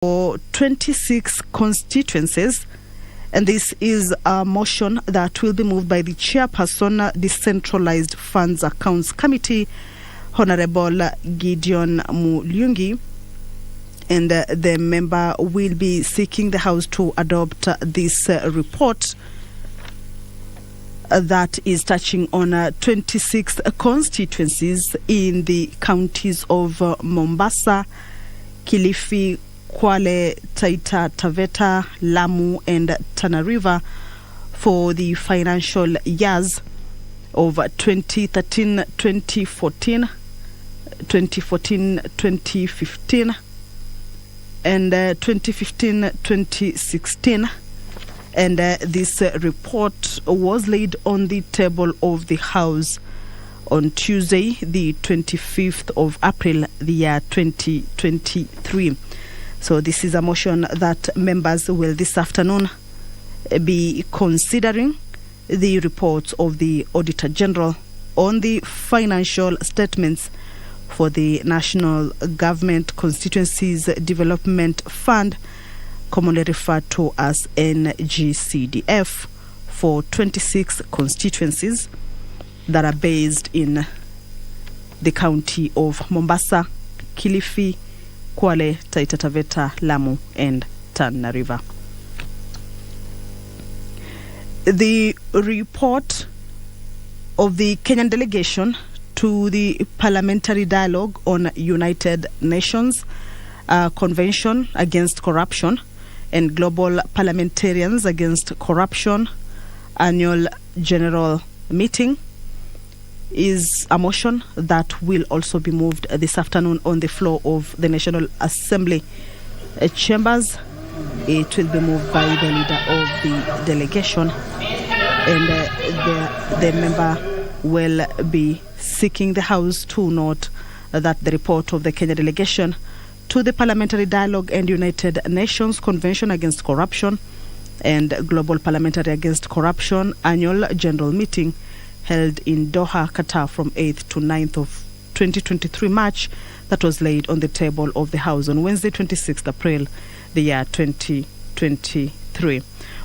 for 26 constituencies, and this is a motion that will be moved by the chairperson, Decentralized Funds Accounts Committee, Honorable Gideon Mulyungi, and the member will be seeking the House to adopt this report that is touching on 26 constituencies in the counties of Mombasa, Kilifi, Kwale, Taita Taveta, Lamu and Tana River for the financial years of 2013-2014, 2014-2015 and 2015-2016. And this report was laid on the table of the House on Tuesday, the 25th of April, the year 2023. So this is a motion that members will this afternoon be considering the reports of the Auditor General on the financial statements for the National Government Constituencies Development Fund, commonly referred to as NGCDF, for 26 constituencies that are based in the county of Mombasa, Kilifi, Kwale, Taita Taveta, Lamu and Tana River. The report of the Kenyan delegation to the Parliamentary Dialogue on United Nations Convention Against Corruption and Global Parliamentarians Against Corruption Annual General Meeting is a motion that will also be moved this afternoon on the floor of the National Assembly chambers. It will be moved by the leader of the delegation, and the member will be seeking the House to note that the report of the Kenya delegation to the Parliamentary Dialogue and United Nations Convention Against Corruption and Global Parliamentary Against Corruption Annual General Meeting held in Doha, Qatar from 8th to 9th of 2023 March, that was laid on the table of the House on Wednesday, 26th April, the year 2023.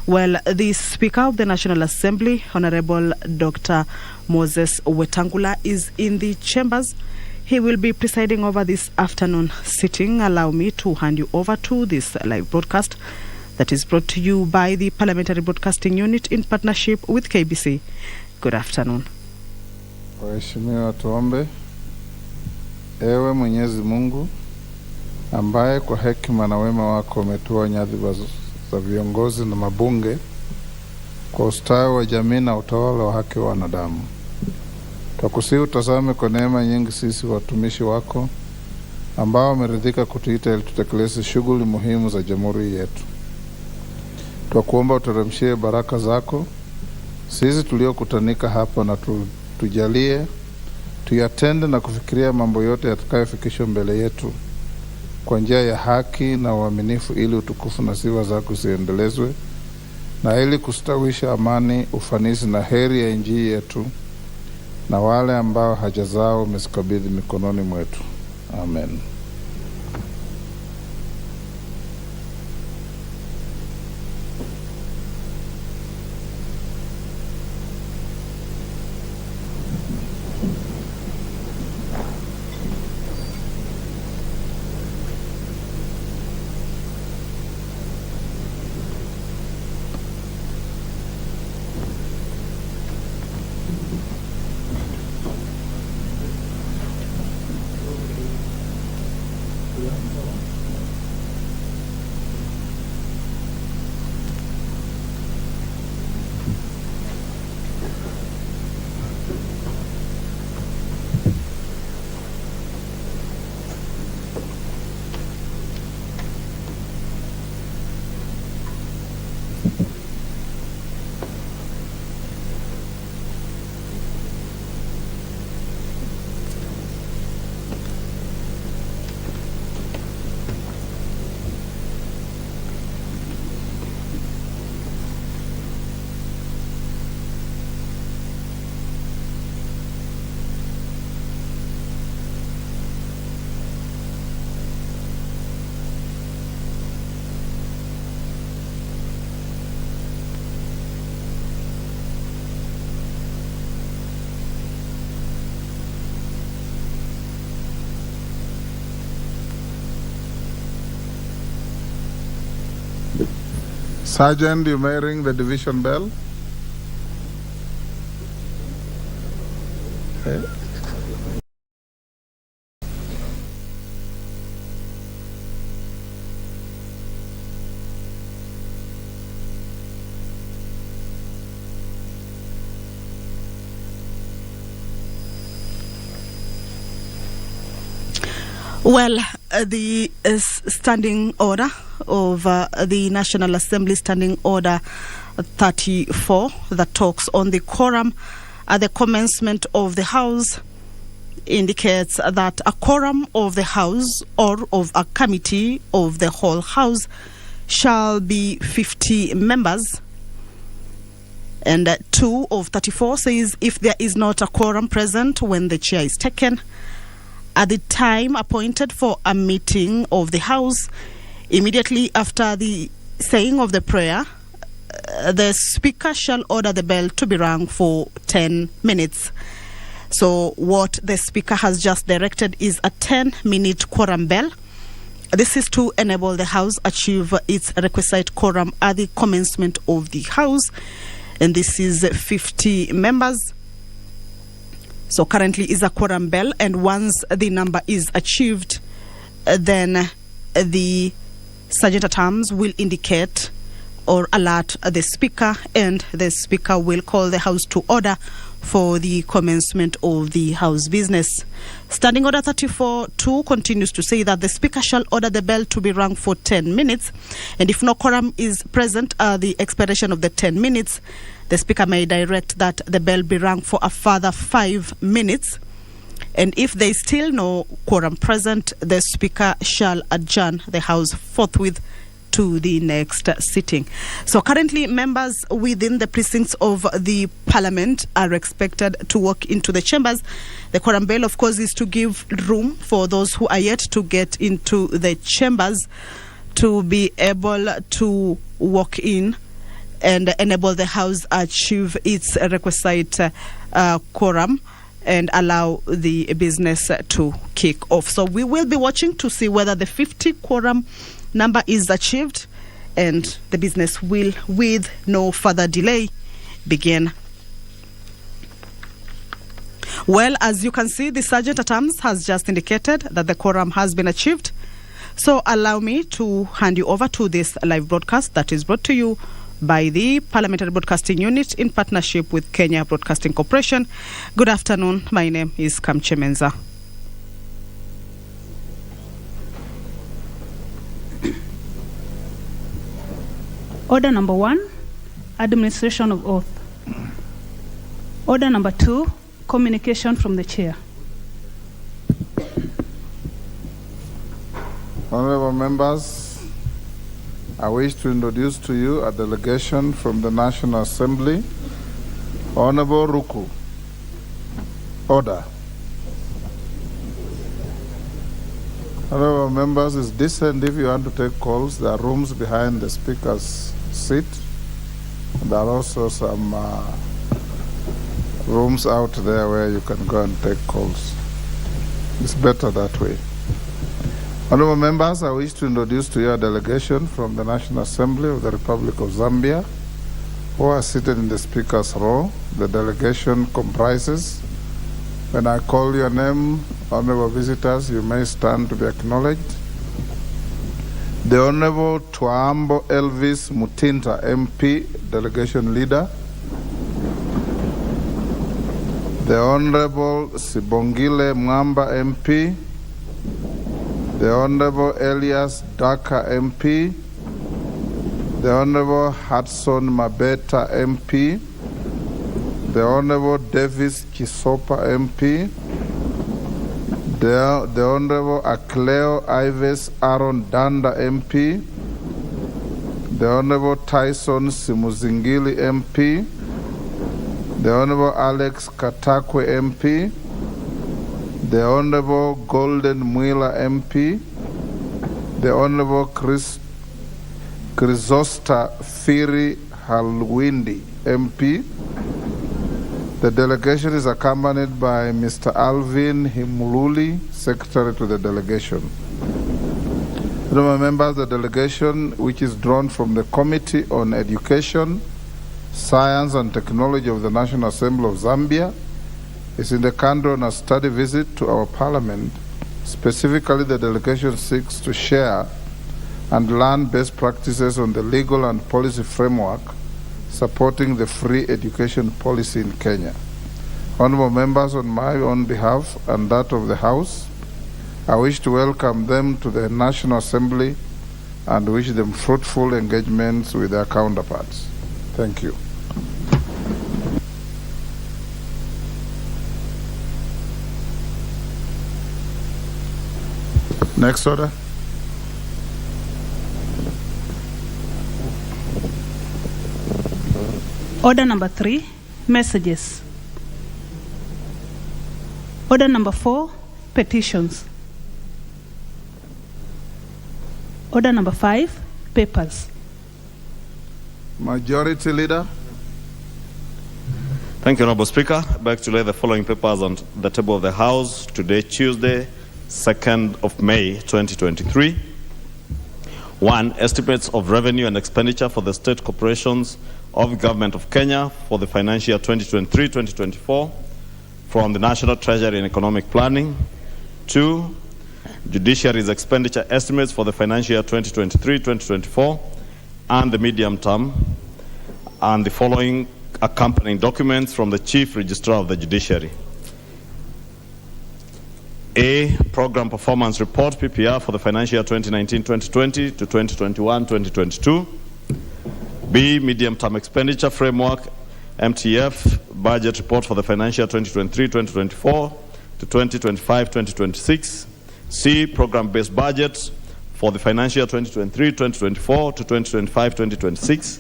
Well, the Speaker of the National Assembly, Honorable Dr. Moses Wetangula, is in the chambers. He will be presiding over this afternoon sitting. Allow me to hand you over to this live broadcast that is brought to you by the Parliamentary Broadcasting Unit in partnership with KBC. Good afternoon. Waheshimiwa, tuombe. Ewe Mwenyezi Mungu, ambaye kwa hekima na wema wako umetoa nyadhifa za viongozi na mabunge kwa ustawi wa jamii na utawala wa haki wa wanadamu, twakusihi utazame kwa neema nyingi sisi watumishi wako ambao wameridhika kutuita ili tutekeleze shughuli muhimu za jamhuri yetu. Twakuomba uteremshie baraka zako sisi tuliokutanika hapa na tujalie tuyatende na kufikiria mambo yote yatakayofikishwa mbele yetu kwa njia ya haki na uaminifu, ili utukufu na sifa zako ziendelezwe na ili kustawisha amani, ufanisi na heri ya nchi yetu na wale ambao haja zao umezikabidhi mikononi mwetu. Amen. Sergeant, you may ring the division bell. Okay. Well, the standing order of the National Assembly Standing Order 34 that talks on the quorum at the commencement of the House indicates that a quorum of the House or of a committee of the whole House shall be 50 members. And 2 of 34 says if there is not a quorum present when the chair is taken, at the time appointed for a meeting of the House, immediately after the saying of the prayer, the Speaker shall order the bell to be rung for 10 minutes. So what the Speaker has just directed is a 10-minute quorum bell. This is to enable the House achieve its requisite quorum at the commencement of the House, and this is 50 members. So currently is a quorum bell, and once the number is achieved, then the sergeant at arms will indicate or alert the Speaker, and the Speaker will call the House to order for the commencement of the House business. Standing Order 34-2 continues to say that the Speaker shall order the bell to be rung for 10 minutes, and if no quorum is present at the expiration of the 10 minutes, the Speaker may direct that the bell be rung for a further 5 minutes. And if there is still no quorum present, the Speaker shall adjourn the House forthwith to the next sitting. So currently, members within the precincts of the Parliament are expected to walk into the chambers. The quorum bell, of course, is to give room for those who are yet to get into the chambers to be able to walk in and enable the House achieve its requisite quorum and allow the business to kick off. So we will be watching to see whether the 50 quorum number is achieved, and the business will, with no further delay, begin. Well, as you can see, the Sergeant at Arms has just indicated that the quorum has been achieved. So allow me to hand you over to this live broadcast that is brought to you by the Parliamentary Broadcasting Unit in partnership with Kenya Broadcasting Corporation. Good afternoon. My name is Kamche Menza. Order number 1, administration of oath. Order number 2, communication from the chair. Honorable members, I wish to introduce to you a delegation from the National Assembly. Honorable Ruku. Order. Honorable members, it's decent if you want to take calls. There are rooms behind the Speaker's seat. There are also some rooms out there where you can go and take calls. It's better that way. Honorable members, I wish to introduce to you a delegation from the National Assembly of the Republic of Zambia who are seated in the Speaker's row. The delegation comprises, when I call your name, honorable visitors, you may stand to be acknowledged. The Honorable Tuambo Elvis Mutinta, MP, delegation leader. The Honorable Sibongile Mwamba, MP. The Honorable Elias Daka, MP. The Honorable Hudson Mabeta, MP. The Honorable Davis Kisopa, MP. The Honorable Akleo Ives Aaron Danda, MP. The Honorable Tyson Simuzingili, MP. The Honorable Alex Katakwe, MP. The Honorable Golden Mwila, MP. The Honorable Chrysosta Firi Halwindi, MP. The delegation is accompanied by Mr. Alvin Himululi, Secretary to the delegation. Honourable members, the delegation, which is drawn from the Committee on Education, Science and Technology of the National Assembly of Zambia, is in the country on a study visit to our parliament. Specifically, the delegation seeks to share and learn best practices on the legal and policy framework supporting the free education policy in Kenya. Honourable members, on my own behalf and that of the House, I wish to welcome them to the National Assembly and wish them fruitful engagements with their counterparts. Thank you. Next order. Order number 3, messages. Order number 4, petitions. Order number 5, papers. Majority Leader. Thank you, Honourable Speaker. I'd like to lay the following papers on the table of the House today, Tuesday, 2nd of May, 2023. 1. Estimates of revenue and expenditure for the state corporations of Government of Kenya for the financial year 2023-2024 from the National Treasury and Economic Planning. 2. Judiciary's expenditure estimates for the financial year 2023-2024 and the medium term, and the following accompanying documents from the Chief Registrar of the Judiciary. A. Program Performance Report, PPR, for the financial year 2019-2020 to 2021-2022. B. Medium-term Expenditure Framework, MTF, Budget Report for the financial year 2023-2024 to 2025-2026. C. Program-Based Budget for the financial year 2023-2024 to 2025-2026.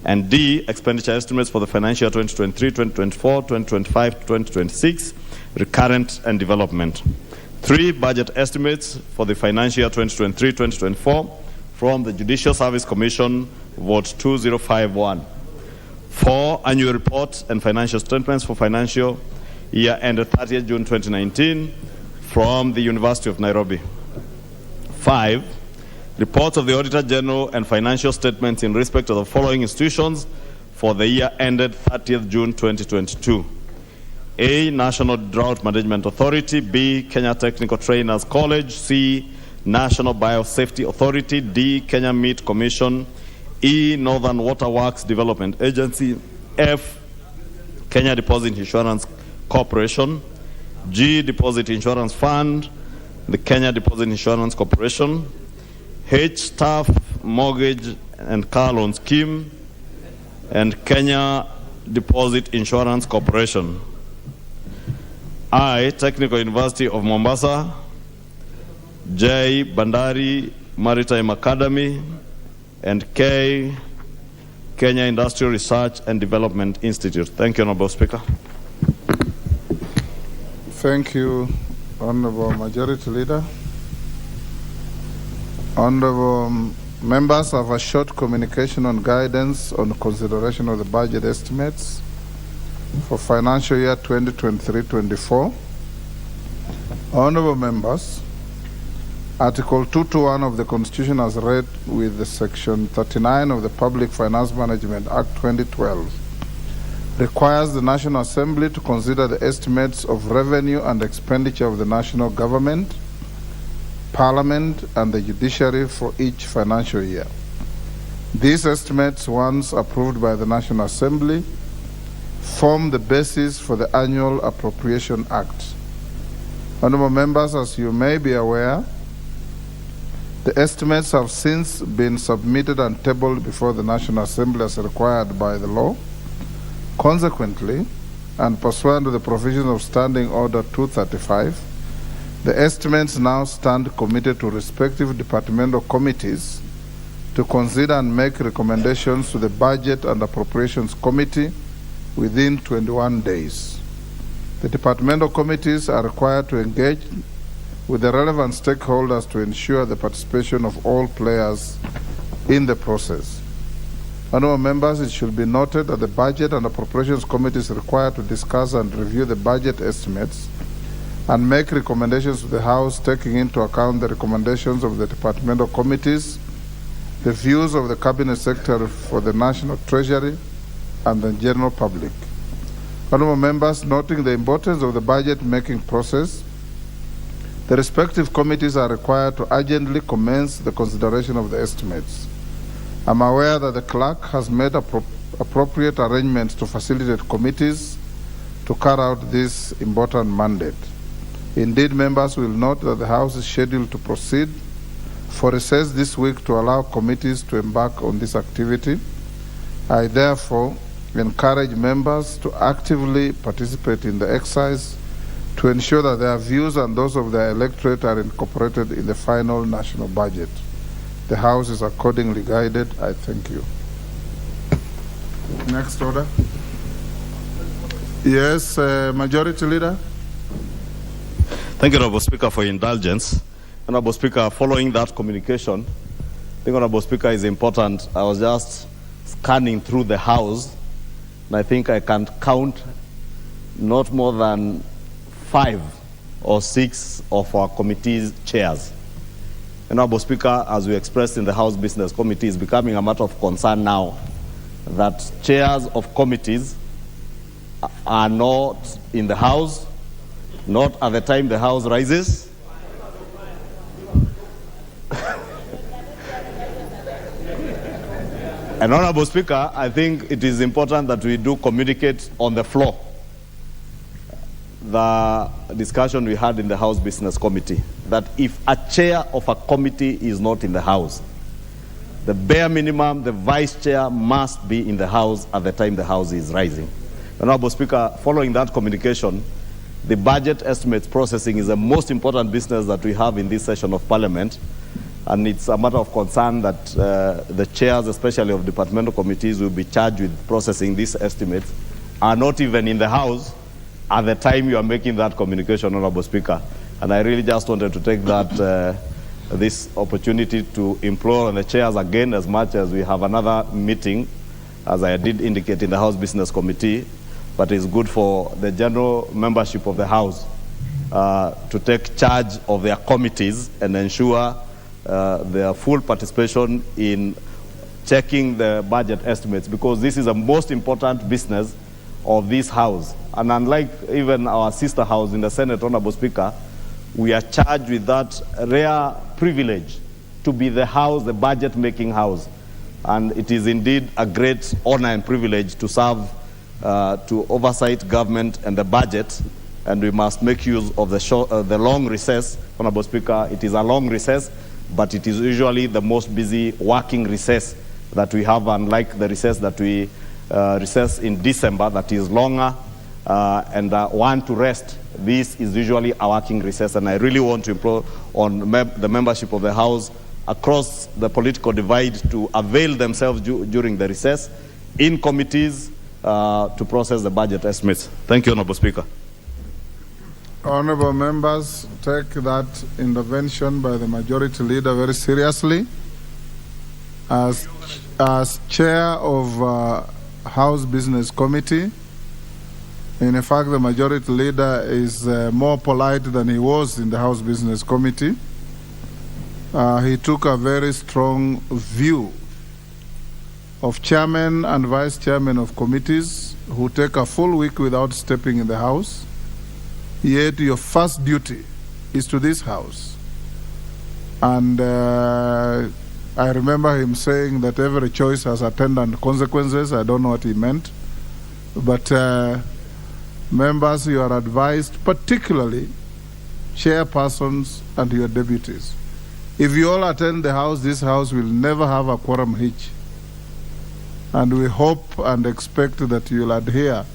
And D. Expenditure Estimates for the financial year 2023-2024, 2025-2026, Recurrent and Development. 3. Budget Estimates for the financial year 2023-2024 from the Judicial Service Commission, Vote 2051. 4. Annual Reports and Financial Statements for financial year ended 30th June 2019 from the University of Nairobi. 5. Reports of the Auditor General and financial statements in respect of the following institutions for the year ended 30th June 2022. A. National Drought Management Authority. B. Kenya Technical Trainers College. C. National Biosafety Authority. D. Kenya Meat Commission. E. Northern Waterworks Development Agency. F. Kenya Deposit Insurance Corporation. G. Deposit Insurance Fund, the Kenya Deposit Insurance Corporation. H. Staff Mortgage and Car Loan Scheme, and Kenya Deposit Insurance Corporation. I. Technical University of Mombasa. J. Bandari Maritime Academy. And K. Kenya Industrial Research and Development Institute. Thank you, Honourable Speaker. Thank you, Honourable Majority Leader. Honourable members, have a short communication on guidance on consideration of the budget estimates for financial year 2023-24. Honourable members, Article 221 of the Constitution, as read with the Section 39 of the Public Finance Management Act 2012, requires the National Assembly to consider the estimates of revenue and expenditure of the national government, Parliament, and the judiciary for each financial year. These estimates, once approved by the National Assembly, form the basis for the Annual Appropriation Act. Honourable members, as you may be aware, the estimates have since been submitted and tabled before the National Assembly as required by the law. Consequently, and pursuant to the provisions of Standing Order 235, the estimates now stand committed to respective departmental committees to consider and make recommendations to the Budget and Appropriations Committee within 21 days. The departmental committees are required to engage with the relevant stakeholders to ensure the participation of all players in the process. Honourable members, it should be noted that the Budget and Appropriations Committee is required to discuss and review the budget estimates and make recommendations to the House, taking into account the recommendations of the departmental committees, the views of the Cabinet Secretary for the National Treasury, and the general public. Honorable members, noting the importance of the budget-making process, the respective committees are required to urgently commence the consideration of the estimates. I'm aware that the clerk has made appropriate arrangements to facilitate committees to carry out this important mandate. Indeed, members will note that the House is scheduled to proceed for recess this week to allow committees to embark on this activity. I therefore encourage members to actively participate in the exercise to ensure that their views and those of their electorate are incorporated in the final national budget. The House is accordingly guided. I thank you. Next order. Yes, Majority Leader. Thank you, Honorable Speaker, for your indulgence. Honorable Speaker, following that communication, I think, Honorable Speaker, is important. I was just scanning through the House, and I think I can count not more than 5 or 6 of our committee's chairs. Honorable Speaker, as we expressed in the House Business Committee, it's becoming a matter of concern now that chairs of committees are not in the House, not at the time the House rises. And Honorable Speaker, I think it is important that we do communicate on the floor the discussion we had in the House Business Committee, that if a chair of a committee is not in the House, the bare minimum, the vice chair must be in the House at the time the House is rising. Honorable Speaker, following that communication, the budget estimates processing is the most important business that we have in this session of Parliament, and it's a matter of concern that the chairs, especially of departmental committees, will be charged with processing these estimates, are not even in the House at the time you are making that communication, Honorable Speaker. And I really just wanted to take that this opportunity to implore on the chairs again, as much as we have another meeting, as I did indicate in the House Business Committee, but it's good for the general membership of the House to take charge of their committees and ensure their full participation in checking the budget estimates, because this is the most important business of this House. And unlike even our sister House in the Senate, Honorable Speaker, we are charged with that rare privilege to be the House, the budget-making House. And it is indeed a great honor and privilege to serve, to oversight government and the budget, and we must make use of the long recess. Honorable Speaker, it is a long recess, but it is usually the most busy working recess that we have, unlike the recess that we recess in December, that is longer and one to rest. This is usually a working recess, and I really want to implore on the membership of the House across the political divide to avail themselves during the recess in committees to process the budget estimates. Thank you, Honorable Speaker. Honorable members, take that intervention by the Majority Leader very seriously. As Chair of House Business Committee, in fact, the Majority Leader is more polite than he was in the House Business Committee. He took a very strong view of chairmen and vice chairmen of committees who take a full week without stepping in the House. Yet your first duty is to this House. And I remember him saying that every choice has attendant consequences. I don't know what he meant. But members, you are advised, particularly chairpersons and your deputies. If you all attend the House, this House will never have a quorum hitch. And we hope and expect that you will adhere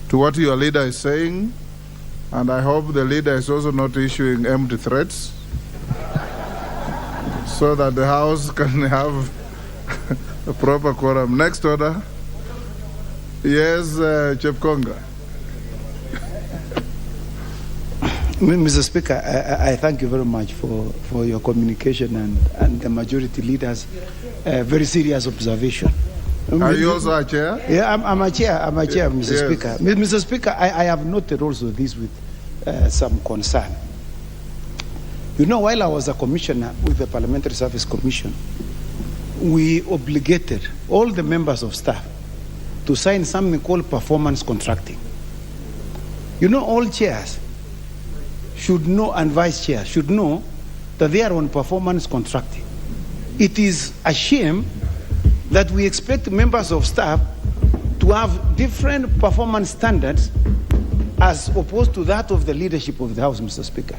to what your leader is saying. And I hope the leader is also not issuing empty threats so that the House can have a proper quorum. Next order. Yes, Chepkonga. Mr. Speaker, I thank you very much for your communication and the Majority Leader's very serious observation. Are you also a chair? Yeah, I'm a chair, Mr. Yes. Speaker. Mr. Speaker, I have noted also this with some concern. You know, while I was a commissioner with the Parliamentary Service Commission, we obligated all the members of staff to sign something called performance contracting. You know, all chairs should know, and vice chairs should know, that they are on performance contracting. It is a shame that we expect members of staff to have different performance standards as opposed to that of the leadership of the House, Mr. Speaker.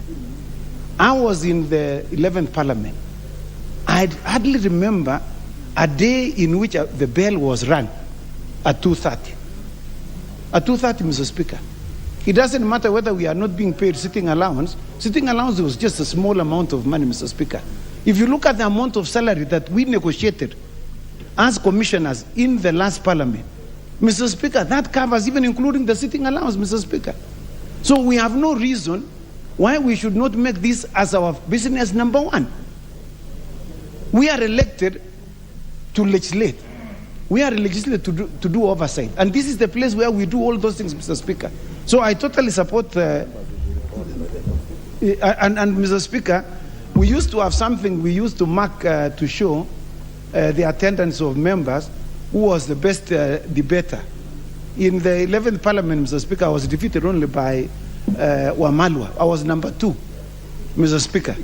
I was in the 11th Parliament. I hardly remember a day in which the bell was rung at 2:30. At 2:30, Mr. Speaker. It doesn't matter whether we are not being paid sitting allowance. Sitting allowance was just a small amount of money, Mr. Speaker. If you look at the amount of salary that we negotiated as commissioners in the last Parliament, Mr. Speaker, that covers even including the sitting allowance, Mr. Speaker. So we have no reason why we should not make this as our business number one. We are elected to legislate. We are legislated to do oversight. And this is the place where we do all those things, Mr. Speaker. So I totally support, and Mr. Speaker, we used to have something we used to mark to show the attendance of members who was the best debater. In the 11th Parliament, Mr. Speaker, I was defeated only by Wamalwa. I was number 2, Mr. Speaker.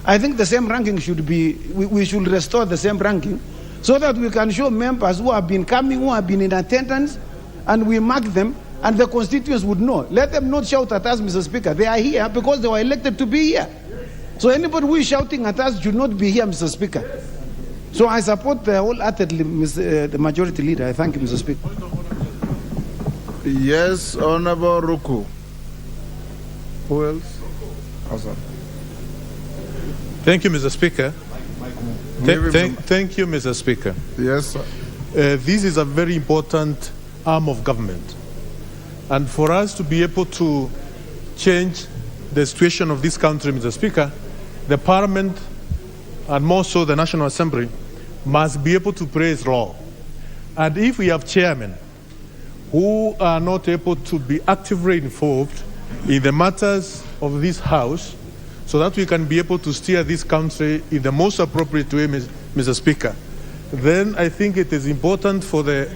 I think the same ranking should be, we should restore the same ranking so that we can show members who have been coming, who have been in attendance, and we mark them, and the constituents would know. Let them not shout at us, Mr. Speaker. They are here because they were elected to be here. So anybody who is shouting at us should not be here, Mr. Speaker. So I support wholeheartedly the majority leader. I thank you, Mr. Speaker. Yes, Honorable Ruku. Who else? Awesome. Thank you, Mr. Speaker. Thank you, Mr. Speaker. Yes, sir. This is a very important arm of government. And for us to be able to change the situation of this country, Mr. Speaker, the Parliament, and more so the National Assembly, must be able to praise law. And if we have chairmen who are not able to be actively involved in the matters of this House, so that we can be able to steer this country in the most appropriate way, Mr. Speaker, then I think it is important for the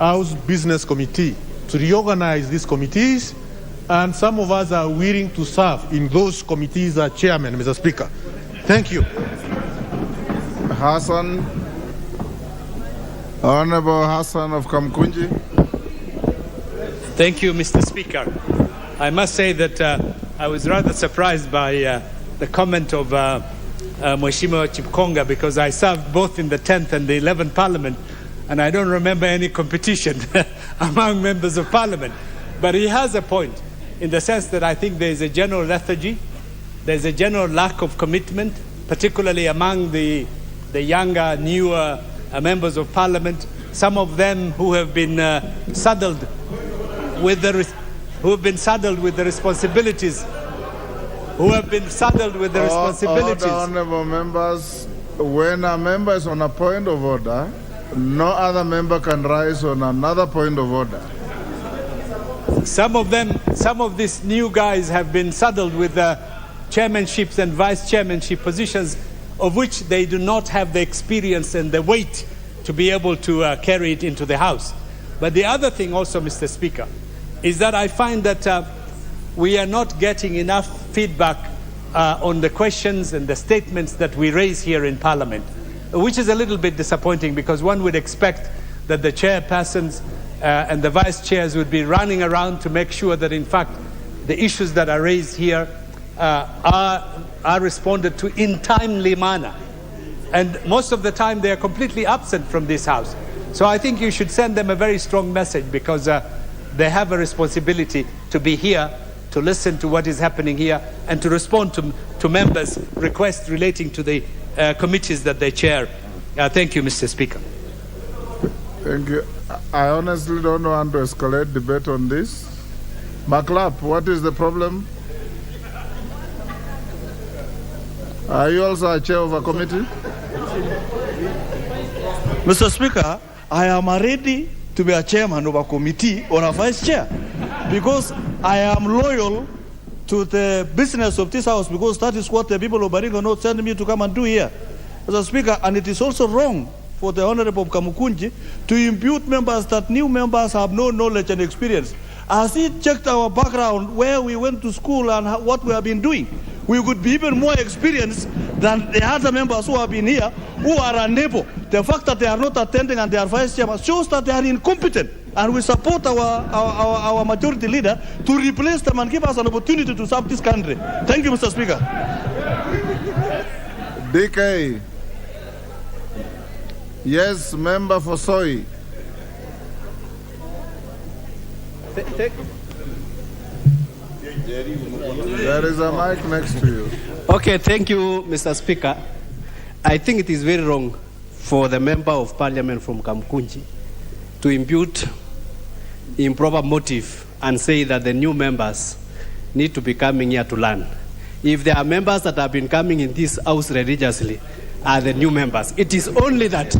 House Business Committee to reorganize these committees, and some of us are willing to serve in those committees as chairman, Mr. Speaker. Thank you. Hassan, Honorable Hassan of Kamkunji. Thank you, Mr. Speaker. I must say that I was rather surprised by the comment of Mheshimiwa Chipkonga, because I served both in the 10th and the 11th Parliament, and I don't remember any competition among members of Parliament. But he has a point, in the sense that I think there is a general lethargy, there's a general lack of commitment, particularly among the younger, newer members of Parliament, some of them who have been saddled with the responsibilities. Honorable members, when a member is on a point of order, no other member can rise on another point of order. Some of these new guys have been saddled with chairmanships and vice chairmanship positions, of which they do not have the experience and the weight to be able to carry it into the House. But the other thing also, Mr. Speaker, is that I find that we are not getting enough feedback on the questions and the statements that we raise here in Parliament, which is a little bit disappointing, because one would expect that the chairpersons and the vice chairs would be running around to make sure that, in fact, the issues that are raised here are responded to in timely manner. And most of the time they are completely absent from this House. So I think you should send them a very strong message, because they have a responsibility to be here, to listen to what is happening here, and to respond to members' requests relating to the committees that they chair. Thank you, Mr. Speaker. Thank you. I honestly don't want to escalate debate on this. McLeod, what is the problem? Are you also a chair of a committee? Mr. Speaker, I am ready to be a chairman of a committee or a vice chair, because I am loyal to the business of this house, because that is what the people of Baringo North sent me to come and do here, Mr. Speaker. And it is also wrong for the Honorable Kamukunji to impute members that new members have no knowledge and experience. Has he checked our background, where we went to school and what we have been doing? We could be even more experienced than the other members who have been here, who are unable. The fact that they are not attending and they are vice chairman shows that they are incompetent. And we support our majority leader to replace them and give us an opportunity to serve this country. Thank you, Mr. Speaker. DK. Yes, member for Soy. There is a mic next to you. Okay, thank you, Mr. Speaker. I think it is very wrong for the member of parliament from Kamukunji to impute improper motive and say that the new members need to be coming here to learn. If there are members that have been coming in this house religiously, are the new members. It is only that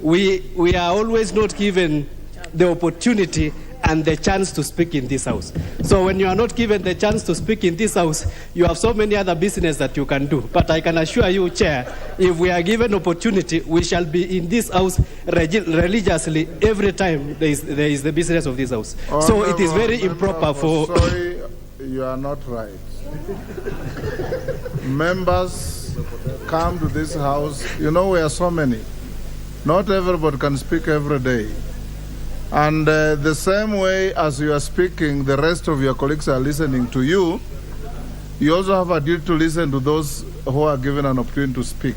we are always not given the opportunity and the chance to speak in this house. So when you are not given the chance to speak in this house, you have so many other business that you can do. But I can assure you, Chair, if we are given opportunity, we shall be in this house religiously every time there is the business of this house. So it is very improper for... Sorry, you are not right. Members come to this house. You know, we are so many. Not everybody can speak every day. And the same way as you are speaking, the rest of your colleagues are listening to you. You also have a duty to listen to those who are given an opportunity to speak.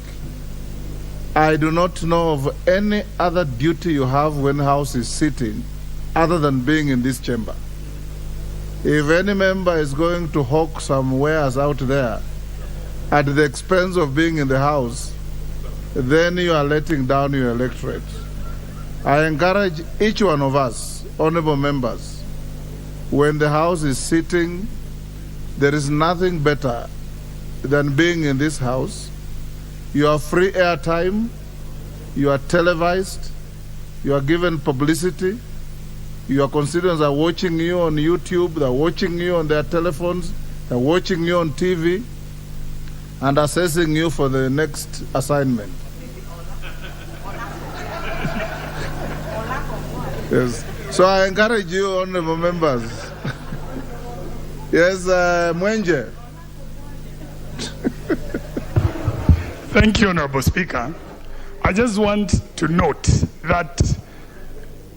I do not know of any other duty you have when the House is sitting other than being in this chamber. If any member is going to hawk some wares out there at the expense of being in the House, then you are letting down your electorate. I encourage each one of us, honorable members, when the House is sitting, there is nothing better than being in this House. You are free airtime, you are televised, you are given publicity, your constituents are watching you on YouTube, they're watching you on their telephones, they're watching you on TV, and assessing you for the next assignment. Yes. So I encourage you, honorable members. Yes, Mwenje. Thank you, Honorable Speaker. I just want to note that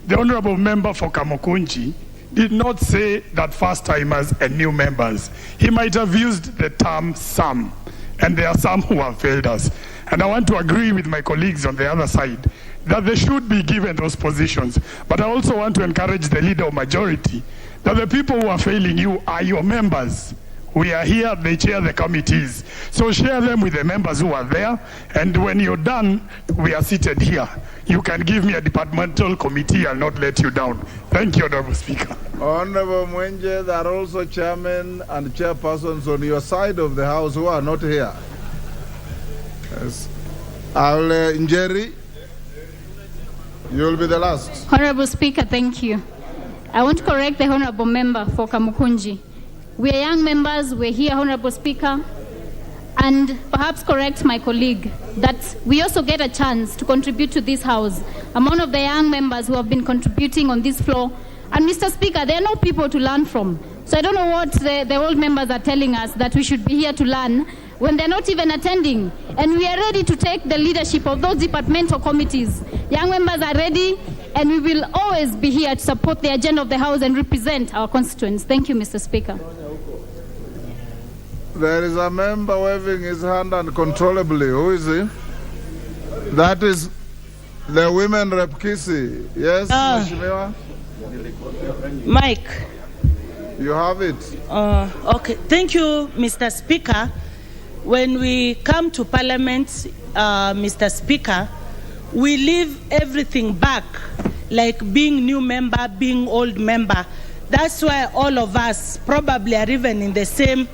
the Honorable Member for Kamukunji did not say that first-timers and new members. He might have used the term some, and there are some who have failed us. And I want to agree with my colleagues on the other side that they should be given those positions. But I also want to encourage the leader of majority that the people who are failing you are your members. We are here, they chair the committees. So share them with the members who are there, and when you're done, we are seated here. You can give me a departmental committee, I'll not let you down. Thank you, Honorable Speaker. Honorable Mwenje, there are also chairmen and chairpersons on your side of the House who are not here. Yes. Njeri, you will be the last. Honorable Speaker, thank you. I want to correct the Honorable Member for Kamukunji. We are young members, we're here, Honorable Speaker, and perhaps correct my colleague that we also get a chance to contribute to this House. I'm one of the young members who have been contributing on this floor. And Mr. Speaker, there are no people to learn from. So I don't know what the old members are telling us, that we should be here to learn when they're not even attending. And we are ready to take the leadership of those departmental committees. Young members are ready, and we will always be here to support the agenda of the House and represent our constituents. Thank you, Mr. Speaker. There is a member waving his hand uncontrollably. Who is he? That is the women rep Kisi. Yes, Mheshimiwa? Mike. You have it. Okay. Thank you, Mr. Speaker. When we come to Parliament, Mr. Speaker, we leave everything back, like being new member, being old member. That's why all of us probably are even in the same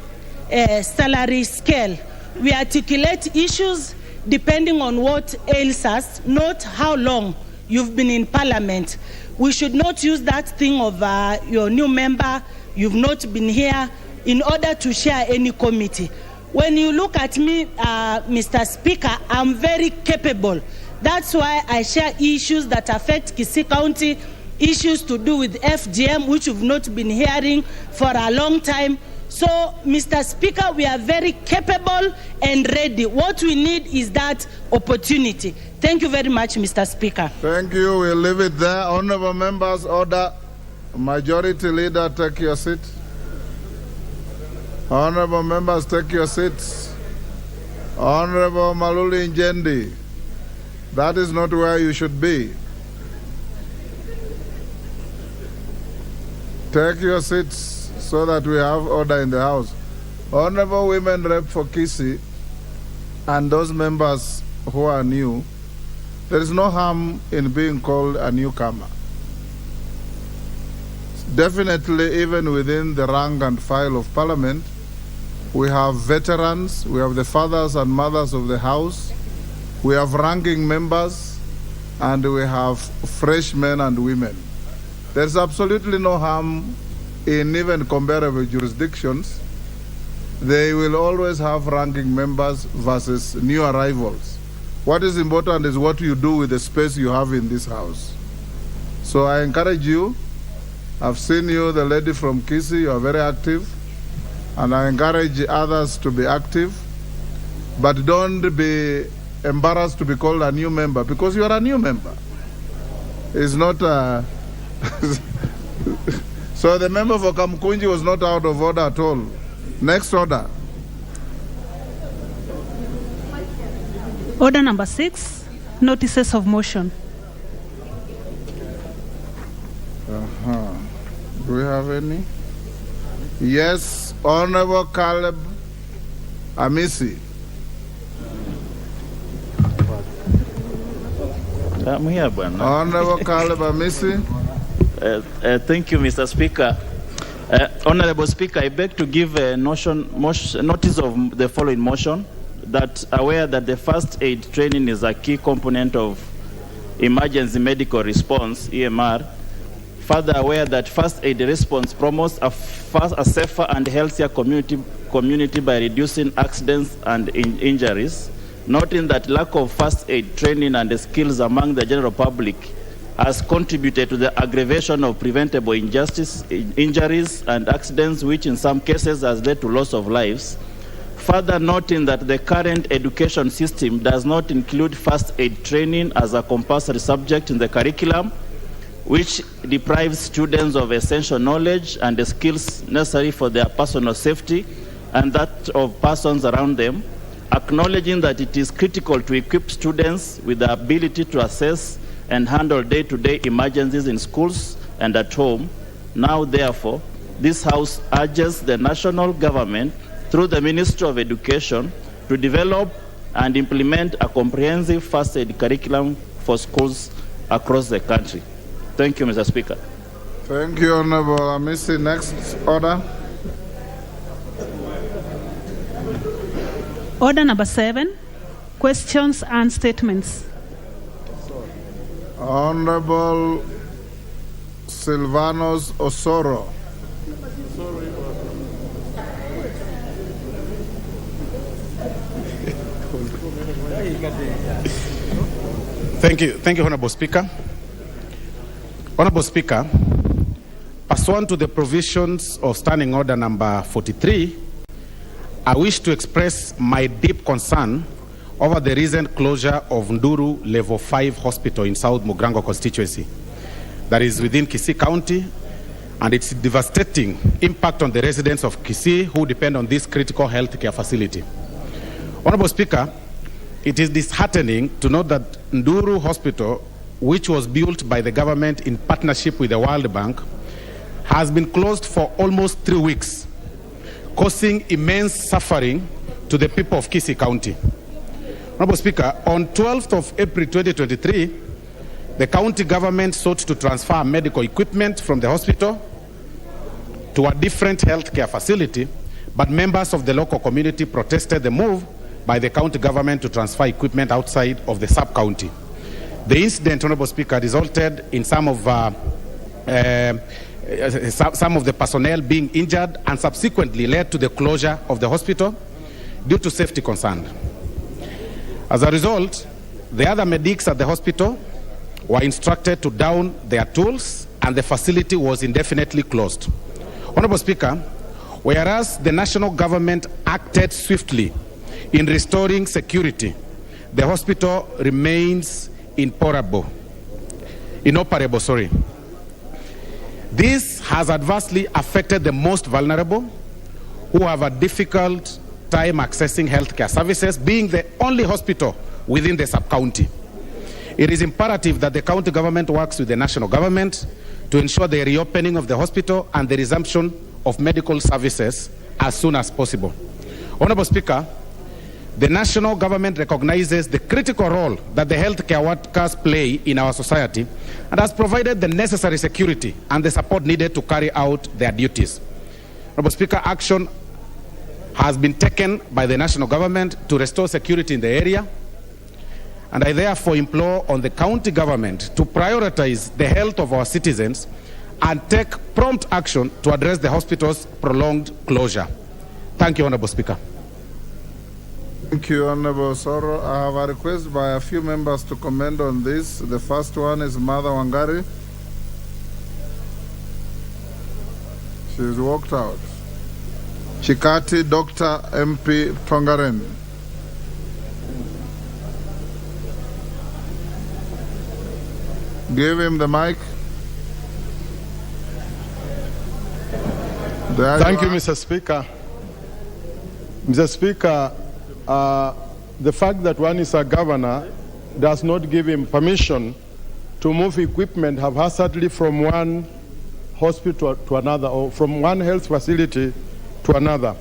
salary scale. We articulate issues depending on what ails us, not how long you've been in Parliament. we should not use that thing of your new member, you've not been here, in order to share any committee. When you look at me, Mr. Speaker, I'm very capable. That's why I share issues that affect Kisii County, issues to do with FGM, which we've not been hearing for a long time. So, Mr. Speaker, we are very capable and ready. What we need is that opportunity. Thank you very much, Mr. Speaker. Thank you. We'll leave it there. Honorable members, order. Majority Leader, take your seat. Honorable members, take your seats. Honorable Maluli Njendi, that is not where you should be. Take your seats so that we have order in the House. Honorable Women Rep for Kisii and those members who are new, there is no harm in being called a newcomer. Definitely, even within the rank and file of Parliament, we have veterans, we have the fathers and mothers of the House, we have ranking members, and we have fresh men and women. There's absolutely no harm in even comparable jurisdictions. They will always have ranking members versus new arrivals. What is important is what you do with the space you have in this House. So I encourage you. I've seen you, the lady from Kisii, you are very active. And I encourage others to be active. But don't be embarrassed to be called a new member, because you are a new member. It's not a... So the member for Kamukunji was not out of order at all. Next order. Order number 6, notices of motion. Do we have any? Yes, Honorable Caleb Amisi. I'm here, Bwana. Honorable Caleb Amisi. Thank you, Mr. Speaker. Honorable Speaker, I beg to give a notice of the following motion, that aware that the first aid training is a key component of emergency medical response, EMR. Further aware that first aid response promotes a safer and healthier community by reducing accidents and injuries. Noting that lack of first aid training and skills among the general public has contributed to the aggravation of preventable injuries and accidents, which in some cases has led to loss of lives. Further noting that the current education system does not include first aid training as a compulsory subject in the curriculum, which deprives students of essential knowledge and the skills necessary for their personal safety and that of persons around them. Acknowledging that it is critical to equip students with the ability to assess and handle day-to-day emergencies in schools and at home. Now, therefore, this House urges the national government through the Ministry of Education to develop and implement a comprehensive first aid curriculum for schools across the country. Thank you, Mr. Speaker. Thank you, Honorable Amisi. Next order. Order number 7, questions and statements. Honorable Silvanos Osoro. Thank you, Honorable Speaker. Honorable Speaker, pursuant to the provisions of Standing Order number 43, I wish to express my deep concern over the recent closure of Nduru Level 5 Hospital in South Mugrango constituency that is within Kisii County, and its devastating impact on the residents of Kisii who depend on this critical health care facility. Honorable Speaker, it is disheartening to note that Nduru Hospital, which was built by the government in partnership with the World Bank, has been closed for almost 3 weeks, causing immense suffering to the people of Kisii County. Honorable Speaker, on 12th of April 2023, the county government sought to transfer medical equipment from the hospital to a different healthcare facility, but members of the local community protested the move by the county government to transfer equipment outside of the sub-county. The incident, Honorable Speaker, resulted in some of the personnel being injured and subsequently led to the closure of the hospital due to safety concern. As a result, the other medics at the hospital were instructed to down their tools and the facility was indefinitely closed. Honorable Speaker, whereas the national government acted swiftly in restoring security, the hospital remains inoperable. This has adversely affected the most vulnerable who have a difficult time accessing healthcare services, being the only hospital within the sub-county. It is imperative that the county government works with the national government to ensure the reopening of the hospital and the resumption of medical services as soon as possible. Honorable Speaker, the national government recognizes the critical role that the healthcare workers play in our society and has provided the necessary security and the support needed to carry out their duties. Honorable Speaker, action has been taken by the national government to restore security in the area, and I therefore implore on the county government to prioritize the health of our citizens and take prompt action to address the hospital's prolonged closure. Thank you, Honorable Speaker. Thank you, Honorable Soro. I have a request by a few members to comment on this. The first one is Mother Wangari. She's walked out. Chikati Dr. MP Tongaren. Give him the mic. Thank you, Mr. Speaker. Mr. Speaker, the fact that one is a governor does not give him permission to move equipment haphazardly from one hospital to another or from one health facility to another.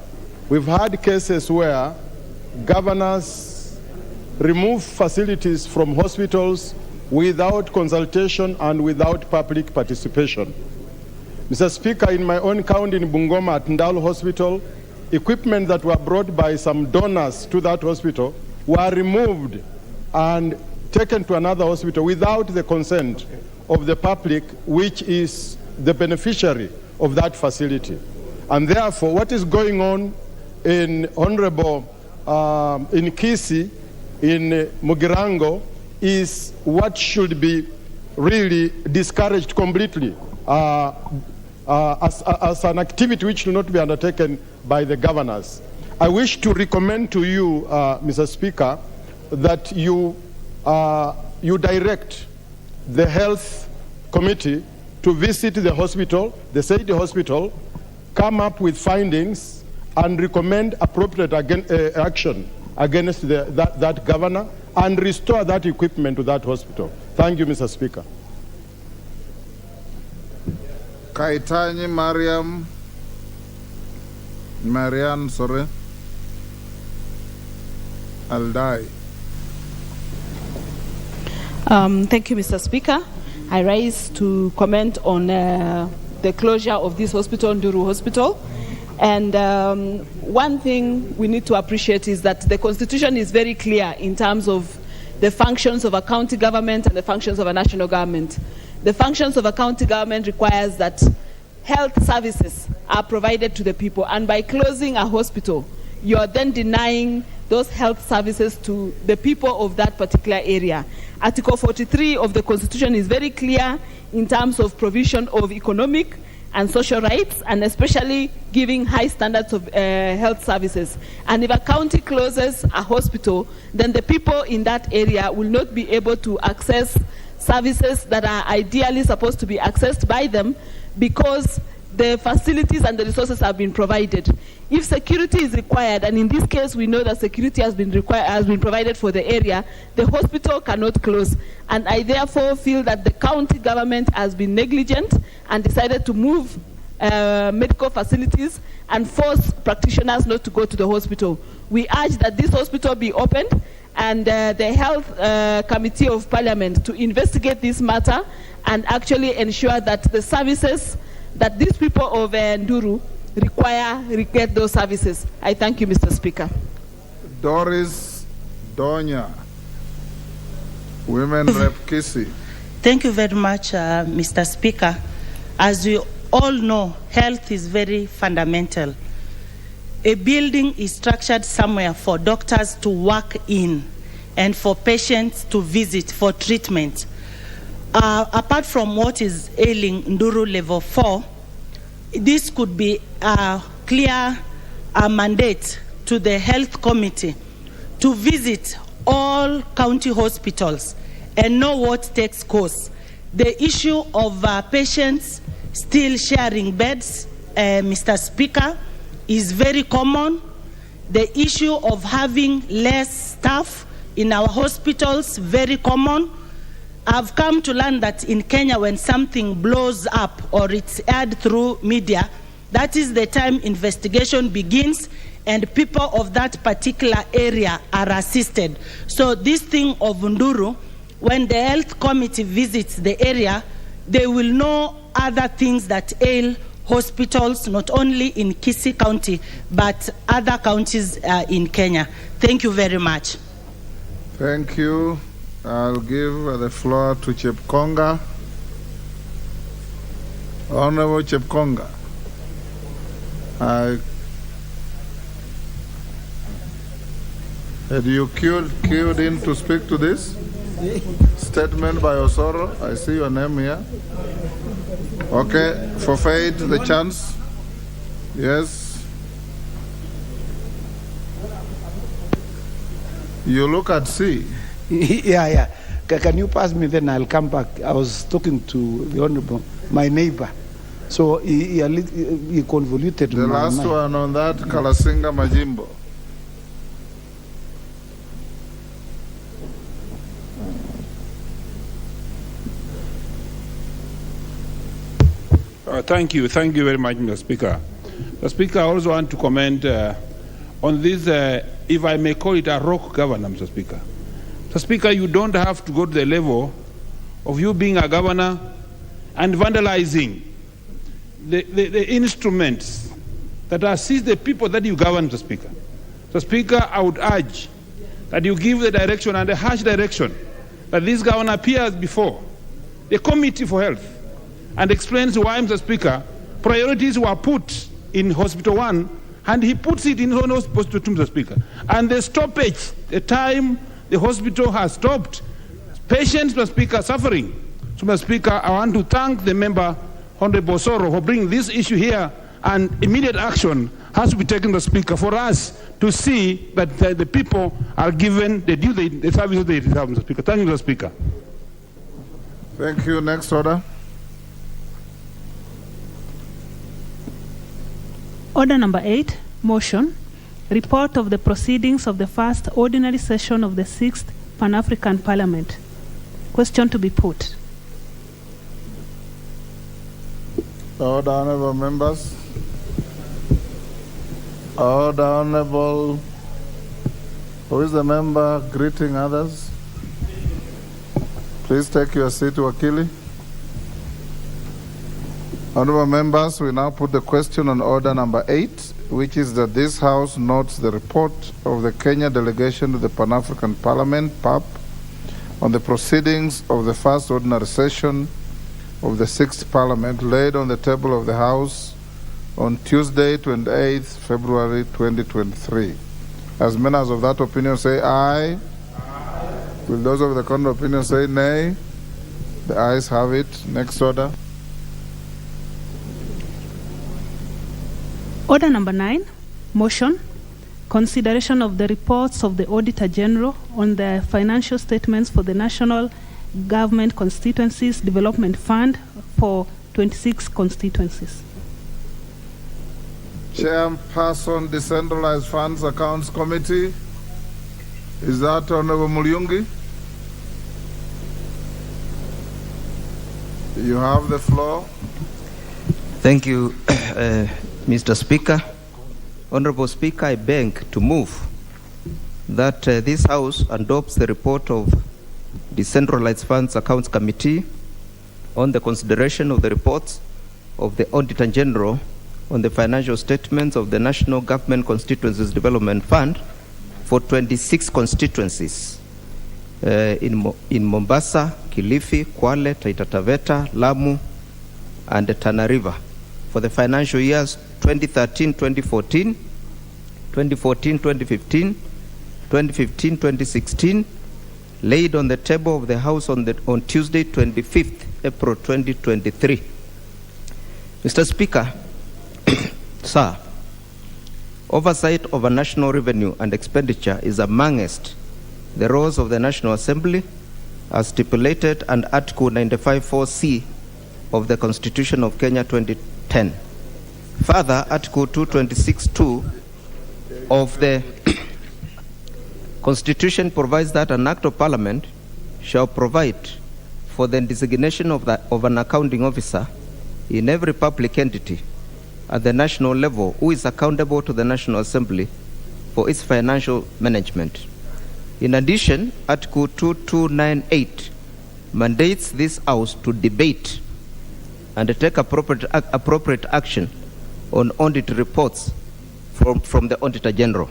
We've had cases where governors remove facilities from hospitals without consultation and without public participation. Mr. Speaker, in my own county in Bungoma at Ndal Hospital, equipment that were brought by some donors to that hospital were removed and taken to another hospital without the consent of the public, which is the beneficiary of that facility. And therefore, what is going on in in Kisi, in Mugirango, is what should be really discouraged completely as an activity which will not be undertaken by the governors. I wish to recommend to you, Mr. Speaker, that you direct the health committee to visit the hospital, the Saidi hospital, come up with findings and recommend appropriate action against that governor and restore that equipment to that hospital. Thank you, Mr. Speaker. Kaitani Marianne, sorry. Aldai. Thank you, Mr. Speaker. I rise to comment on the closure of this hospital, Nduru Hospital. And one thing we need to appreciate is that the Constitution is very clear in terms of the functions of a county government and the functions of a national government. The functions of a county government requires that health services are provided to the people, and by closing a hospital, you are then denying those health services to the people of that particular area. Article 43 of the Constitution is very clear in terms of provision of economic and social rights, and especially giving high standards of health services. And if a county closes a hospital, then the people in that area will not be able to access services that are ideally supposed to be accessed by them, because the facilities and the resources have been provided. If security is required, and in this case we know that security has been provided for the area, the hospital cannot close. And I therefore feel that the county government has been negligent and decided to move medical facilities and force practitioners not to go to the hospital. We urge that this hospital be opened and the Health Committee of Parliament to investigate this matter and actually ensure that the services that these people of Nduru require get those services. I thank you, Mr. Speaker. Doris Donya. Women Rep Kisi. Thank you very much, Mr. Speaker. As we all know, health is very fundamental. A building is structured somewhere for doctors to work in and for patients to visit for treatment. Apart from what is ailing Nduru level 4, this could be a clear mandate to the health committee to visit all county hospitals and know what takes course. The issue of patients still sharing beds, Mr. Speaker, is very common. The issue of having less staff in our hospitals, very common. I've come to learn that in Kenya, when something blows up or it's aired through media, that is the time investigation begins and people of that particular area are assisted. So this thing of Nduru, when the health committee visits the area, they will know other things that ail hospitals, not only in Kisii County, but other counties in Kenya. Thank you very much. Thank you. I'll give the floor to Chepkonga. Honorable Chepkonga. Had you queued in to speak to this statement by Osoro? I see your name here. Okay, forfeit the chance. Yes. You look at C. Yeah. Can you pass me, then I'll come back. I was talking to the Honorable, my neighbor. So he convoluted the last mind. One on that, Kalasinga Majimbo. Thank you very much, Mr. Speaker. Mr. Speaker, I also want to comment on this, if I may call it a rock governor, Mr. Speaker. Mr. Speaker, you don't have to go to the level of you being a governor and vandalizing the instruments that assist the people that you govern, Mr. Speaker. Mr. Speaker, I would urge that you give the direction and the harsh direction that this governor appears before the Committee for Health and explains why, Mr. Speaker, priorities were put in Hospital 1 and he puts it in Hospital 2, Mr. Speaker. And the stoppage, the time the hospital has stopped, patients, Mr. Speaker, suffering. So, Mr. Speaker, I want to thank the member, Honorable Osoro, for bringing this issue here, and immediate action has to be taken, Mr. Speaker, for us to see that the people are given the due the services they deserve, Mr. Speaker. Thank you, Mr. Speaker. Thank you. Next order. Order number 8, motion, report of the proceedings of the first ordinary session of the 6th Pan-African Parliament. Question to be put. Order, honorable members. Order, honorable. Who is the member greeting others? Please take your seat, Wakili. Honorable members, we now put the question on order number 8, which is that this House notes the report of the Kenya Delegation to the Pan-African Parliament, PAP, on the proceedings of the first ordinary session of the 6th Parliament laid on the table of the House on Tuesday, 28th February 2023. As many as of that opinion say aye. Will those of the contrary opinion say nay? The ayes have it. Next order. Order number 9, motion, consideration of the reports of the Auditor General on the financial statements for the National Government Constituencies Development Fund for 26 constituencies. Chairperson, Decentralized Funds Accounts Committee. Is that Honorable Mulyungi? You have the floor. Thank you, Mr. Speaker. Honorable Speaker, I beg to move that this House adopts the report of Decentralized Funds Accounts Committee on the consideration of the reports of the Auditor General on the financial statements of the National Government Constituencies Development Fund for 26 constituencies. in Mombasa, Kilifi, Kwale, Taita Taveta, Lamu, and Tana River for the financial years 2013-2014, 2014-2015, 2015-2016, laid on the table of the House on Tuesday, 25th April 2023. Mr. Speaker, sir, oversight over national revenue and expenditure is amongst the roles of the National Assembly as stipulated under Article 95(4)(c) of the Constitution of Kenya 2010. Further, Article 226(2) of the Constitution provides that an Act of Parliament shall provide for the designation of an accounting officer in every public entity at the national level who is accountable to the National Assembly for its financial management. In addition, Article 2298 mandates this House to debate and take appropriate action on audit reports from the Auditor General.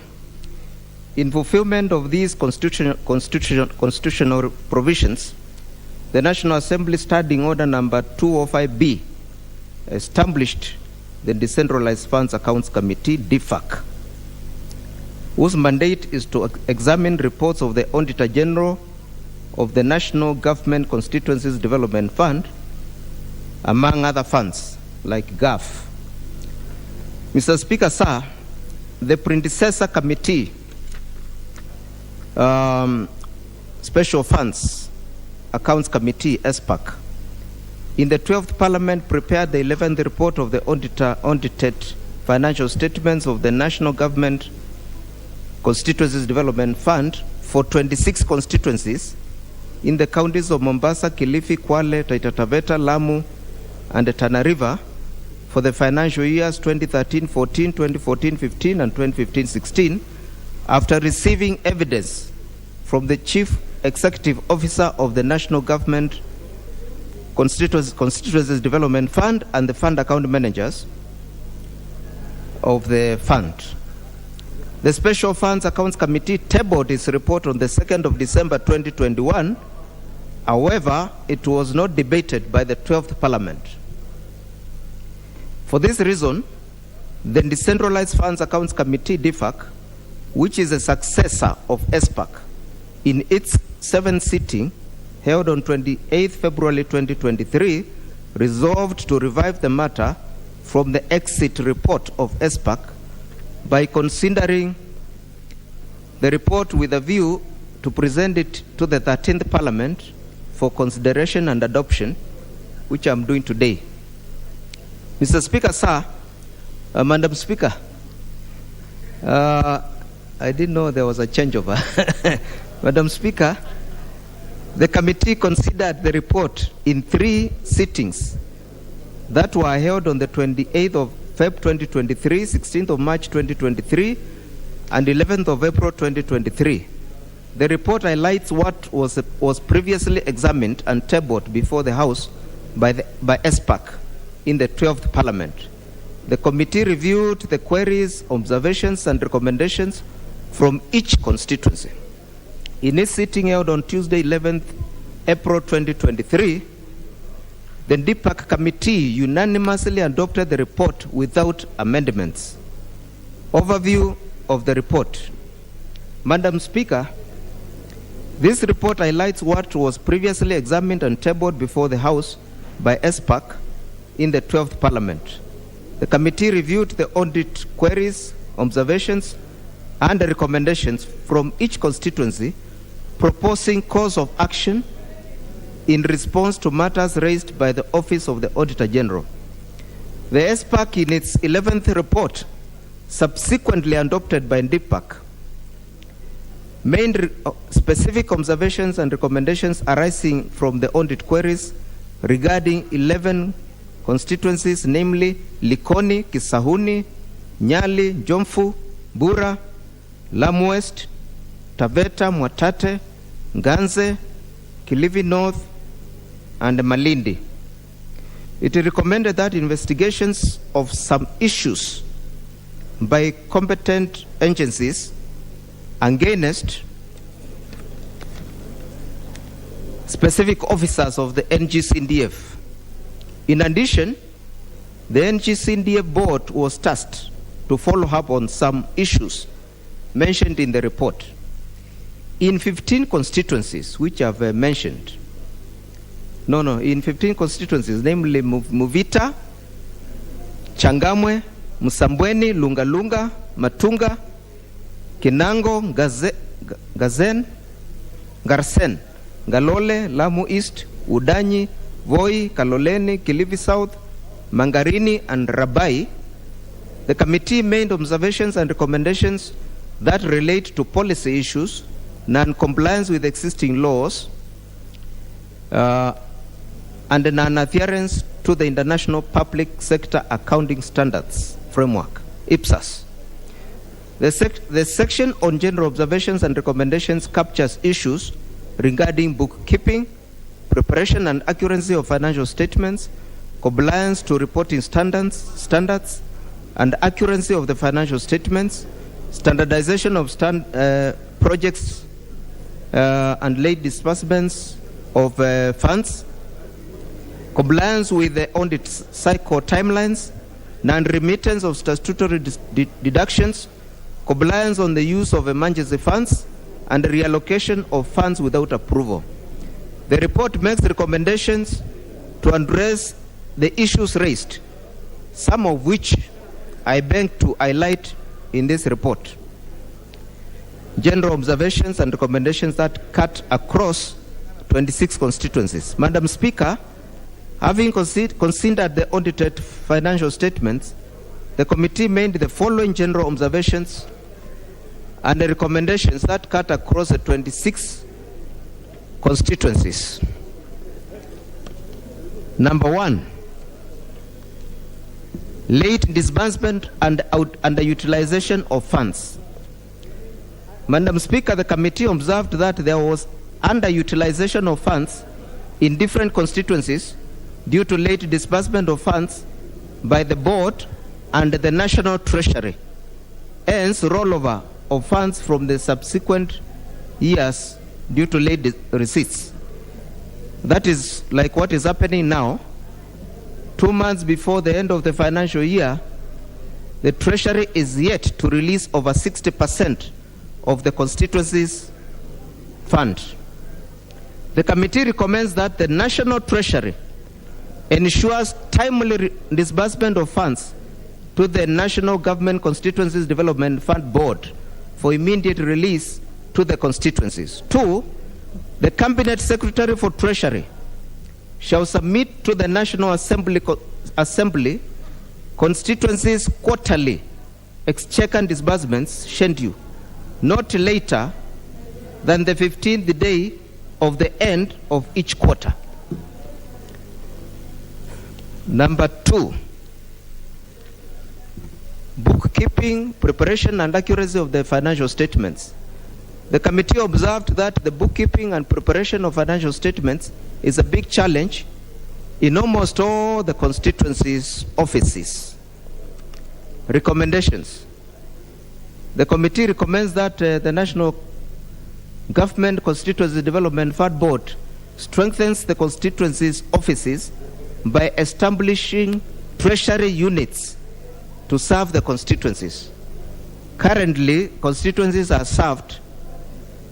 In fulfillment of these constitutional provisions, the National Assembly Standing Order number 205B established the Decentralized Funds Accounts Committee, DFAC, whose mandate is to examine reports of the Auditor General of the National Government Constituencies Development Fund, among other funds like GAF. Mr. Speaker, sir, the predecessor committee, Special Funds Accounts Committee, SPAC, in the 12th Parliament prepared the 11th report of the audited financial statements of the National Government Constituencies Development Fund for 26 constituencies in the counties of Mombasa, Kilifi, Kwale, Taita Taveta, Lamu, and Tana River for the financial years 2013-14, 2014-15, and 2015-16, after receiving evidence from the Chief Executive Officer of the National Government Constituencies Development Fund and the fund account managers of the fund. The Special Funds Accounts Committee tabled its report on the 2nd of December 2021. However, it was not debated by the 12th Parliament. For this reason, the Decentralized Funds Accounts Committee, DFAC, which is a successor of SPAC, in its 7th sitting held on 28 February 2023, resolved to revive the matter from the exit report of SPAC by considering the report with a view to present it to the 13th Parliament for consideration and adoption, which I'm doing today. Mr. Speaker, sir, Madam Speaker, I didn't know there was a changeover. Madam Speaker, the committee considered the report in 3 sittings that were held on the 28th of Feb 2023, 16th of March 2023, and 11th of April 2023. The report highlights what was previously examined and tabled before the House by SPAC in the 12th Parliament. The committee reviewed the queries, observations, and recommendations from each constituency. In its sitting held on Tuesday, 11th April 2023, the DPAC committee unanimously adopted the report without amendments. Overview of the report. Madam Speaker, this report highlights what was previously examined and tabled before the House by SPAC in the 12th Parliament. The committee reviewed the audit queries, observations, and recommendations from each constituency, proposing course of action in response to matters raised by the Office of the Auditor General. The SPAC, in its 11th report, subsequently adopted by DPAC, made specific observations and recommendations arising from the audit queries regarding 11 constituencies, namely Likoni, Kisahuni, Nyali, Jomfu, Bura, Lamu West, Taveta, Mwatate, Nganze, Kilifi North, and Malindi. It recommended that investigations of some issues by competent agencies against specific officers of the NGCDF. In addition, the NGCDF board was tasked to follow up on some issues mentioned in the report. In 15 constituencies, which I've mentioned, in 15 constituencies, namely Muvita, Changamwe, Musambweni, Lungalunga, Matunga, Kinango, Garsen, Galole, Lamu East, Udanyi, Voi, Kaloleni, Kilifi South, Mangarini, and Rabai, the committee made observations and recommendations that relate to policy issues, non-compliance with existing laws, and non-adherence to the International Public Sector Accounting Standards Framework, IPSAS. The section on general observations and recommendations captures issues regarding bookkeeping, preparation and accuracy of financial statements, compliance to reporting standards, and accuracy of the financial statements, standardization of projects and late disbursements of funds, compliance with the audit cycle timelines, non-remittance of statutory deductions, compliance on the use of emergency funds, and reallocation of funds without approval. The report makes recommendations to address the issues raised, some of which I beg to highlight in this report. General observations and recommendations that cut across 26 constituencies. Madam Speaker, having considered the audited financial statements, the committee made the following general observations and the recommendations that cut across the 26 constituencies. Number 1, late disbursement and underutilization of funds. Madam Speaker, the committee observed that there was underutilization of funds in different constituencies due to late disbursement of funds by the board and the National Treasury, hence rollover of funds from the subsequent years due to late receipts. That is like what is happening now. 2 months before the end of the financial year, the Treasury is yet to release over 60% of the constituency's fund. The committee recommends that the National Treasury ensures timely disbursement of funds to the National Government Constituencies Development Fund Board for immediate release to the constituencies. 2, the Cabinet Secretary for Treasury shall submit to the National Assembly constituencies quarterly exchequer disbursements schedule, not later than the 15th day of the end of each quarter. Number 2, bookkeeping, preparation and accuracy of the financial statements. The committee observed that the bookkeeping and preparation of financial statements is a big challenge in almost all the constituencies' offices. Recommendations. The committee recommends that the National Government Constituency Development Fund Board strengthens the constituencies' offices by establishing treasury units to serve the constituencies. Currently, constituencies are served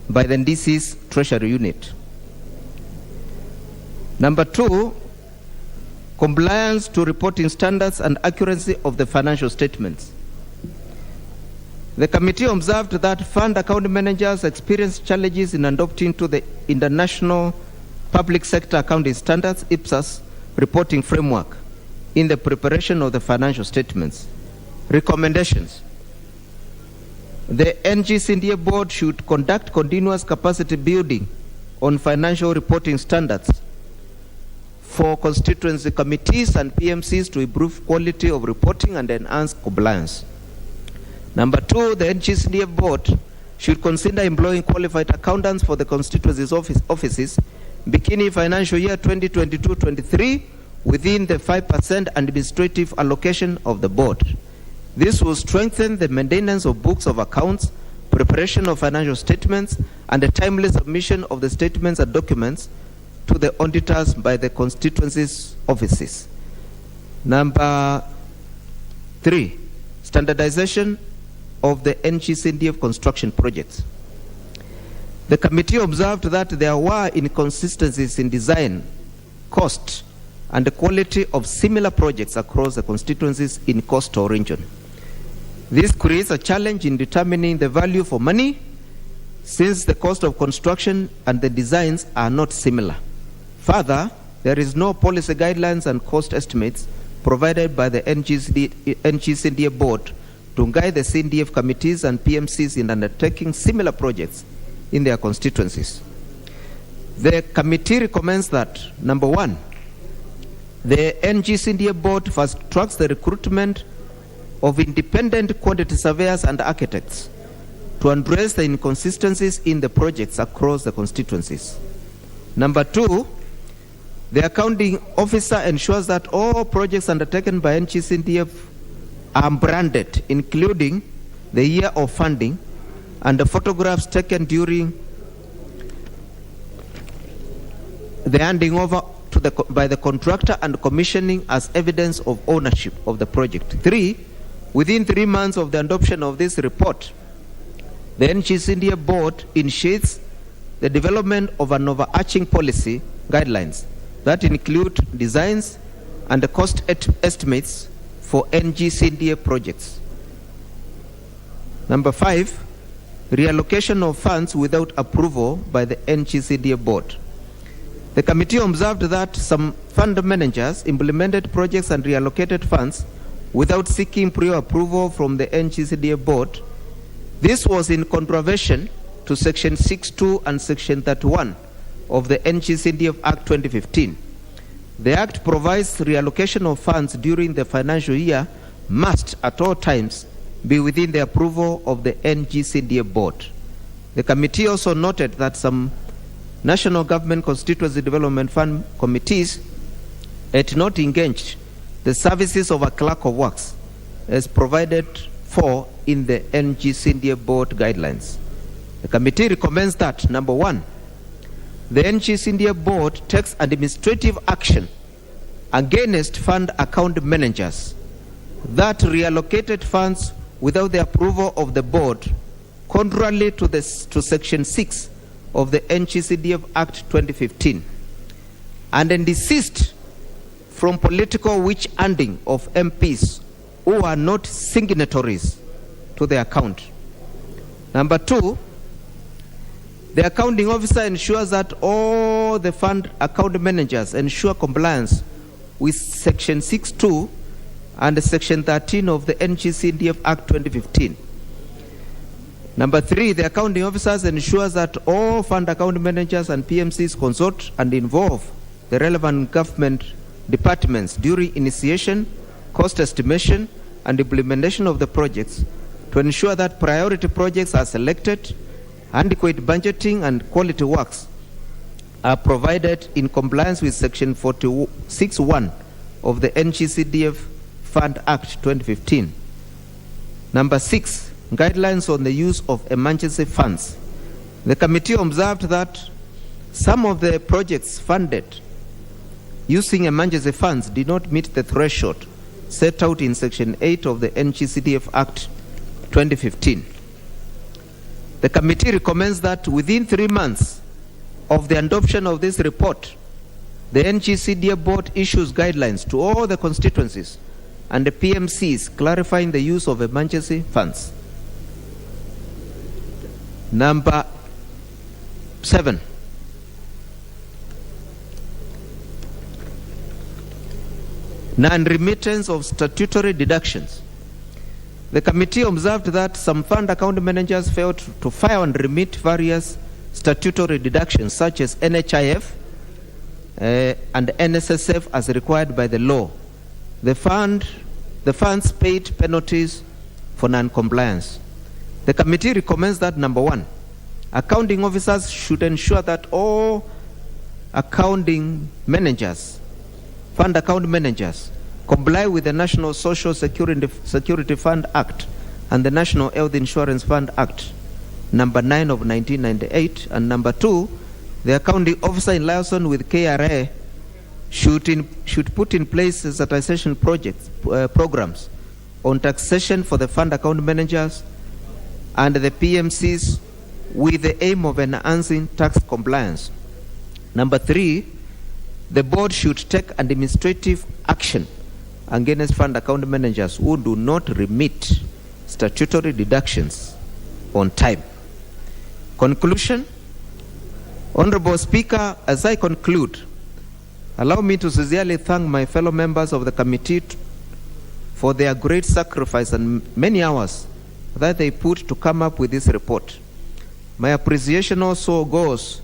by the DC's treasury unit. Number 2, compliance to reporting standards and accuracy of the financial statements. The committee observed that fund account managers experience challenges in adopting to the International Public Sector Accounting Standards, IPSAS, reporting framework in the preparation of the financial statements. Recommendations. The NGCDA board should conduct continuous capacity building on financial reporting standards for constituency committees and PMCs to improve quality of reporting and enhance compliance. Number 2, the NGCDA board should consider employing qualified accountants for the constituency's offices beginning financial year 2022-23 within the 5% administrative allocation of the board. This will strengthen the maintenance of books of accounts, preparation of financial statements, and the timely submission of the statements and documents to the auditors by the constituencies' offices. Number 3, standardization of the NGCDF construction projects. The committee observed that there were inconsistencies in design, cost, and the quality of similar projects across the constituencies in coastal region. This creates a challenge in determining the value for money, since the cost of construction and the designs are not similar. Further, there is no policy guidelines and cost estimates provided by the NGCDF board to guide the CDF committees and PMCs in undertaking similar projects in their constituencies. The committee recommends that, number 1, the NGCDF board fast tracks the recruitment of independent quantity surveyors and architects to address the inconsistencies in the projects across the constituencies. Number 2, the accounting officer ensures that all projects undertaken by NGCDF are branded, including the year of funding and the photographs taken during the handing over to by the contractor and commissioning as evidence of ownership of the project. 3, within 3 months of the adoption of this report, the NGCDF board initiates the development of an overarching policy guidelines that include designs and the cost estimates for NGCDF projects. Number 5, reallocation of funds without approval by the NGCDF board. The committee observed that some fund managers implemented projects and reallocated funds without seeking prior approval from the NGCDF board. This was in contravention to Section 6.2 and Section 31 of the NGCDF Act 2015. The Act provides reallocation of funds during the financial year must at all times be within the approval of the NGCDF board. The committee also noted that some National Government Constituency Development Fund committees had not engaged the services of a clerk of works as provided for in the NGCDF board guidelines. The committee recommends that, number 1, the NGCDF board takes administrative action against fund account managers that reallocated funds without the approval of the board, contrary to Section 6 of the NGCDF Act 2015, and then desist from political witch-hunting of MPs who are not signatories to the account. Number 2, the accounting officer ensures that all the fund account managers ensure compliance with Section 6.2 and Section 13 of the NGCDF Act 2015. Number 3, the accounting officers ensures that all fund account managers and PMCs consult and involve the relevant government departments during initiation, cost estimation, and implementation of the projects to ensure that priority projects are selected, adequate budgeting and quality works are provided in compliance with Section 46.1 of the NGCDF Fund Act 2015. Number 6, guidelines on the use of emergency funds. The committee observed that some of the projects funded using emergency funds did not meet the threshold set out in Section 8 of the NGCDF Act 2015. The committee recommends that within 3 months of the adoption of this report, the NGCDF board issues guidelines to all the constituencies and the PMCs clarifying the use of emergency funds. Number 7, non-remittance of statutory deductions. The committee observed that some fund account managers failed to file and remit various statutory deductions such as NHIF and NSSF as required by the law. The funds paid penalties for non-compliance. The committee recommends that, number 1, accounting officers should ensure that all accounting managers, fund account managers, comply with the National Social Security Fund Act and the National Health Insurance Fund Act, number 9 of 1998, and number 2, the accounting officer in liaison with KRA should put in place sensitization programs on taxation for the fund account managers and the PMCs with the aim of enhancing tax compliance. Number 3, the board should take administrative action against fund account managers who do not remit statutory deductions on time. Conclusion. Honorable Speaker, as I conclude, allow me to sincerely thank my fellow members of the committee for their great sacrifice and many hours that they put to come up with this report. My appreciation also goes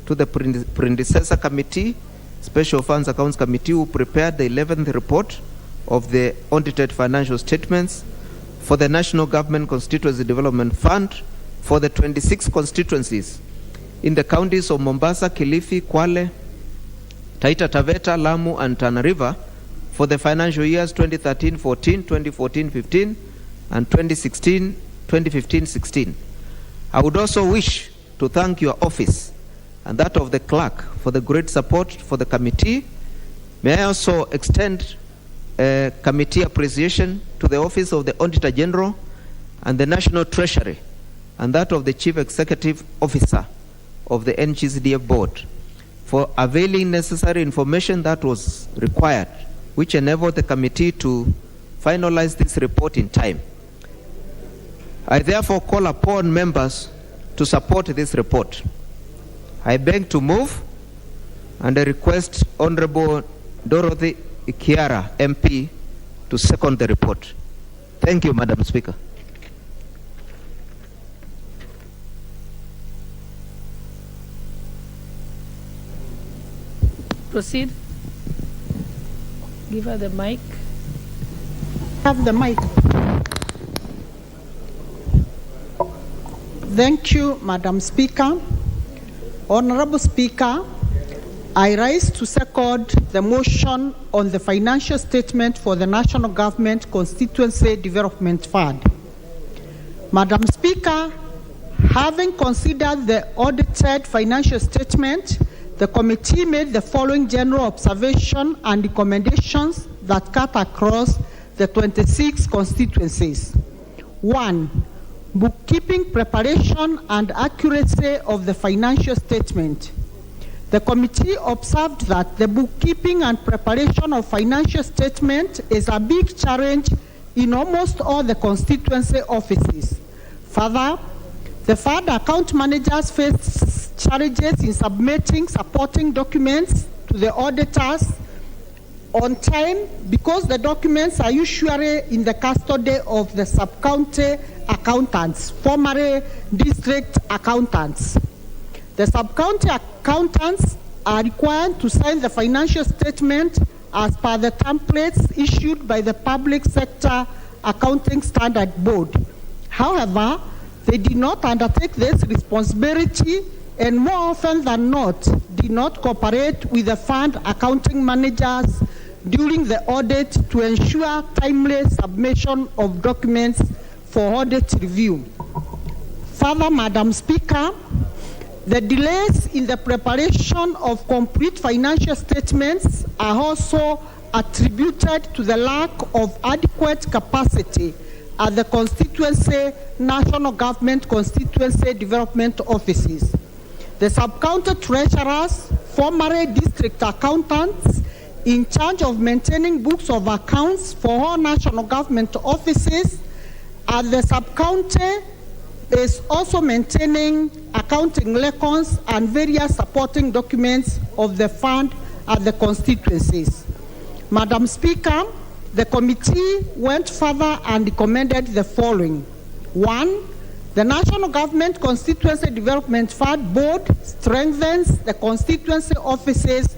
to the predecessor committee, Special Funds Accounts Committee, who prepared the 11th report of the audited financial statements for the National Government Constituency Development Fund for the 26 constituencies in the counties of Mombasa, Kilifi, Kwale, Taita Taveta, Lamu, and Tana River for the financial years 2013-14, 2014-15, and 2015-16. I would also wish to thank your office and that of the clerk for the great support for the committee. May I also extend committee appreciation to the office of the Auditor General and the National Treasury and that of the Chief Executive Officer of the NGCDF Board for availing necessary information that was required, which enabled the committee to finalize this report in time. I therefore call upon members to support this report. I beg to move and I request Honorable Dorothy Kiara, MP, to second the report. Thank you, Madam Speaker. Proceed. Give her the mic. Have the mic. Thank you, Madam Speaker. Honorable Speaker, I rise to second the motion on the financial statement for the National Government Constituency Development Fund. Madam Speaker, having considered the audited financial statement, the committee made the following general observation and recommendations that cut across the 26 constituencies. 1. Bookkeeping preparation and accuracy of the financial statement. The committee observed that the bookkeeping and preparation of financial statement is a big challenge in almost all the constituency offices. Further, the fund account managers face challenges in submitting supporting documents to the auditors on time because the documents are usually in the custody of the sub-county accountants, formerly district accountants. The sub-county accountants are required to sign the financial statement as per the templates issued by the Public Sector Accounting Standard Board. However, they did not undertake this responsibility and more often than not did not cooperate with the fund accounting managers during the audit to ensure timely submission of documents for audit review. Further, Madam Speaker, the delays in the preparation of complete financial statements are also attributed to the lack of adequate capacity at the constituency national government constituency development offices. The sub-county treasurers, formerly district accountants, in charge of maintaining books of accounts for all national government offices, and the sub-county is also maintaining accounting records and various supporting documents of the fund at the constituencies. Madam Speaker, the committee went further and recommended the following. 1. The National Government Constituency Development Fund Board strengthens the constituency offices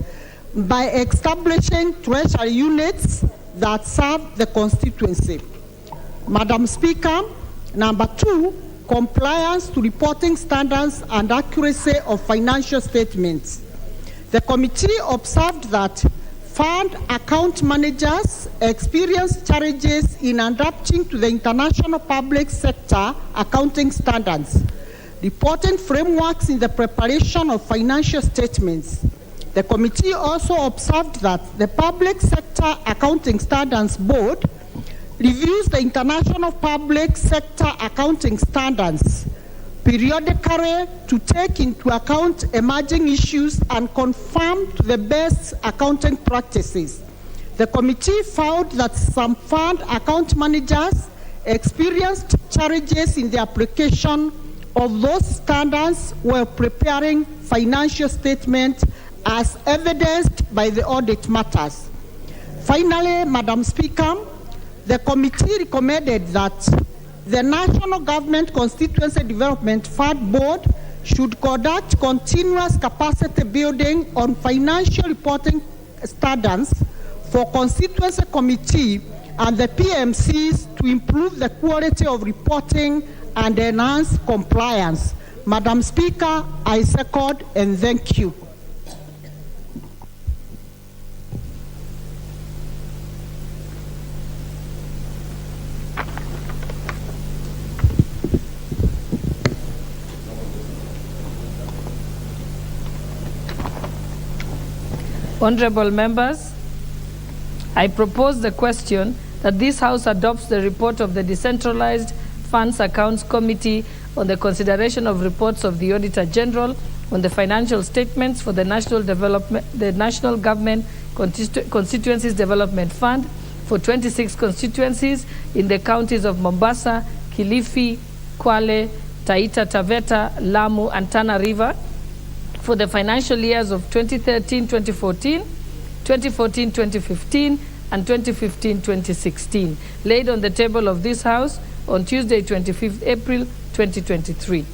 by establishing treasury units that serve the constituency. Madam Speaker, number 2, compliance to reporting standards and accuracy of financial statements. The committee observed that fund account managers experience challenges in adapting to the international public sector accounting standards. reporting frameworks in the preparation of financial statements. The committee also observed that the Public Sector Accounting Standards Board reviews the international public sector accounting standards periodically to take into account emerging issues and confirm the best accounting practices. The committee found that some fund account managers experienced challenges in the application of those standards while preparing financial statements as evidenced by the audit matters. Finally, Madam Speaker, the committee recommended that the National Government Constituency Development Fund Board should conduct continuous capacity building on financial reporting standards for constituency committee and the PMCs to improve the quality of reporting and enhance compliance. Madam Speaker, I second and thank you. Honorable members, I propose the question that this House adopts the report of the Decentralized Funds Accounts Committee on the consideration of reports of the Auditor General on the financial statements for the National Government Constituencies Development Fund for 26 constituencies in the counties of Mombasa, Kilifi, Kwale, Taita Taveta, Lamu, and Tana River for the financial years of 2013-2014, 2014-2015, and 2015-2016, laid on the table of this House on Tuesday, 25th April, 2023.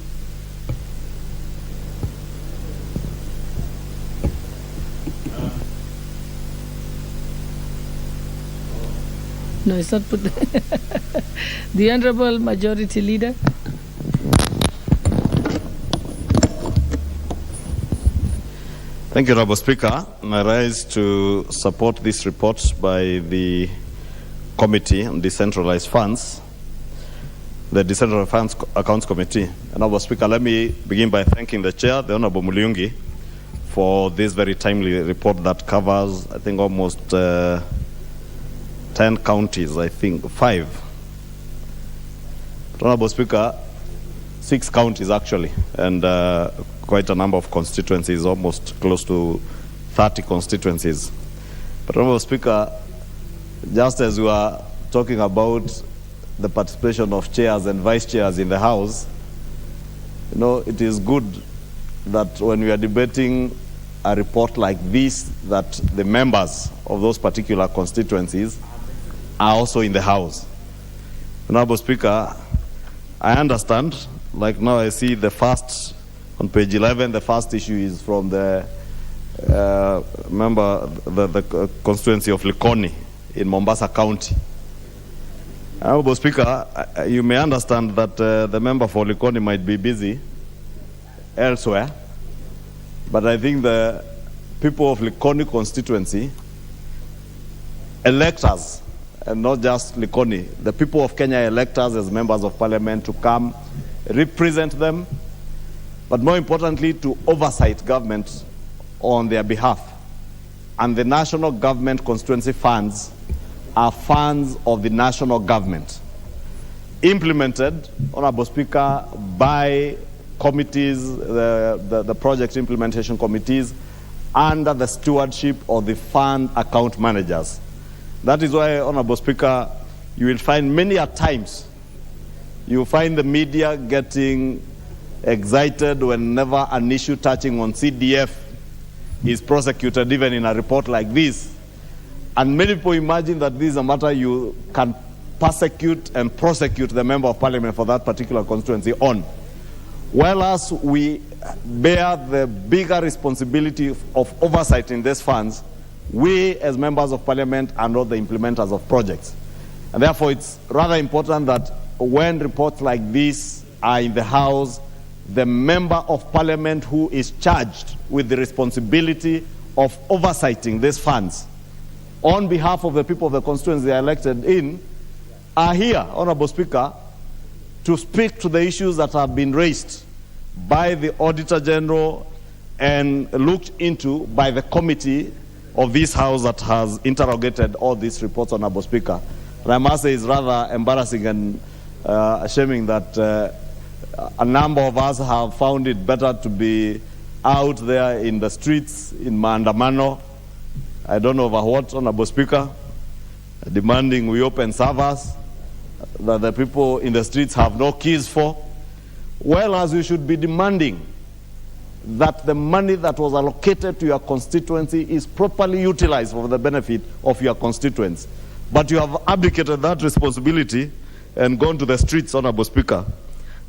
No, it's not put. The Honorable Majority Leader. Thank you, Honorable Speaker. I rise to support this report by the Committee on Decentralized Funds, the Decentralized Funds Accounts Committee. Honorable Speaker, let me begin by thanking the Chair, the Honorable Muliungi, for this very timely report that covers, I think, almost 10 counties, I think 5. But Honorable Speaker, 6 counties actually, and quite a number of constituencies, almost close to 30 constituencies. But Honorable Speaker, just as we are talking about the participation of chairs and vice chairs in the House, you know, it is good that when we are debating a report like this, that the members of those particular constituencies are also in the House. Honorable Speaker, I understand, like now I see the first, on page 11, the first issue is from the member, the constituency of Likoni in Mombasa County. Honorable Speaker, you may understand that the member for Likoni might be busy elsewhere, but I think the people of Likoni constituency elect us, and not just Likoni, the people of Kenya elect us as members of parliament to come represent them, but more importantly, to oversight government on their behalf. And the national government constituency funds are funds of the national government, implemented, Honorable Speaker, by committees, the project implementation committees, under the stewardship of the fund account managers. That is why, Honorable Speaker, you will find many a times, you find the media getting excited whenever an issue touching on CDF is prosecuted, even in a report like this. And many people imagine that this is a matter you can persecute and prosecute the member of parliament for that particular constituency on. Whereas we bear the bigger responsibility of oversight in these funds, we as members of parliament are not the implementers of projects. And therefore it's rather important that when reports like this are in the House, the member of parliament who is charged with the responsibility of oversighting these funds on behalf of the people of the constituency they are elected in are here, Honorable Speaker, to speak to the issues that have been raised by the Auditor General and looked into by the committee of this House that has interrogated all these reports, Honorable Speaker. And I must say it's rather embarrassing and shaming that a number of us have found it better to be out there in the streets in Maandamano, I don't know over what, Honorable Speaker, demanding we open servers that the people in the streets have no keys for, well as we should be demanding that the money that was allocated to your constituency is properly utilized for the benefit of your constituents. But you have abdicated that responsibility and gone to the streets, Honorable Speaker.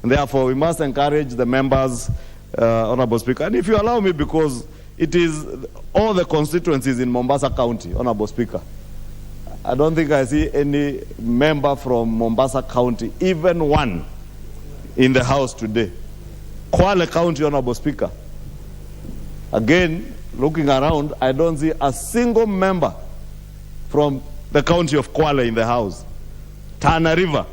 And therefore, we must encourage the members, Honorable Speaker. And if you allow me, because it is all the constituencies in Mombasa County, Honorable Speaker. I don't think I see any member from Mombasa County, even one, in the House today. Kwale County, Honorable Speaker. Again, looking around, I don't see a single member from the county of Kwale in the House. Tana River.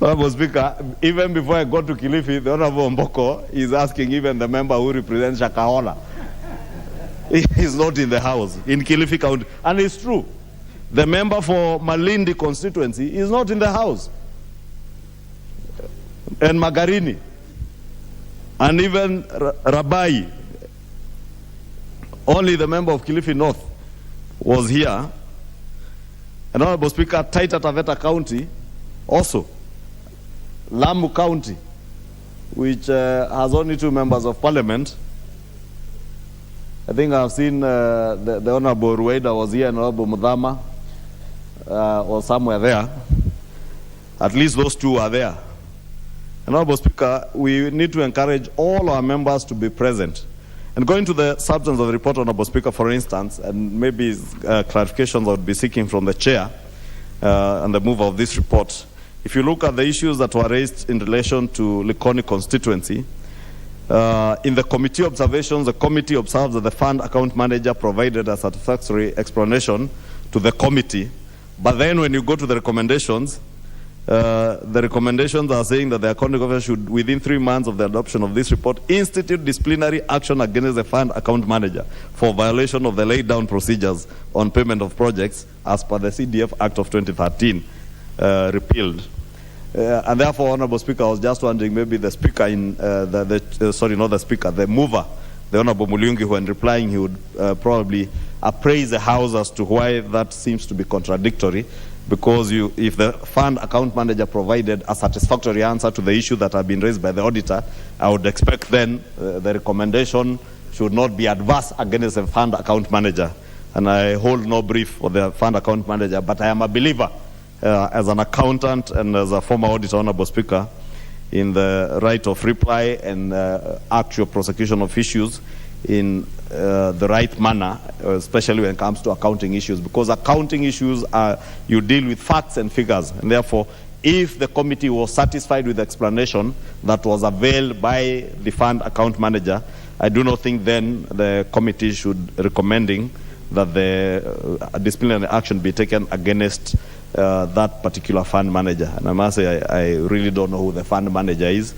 Honorable Speaker, even before I go to Kilifi, the Honorable Mboko is asking even the member who represents Shakahola. He's not in the House, in Kilifi County. And it's true. The member for Malindi constituency is not in the House. And Magarini. And even Rabai. Only the member of Kilifi North was here. And Honorable Speaker, Taita Taveta County also. Lamu County, which has only 2 members of parliament. I think I've seen the Honorable Rueda was here and Honorable Mudhama or somewhere there. At least those 2 are there. And Honorable Speaker, we need to encourage all our members to be present. And going to the substance of the report, Honorable Speaker, for instance, and maybe clarifications I would be seeking from the chair and the mover of this report. If you look at the issues that were raised in relation to Likoni constituency, in the committee observations, the committee observes that the fund account manager provided a satisfactory explanation to the committee. But then when you go to the recommendations are saying that the accounting officer should, within 3 months of the adoption of this report, institute disciplinary action against the fund account manager for violation of the laid down procedures on payment of projects as per the CDF Act of 2013, repealed. And therefore, Honorable Speaker, I was just wondering, maybe the speaker the mover, the Honorable Muliungi, when replying, he would probably appraise the House as to why that seems to be contradictory. Because if the fund account manager provided a satisfactory answer to the issue that have been raised by the auditor, I would expect then the recommendation should not be adverse against the fund account manager. And I hold no brief for the fund account manager, but I am a believer as an accountant and as a former auditor, Honorable Speaker, in the right of reply and actual prosecution of issues in the right manner, especially when it comes to accounting issues, because accounting issues are, you deal with facts and figures, and therefore if the committee was satisfied with the explanation that was availed by the fund account manager, I do not think then the committee should recommending that the disciplinary action be taken against that particular fund manager. And I must say I really don't know who the fund manager is.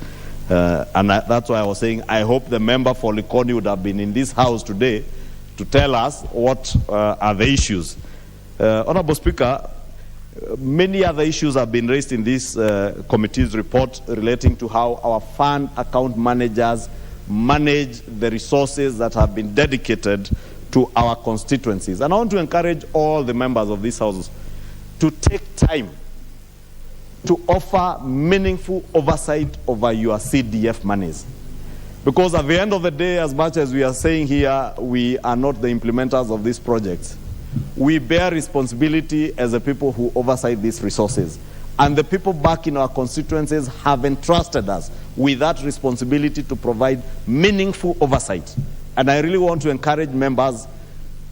That's why I was saying I hope the member for Likoni would have been in this House today to tell us what are the issues. Honorable Speaker, many other issues have been raised in this committee's report relating to how our fund account managers manage the resources that have been dedicated to our constituencies. And I want to encourage all the members of this House to take time to offer meaningful oversight over your CDF monies. Because at the end of the day, as much as we are saying here, we are not the implementers of these projects. We bear responsibility as the people who oversight these resources. And the people back in our constituencies have entrusted us with that responsibility to provide meaningful oversight. And I really want to encourage members,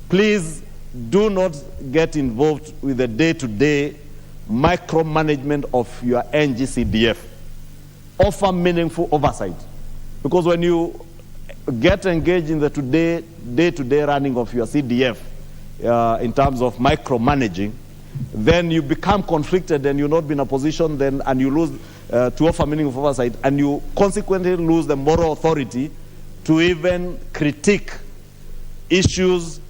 please do not get involved with the day-to-day micromanagement of your NGCDF. Offer meaningful oversight. Because when you get engaged in the day-to-day running of your CDF in terms of micromanaging, then you become conflicted and you'll not be in a position then, and you lose to offer meaningful oversight, and you consequently lose the moral authority to even critique issues,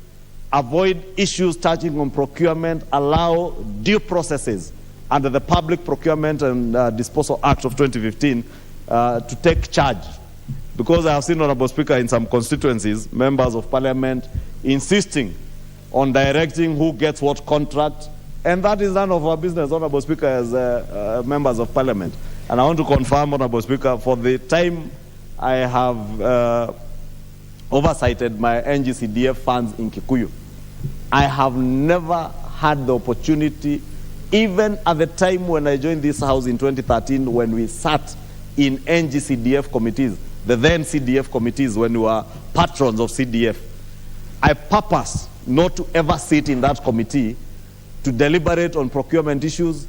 avoid issues touching on procurement, allow due processes under the Public Procurement and Disposal Act of 2015 to take charge. Because I have seen, Honorable Speaker, in some constituencies, members of parliament insisting on directing who gets what contract, and that is none of our business, Honorable Speaker, as members of parliament. And I want to confirm, Honorable Speaker, for the time I have oversighted my NGCDF funds in Kikuyu, I have never had the opportunity, even at the time when I joined this house in 2013, when we sat in NGCDF committees, the then CDF committees, when we were patrons of CDF, I purpose not to ever sit in that committee to deliberate on procurement issues,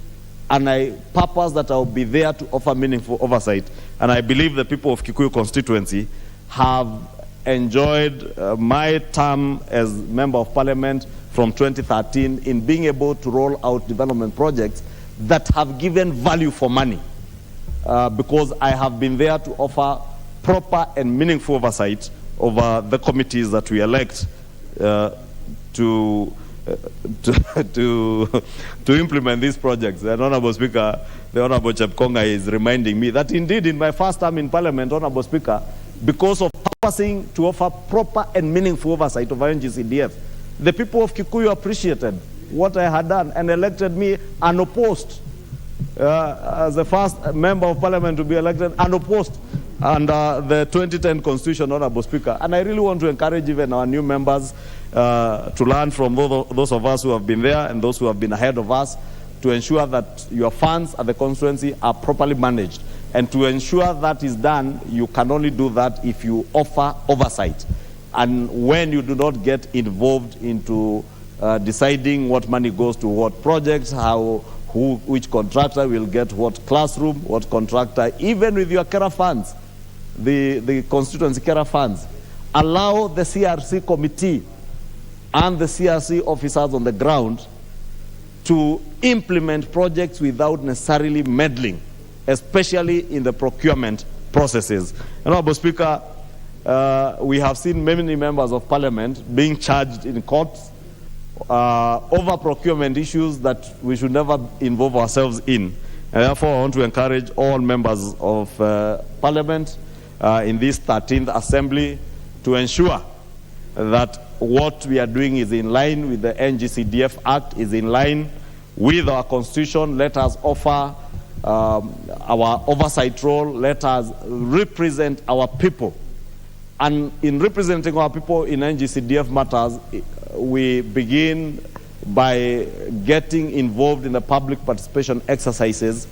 and I purpose that I'll be there to offer meaningful oversight. And I believe the people of Kikuyu constituency have enjoyed my term as Member of Parliament from 2013 in being able to roll out development projects that have given value for money, because I have been there to offer proper and meaningful oversight over the committees that we elect to implement these projects. And Honorable Speaker, the Honorable Chepkonga is reminding me that indeed in my first term in Parliament, Honorable Speaker, because of purposing to offer proper and meaningful oversight of NGCDF, the people of Kikuyu appreciated what I had done and elected me unopposed as the first Member of Parliament to be elected unopposed under the 2010 Constitution, Honorable Speaker. And I really want to encourage even our new members to learn from those of us who have been there and those who have been ahead of us, to ensure that your funds at the constituency are properly managed. And to ensure that is done, you can only do that if you offer oversight. And when you do not get involved into deciding what money goes to what projects, which contractor will get what classroom, what contractor, even with your carer funds, the constituency carer funds, allow the CRC committee and the CRC officers on the ground to implement projects without necessarily meddling, especially in the procurement processes. Honorable Speaker, we have seen many members of parliament being charged in courts over procurement issues that we should never involve ourselves in. And therefore, I want to encourage all members of parliament in this 13th assembly to ensure that what we are doing is in line with the NGCDF Act, is in line with our constitution. Let us offer our oversight role. Let us represent our people. And in representing our people in NGCDF matters, we begin by getting involved in the public participation exercises,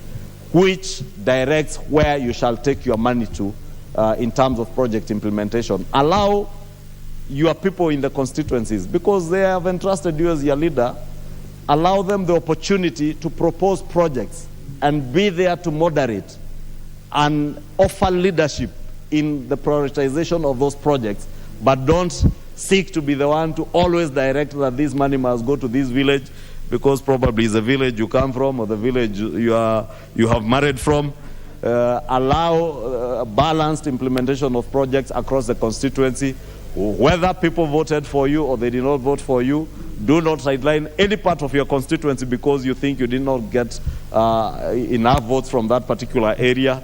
which directs where you shall take your money to in terms of project implementation. Allow your people in the constituencies, because they have entrusted you as your leader, allow them the opportunity to propose projects and be there to moderate and offer leadership in the prioritization of those projects, but don't seek to be the one to always direct that this money must go to this village, because probably it's the village you come from or the village you have married from. Allow balanced implementation of projects across the constituency. Whether people voted for you or they did not vote for you, do not sideline any part of your constituency because you think you did not get enough votes from that particular area.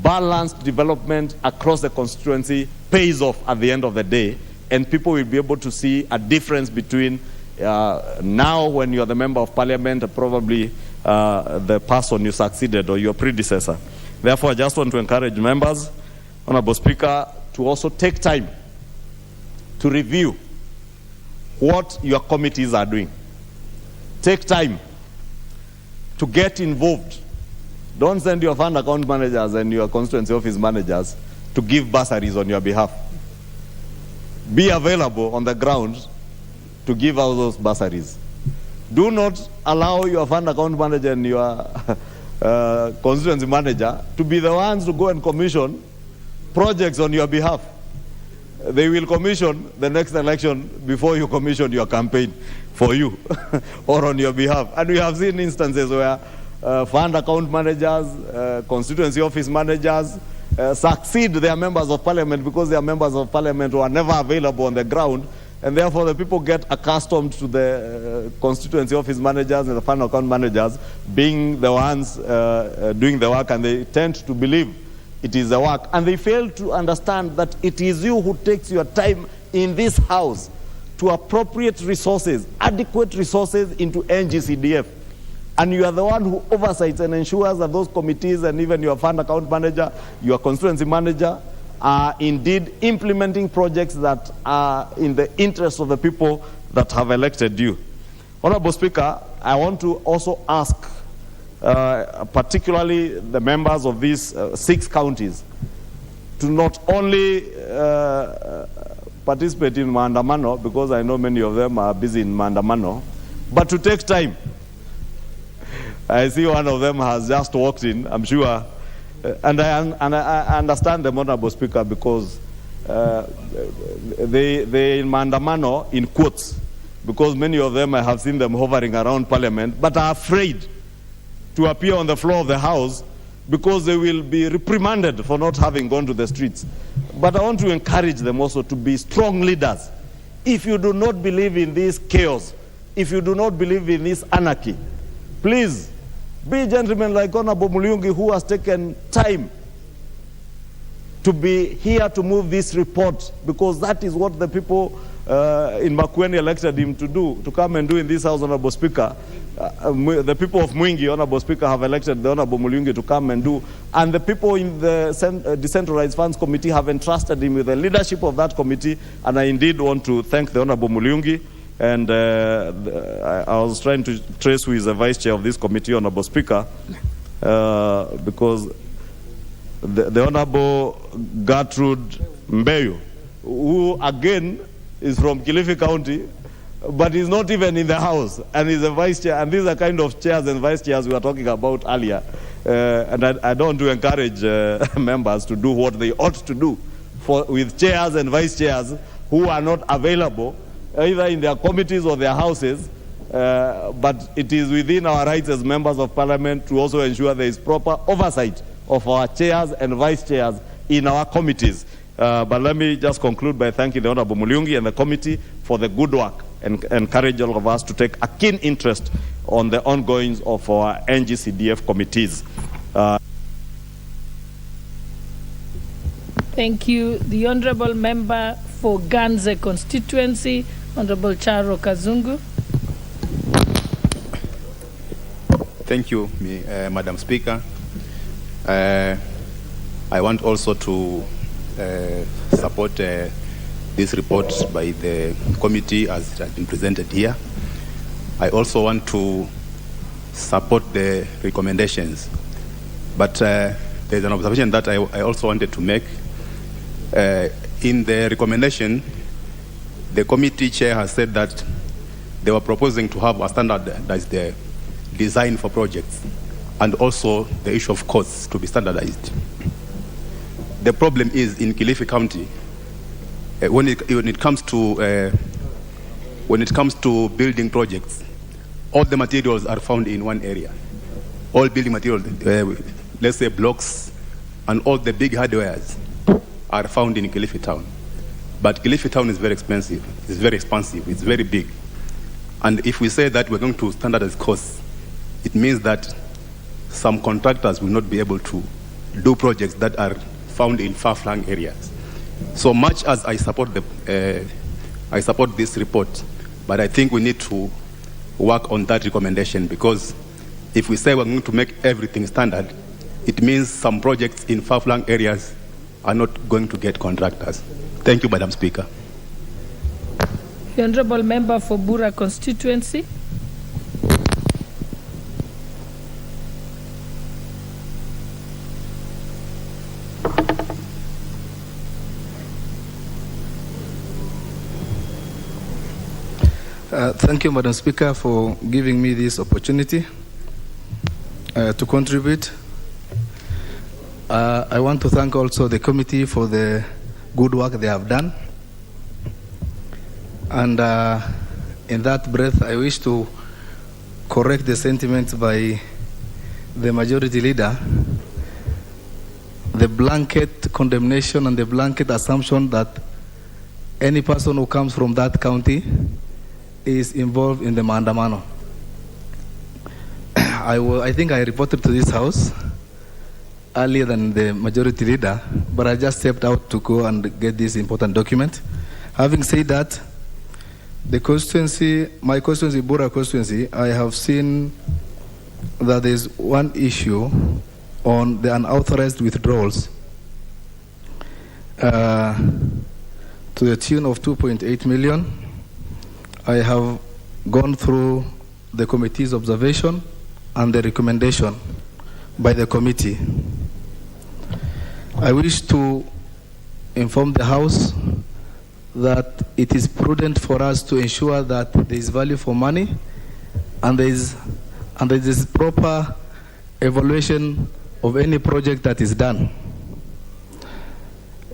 Balanced development across the constituency pays off at the end of the day, and people will be able to see a difference between now when you are the member of parliament and probably the person you succeeded or your predecessor. Therefore, I just want to encourage members, Honorable Speaker, to also take time to review what your committees are doing. Take time to get involved. Don't send your fund account managers and your constituency office managers to give bursaries on your behalf. Be available on the ground to give out those bursaries. Do not allow your fund account manager and your constituency manager to be the ones to go and commission projects on your behalf. They will commission the next election before you commission your campaign for you or on your behalf. And we have seen instances where fund account managers, constituency office managers, succeed their members of parliament because their members of parliament were never available on the ground, and therefore the people get accustomed to the constituency office managers and the fund account managers being the ones doing the work, and they tend to believe it is the work, and they fail to understand that it is you who takes your time in this house to appropriate resources, adequate resources into NGCDF. And you are the one who oversights and ensures that those committees and even your fund account manager, your constituency manager, are indeed implementing projects that are in the interest of the people that have elected you. Honorable Speaker, I want to also ask particularly the members of these 6 counties to not only participate in Maandamano, because I know many of them are busy in Maandamano, but to take time. I see one of them has just walked in, I'm sure, and I understand them, Honorable Speaker, because they in Maandamano, in quotes, because many of them, I have seen them hovering around Parliament, but are afraid to appear on the floor of the House because they will be reprimanded for not having gone to the streets. But I want to encourage them also to be strong leaders. If you do not believe in this chaos, if you do not believe in this anarchy, please be gentlemen like Honorable Mulyungi, who has taken time to be here to move this report, because that is what the people in Makueni elected him to do, to come and do in this House, Honorable Speaker. The people of Mwingi, Honorable Speaker, have elected the Honorable Mulyungi to come and do, and the people in the Decentralized Funds Committee have entrusted him with the leadership of that committee, and I indeed want to thank the Honorable Mulyungi. And I was trying to trace who is the vice chair of this committee, Honorable Speaker, because the Honorable Gertrude Mbeyu, who again is from Kilifi County, but is not even in the House, and is a vice chair. And these are kind of chairs and vice chairs we were talking about earlier. And I don't want to encourage members to do what they ought to do with chairs and vice chairs who are not available, either in their committees or their houses, but it is within our rights as members of parliament to also ensure there is proper oversight of our chairs and vice chairs in our committees. But let me just conclude by thanking the Honorable Mulyungi and the committee for the good work, and encourage all of us to take a keen interest on the ongoings of our NGCDF committees. Thank you. The Honourable Member for Ganze constituency, Honourable Charo Kazungu. Thank you, Madam Speaker. I want also to support this report by the committee as it has been presented here. I also want to support the recommendations, but there's an observation that I also wanted to make. In the recommendation, the committee chair has said that they were proposing to have a standardized design for projects, and also the issue of costs to be standardized. The problem is in Kilifi County, when it comes to building projects, all the materials are found in one area. All building materials, let's say blocks, and all the big hardwares are found in Kilifi Town. But Kilifi Town is very expensive. It's very expansive. It's very big. And if we say that we're going to standardize costs, it means that some contractors will not be able to do projects that are found in far-flung areas. So much as I support this report, but I think we need to work on that recommendation, because if we say we're going to make everything standard, it means some projects in far-flung areas are not going to get contractors. Thank you, Madam Speaker. The Honourable Member for Bura constituency. Thank you, Madam Speaker, for giving me this opportunity to contribute. I want to thank also the committee for the good work they have done. And in that breath, I wish to correct the sentiments by the majority leader the blanket condemnation and the blanket assumption that any person who comes from that county is involved in the maandamano. I think I reported to this house earlier than the majority leader, but I just stepped out to go and get this important document. Having said that, the constituency, my constituency, Bura constituency, I have seen that there's one issue on the unauthorized withdrawals to the tune of 2.8 million. I have gone through the committee's observation and the recommendation by the committee. I wish to inform the House that it is prudent for us to ensure that there is value for money and there is proper evaluation of any project that is done.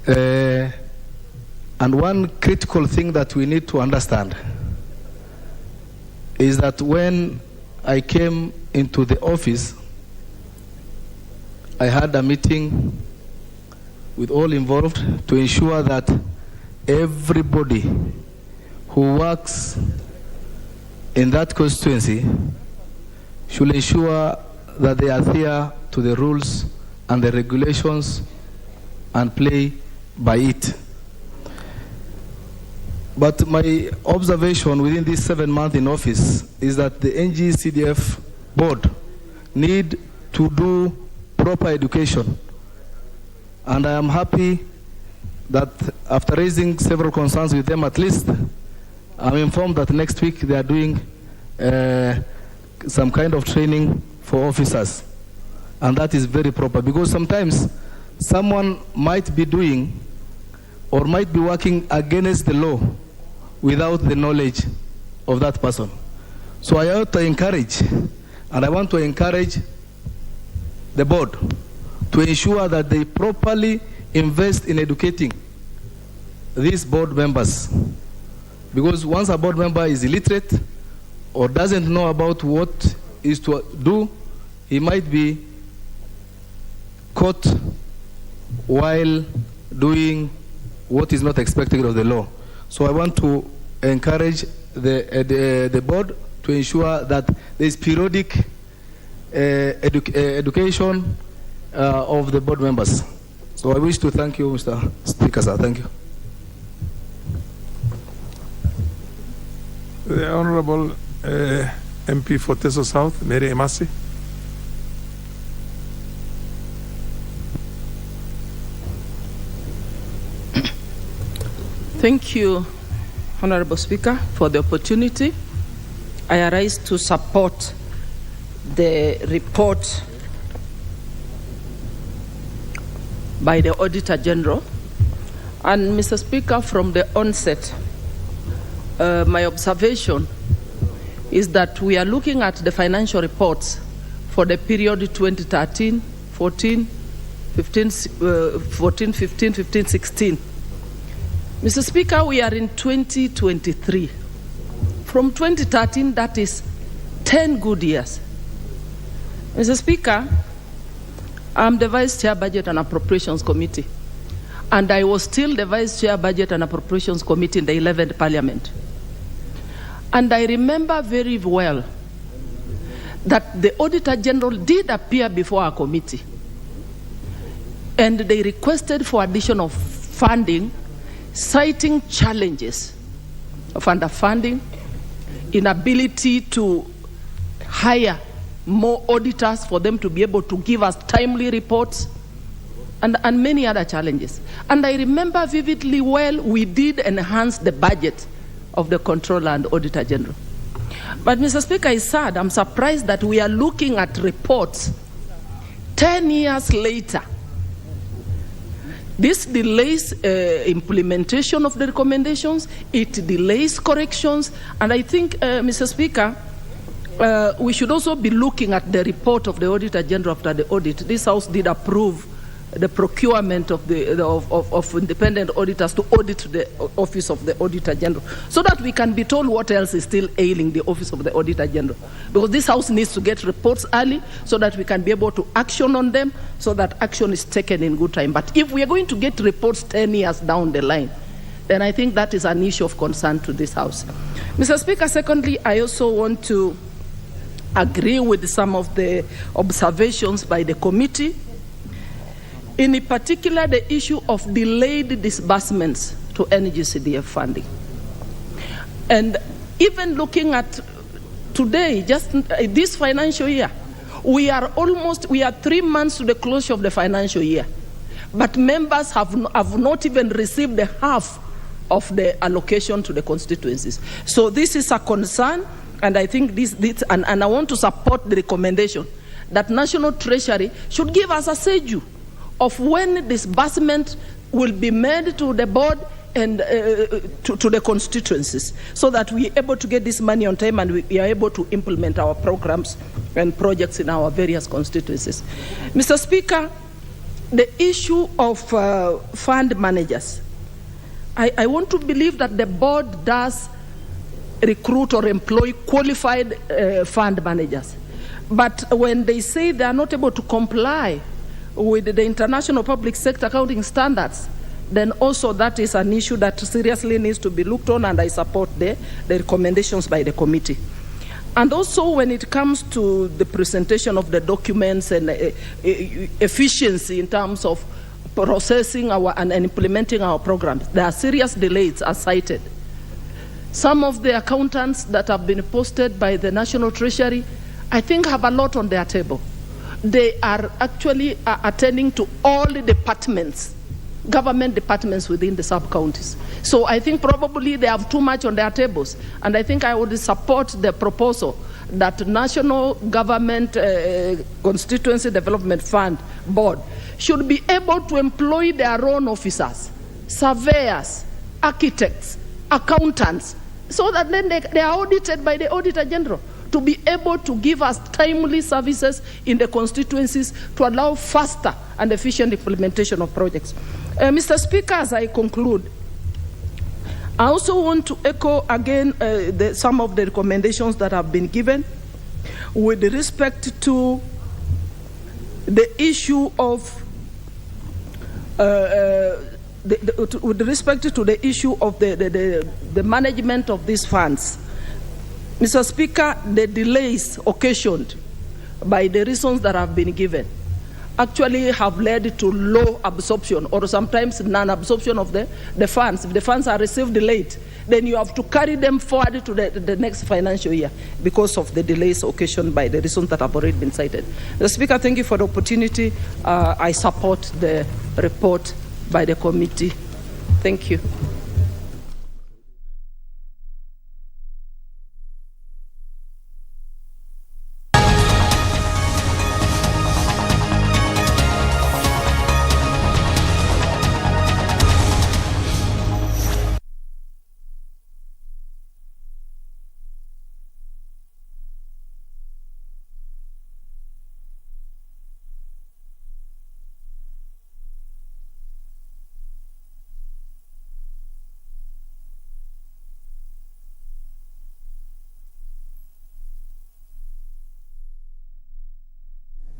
And one critical thing that we need to understand is that when I came into the office, I had a meeting with all involved to ensure that everybody who works in that constituency should ensure that they adhere to the rules and the regulations and play by it. But my observation within this 7 months in office is that the NGCDF board need to do proper education. And I am happy that after raising several concerns with them, at least I'm informed that next week they are doing some kind of training for officers. And that is very proper, because sometimes someone might be doing or might be working against the law without the knowledge of that person. So I ought to encourage, and I want to encourage the board to ensure that they properly invest in educating these board members. Because once a board member is illiterate or doesn't know about what is to do, he might be caught while doing what is not expected of the law. So I want to encourage the board to ensure that there is periodic education of the board members. So I wish to thank you, Mr. Speaker, sir. Thank you. The Honorable MP for Teso South, Mary Emasi. Thank you, Honorable Speaker, for the opportunity. I arise to support the report by the Auditor General. And Mr. Speaker, from the onset, my observation is that we are looking at the financial reports for the period 2013, 14, 15, 16. Mr. Speaker, we are in 2023. From 2013, that is 10 good years. Mr. Speaker, I'm the Vice Chair Budget and Appropriations Committee, and I was still the Vice Chair Budget and Appropriations Committee in the 11th Parliament. And I remember very well that the Auditor General did appear before our committee, and they requested for additional funding, citing challenges of underfunding, inability to hire more auditors for them to be able to give us timely reports, and many other challenges. And I remember vividly well, we did enhance the budget of the Controller and Auditor General. But Mr. Speaker, it's sad. I'm surprised that we are looking at reports 10 years later. This delays implementation of the recommendations, it delays corrections, and I think, Mr. Speaker, we should also be looking at the report of the Auditor General after the audit. This House did approve the procurement of of independent auditors to audit the Office of the Auditor General, so that we can be told what else is still ailing the Office of the Auditor General. Because this House needs to get reports early so that we can be able to action on them, so that action is taken in good time. But if we are going to get reports 10 years down the line, then I think that is an issue of concern to this House. Mr. Speaker, secondly, I also want to agree with some of the observations by the committee. In particular, the issue of delayed disbursements to NGCDF funding. And even looking at today, just this financial year, we are 3 months to the closure of the financial year. But members have not even received the half of the allocation to the constituencies. So this is a concern, and I think and I want to support the recommendation that National Treasury should give us a schedule of when disbursement will be made to the board and to the constituencies, so that we are able to get this money on time and we are able to implement our programs and projects in our various constituencies. Mr. Speaker, the issue of fund managers, I want to believe that the board does recruit or employ qualified fund managers. But when they say they are not able to comply with the International Public Sector Accounting Standards, then also that is an issue that seriously needs to be looked on, and I support the recommendations by the committee. And also when it comes to the presentation of the documents and efficiency in terms of processing and implementing our programs, there are serious delays as cited. Some of the accountants that have been posted by the National Treasury, I think, have a lot on their table. They are actually attending to all the departments, government departments within the sub-counties. So I think probably they have too much on their tables. And I think I would support the proposal that National Government Constituency Development Fund Board should be able to employ their own officers, surveyors, architects, accountants, so that then they are audited by the Auditor General, to be able to give us timely services in the constituencies to allow faster and efficient implementation of projects. Mr. Speaker, as I conclude, I also want to echo again some of the recommendations that have been given with respect to the issue of with respect to the issue of the management of these funds. Mr. Speaker, the delays occasioned by the reasons that have been given actually have led to low absorption or sometimes non-absorption of the funds. If the funds are received late, then you have to carry them forward to the next financial year because of the delays occasioned by the reasons that have already been cited. Mr. Speaker, thank you for the opportunity. I support the report by the committee. Thank you.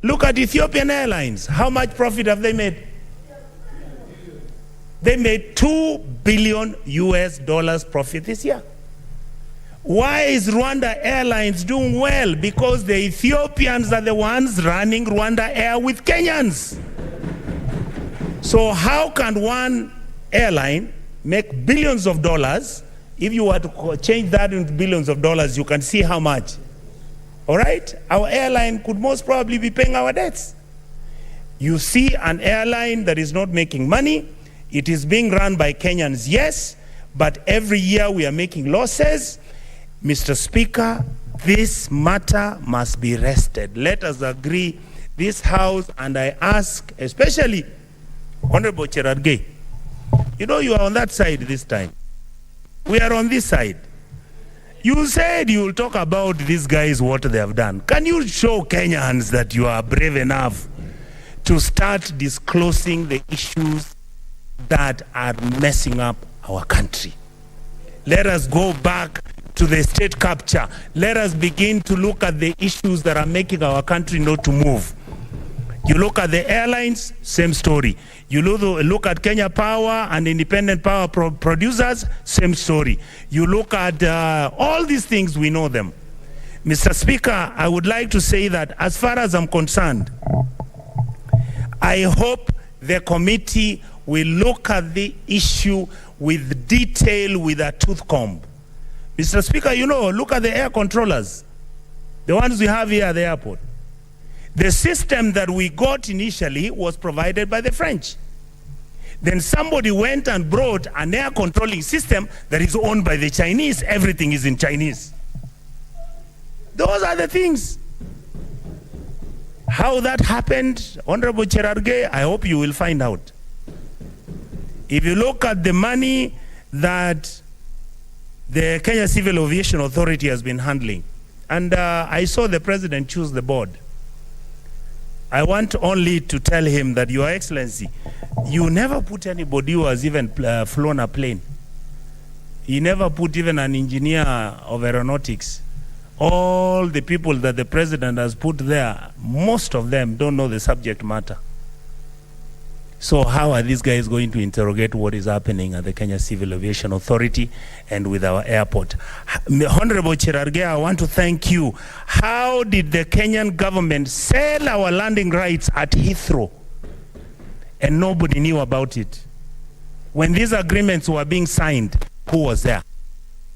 Look at Ethiopian Airlines. How much profit have they made? They made $2 billion profit this year. Why is Rwanda Airlines doing well? Because the Ethiopians are the ones running Rwanda Air with Kenyans. So how can one airline make billions of dollars? If you were to change that into billions of dollars, you can see how much. All right? Our airline could most probably be paying our debts. You see an airline that is not making money. It is being run by Kenyans, yes, but every year we are making losses. Mr. Speaker, this matter must be rested. Let us agree, this House, and I ask, especially Honorable Cherargei, you know you are on that side this time. We are on this side. You said you will talk about these guys, what they have done. Can you show Kenyans that you are brave enough to start disclosing the issues that are messing up our country. Let us go back to the state capture. Let us begin to look at the issues that are making our country not to move. You look at the airlines, same story. You look at Kenya Power and independent power producers, same story. You look at all these things, we know them. Mr. Speaker, I would like to say that as far as I'm concerned, I hope the committee will look at the issue with detail, with a tooth comb. Mr. Speaker, you know, look at the air controllers, the ones we have here at the airport. The system that we got initially was provided by the French. Then somebody went and brought an air controlling system that is owned by the Chinese. Everything is in Chinese. Those are the things. How that happened, Honorable Cherargei, I hope you will find out. If you look at the money that the Kenya Civil Aviation Authority has been handling, and I saw the president choose the board. I want only to tell him that, Your Excellency, you never put anybody who has even flown a plane. You never put even an engineer of aeronautics. All the people that the president has put there, most of them don't know the subject matter. So how are these guys going to interrogate what is happening at the Kenya Civil Aviation Authority and with our airport? Honorable Cherargei, I want to thank you. How did the Kenyan government sell our landing rights at Heathrow and nobody knew about it? When these agreements were being signed, who was there?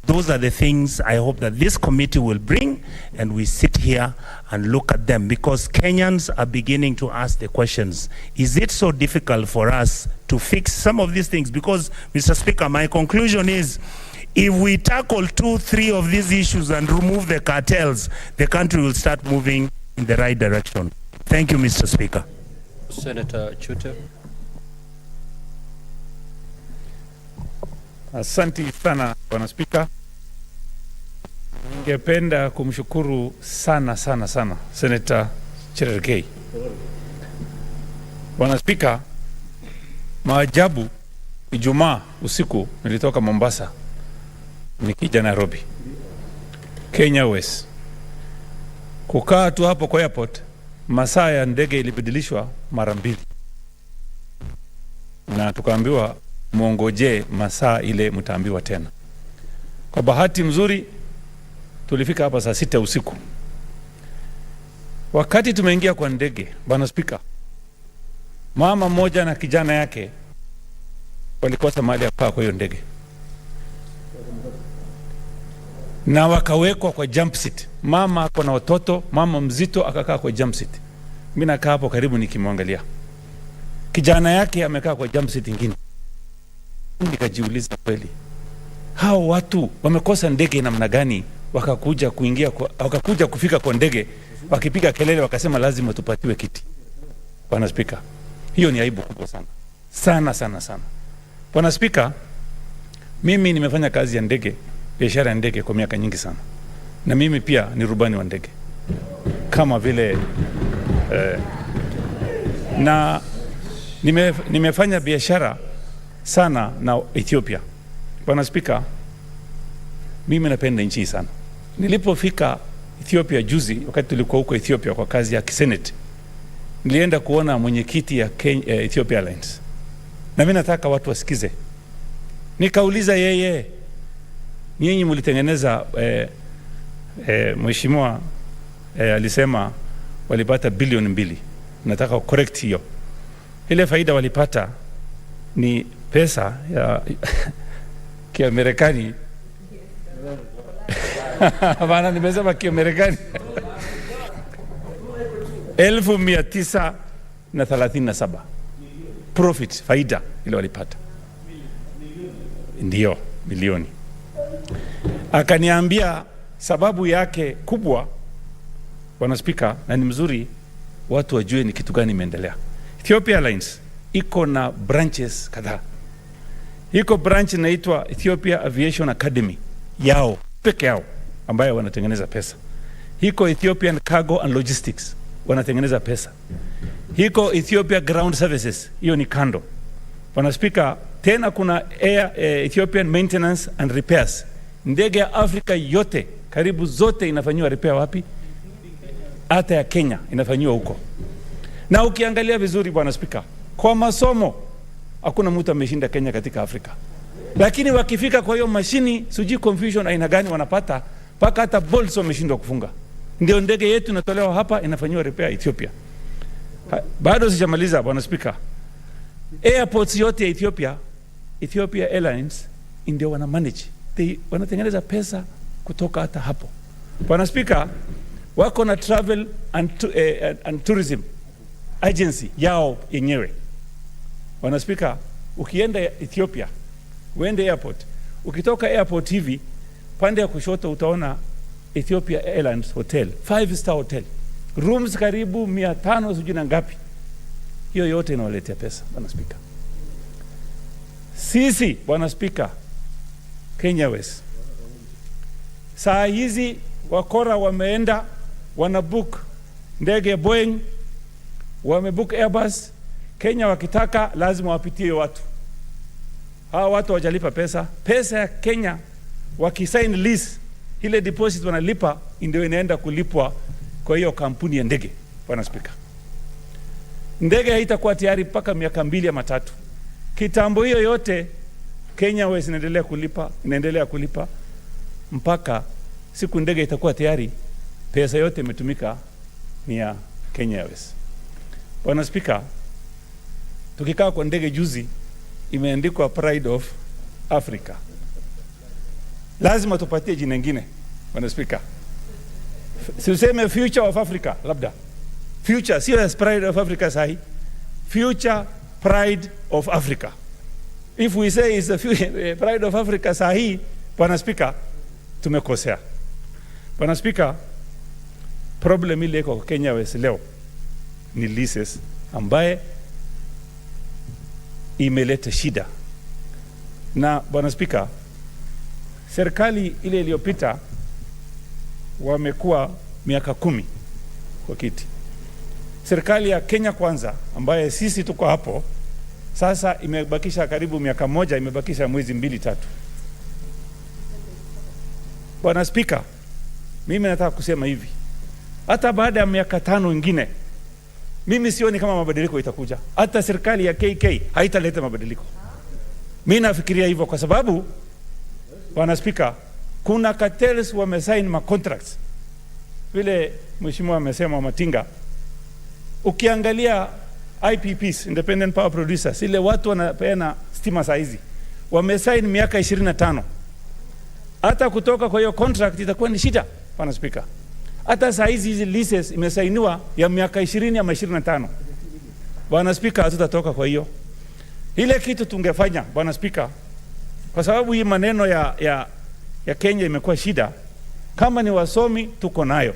Those are the things I hope that this committee will bring, and we sit here and look at them, because Kenyans are beginning to ask the questions. Is it so difficult for us to fix some of these things? Because, Mr. Speaker, my conclusion is, if we tackle 2, 3 of these issues and remove the cartels, the country will start moving in the right direction. Thank you, Mr. Speaker. Senator Chute. Asante sana Bwana Spika. Ningependa kumshukuru sana Senator Cherargei. Bwana Spika, maajabu, Ijumaa usiku nilitoka Mombasa nikija Nairobi, Kenya West. Kukaa tu hapo kwa airport, masaa ya ndege ilibadilishwa mara 2. Na tukaambiwa muongoje masaa ile mtaambiwa tena. Kwa bahati mzuri tulifika hapa saa 6 usiku. Wakati tumeingia kwa ndege, Bwana Spika, mama mmoja na kijana yake walikosa mahali ya kukaa kwa hiyo ndege, na wakawekwa kwa jump seat. Mama ako na watoto, mama mzito akakaa kwa jump seat. Mimi nakaa hapo karibu nikimwangalia. Kijana yake amekaa kwa jump seat nyingine. Nikajiuliza, kweli hao watu wamekosa ndege namna gani wakakuja kufika kwa ndege wakipiga kelele wakasema lazima tupatiwe kiti? Bwana Spika, hiyo ni aibu kubwa sana. Bwana Spika, mimi nimefanya kazi ya ndege, biashara ya ndege kwa miaka nyingi sana, na mimi pia ni rubani wa ndege kama vile na nimefanya biashara sana na Ethiopia. Bwana Spika, mimi napenda nchi sana. Nilipofika Ethiopia juzi, wakati tulikuwa huko Ethiopia kwa kazi ya Senate, nilienda kuona mwenyekiti ya Ethiopia Airlines. Na mimi nataka watu wasikize. Nikauliza yeye, nyinyi mlitengeneza mheshimiwa alisema walipata bilioni 2. Nataka correct hiyo. Ile faida walipata ni pesa ya Kiamerikani. Bana, nimesema Kiamerikani. 1937 profit, faida ile walipata. Ndio, milioni. Akaniambia sababu yake kubwa, Bwana Spika, na ni mzuri watu wajue ni kitu gani imeendelea. Ethiopia Airlines iko na branches kadhaa. Iko branch inaitwa Ethiopia Aviation Academy yao peke yao ambayo wanatengeneza pesa. Iko Ethiopian Cargo and Logistics wanatengeneza pesa. hiko Ethiopia Ground Services, hiyo ni kando. Bwana Spika, tena kuna Ethiopian Maintenance and Repairs. Ndege ya Afrika yote karibu zote inafanywa repair wapi? Hata ya Kenya inafanywa huko. Na ukiangalia vizuri Bwana Spika, kwa masomo hakuna mtu ameshinda Kenya katika Afrika. Lakini wakifika kwa hiyo mashini, sijui confusion aina gani wanapata, paka hata bolts wameshindwa kufunga. Ndio ndege yetu inatolewa hapa inafanywa repair Ethiopia. Bado sijamaliza Bwana Spika. Airports yote ya Ethiopia Airlines ndio wana manage. Wanatengeneza pesa kutoka hata hapo. Bwana Spika, wako na travel and tourism agency yao yenyewe. Bwana Spika, ukienda Ethiopia, uende airport, ukitoka airport hivi, pande ya kushoto utaona Ethiopia Airlines Hotel, 5-star hotel. Rooms karibu 500 sijui na ngapi. Hiyo yote inawaletea pesa, Bwana Spika. Sisi, Bwana Spika, Kenya West, saa hizi wakora wameenda, wanabook ndege Boeing, wamebook Airbus. Kenya wakitaka lazima wapitie watu. Hawa watu wajalipa pesa. Pesa ya Kenya wakisign lease, ile deposit wanalipa ndio inaenda kulipwa kwa hiyo kampuni ya ndege, Bwana Spika. Ndege haitakuwa tayari mpaka miaka 2 ama 3. Kitambo hiyo yote Kenya West inaendelea kulipa mpaka siku ndege itakuwa tayari, pesa yote imetumika ni ya Kenya West. Bwana Spika, tukikaa kwa ndege juzi imeandikwa Pride of Africa. Lazima tupatie jina lingine, Bwana Spika. Si useme Future of Africa labda. Future sio as Pride of Africa sahi. Future Pride of Africa. If we say it's the Pride of Africa sahi, Bwana Spika, tumekosea. Bwana Spika, problem ile iko Kenya West leo ni leases ambaye imeleta shida. Na Bwana Spika, serikali ile iliyopita wamekuwa miaka 10 kwa kiti. Serikali ya Kenya Kwanza ambaye sisi tuko hapo sasa imebakisha karibu miaka 1, imebakisha mwezi 2-3. Bwana Spika, mimi nataka kusema hivi, hata baada ya miaka 5 ingine mimi sioni kama mabadiliko itakuja. Hata serikali ya KK haitaleta mabadiliko. Mimi nafikiria hivyo kwa sababu Bwana Spika, kuna cartels wamesign ma contracts. Vile mheshimiwa amesema Matinga, ukiangalia IPPs, Independent Power Producers, ile watu wanapeana stima saa hizi, wamesign miaka 25. Hata kutoka kwa hiyo contract itakuwa ni shida, Bwana Spika. Hata saa hizi hizi leases imesainiwa ya miaka 20 ama 25. Bwana Spika, hatutatoka kwa hiyo. Ile kitu tungefanya, Bwana Spika, kwa sababu hii maneno ya Kenya imekuwa shida. Kama ni wasomi tuko nayo,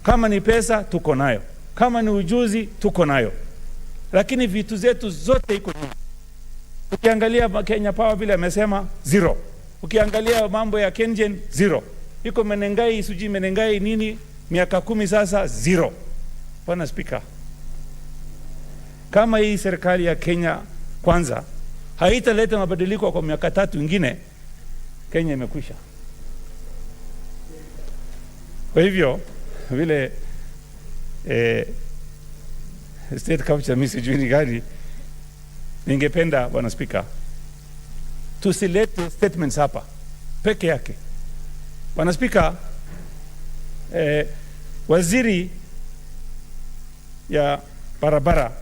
kama ni pesa tuko nayo, kama ni ujuzi tuko nayo, lakini vitu zetu zote iko nyuma. Ukiangalia Kenya Power vile amesema 0. Ukiangalia mambo ya Kengen 0. Iko Menengai, suji Menengai nini, miaka 10 sasa 0. Bwana Spika, kama hii serikali ya Kenya Kwanza haitaleta mabadiliko kwa miaka 3 ingine, Kenya imekwisha. Kwa hivyo vile state capture mimi sijui ni gani, ningependa Bwana Spika tusilete statements hapa peke yake. Bwana Spika, waziri ya barabara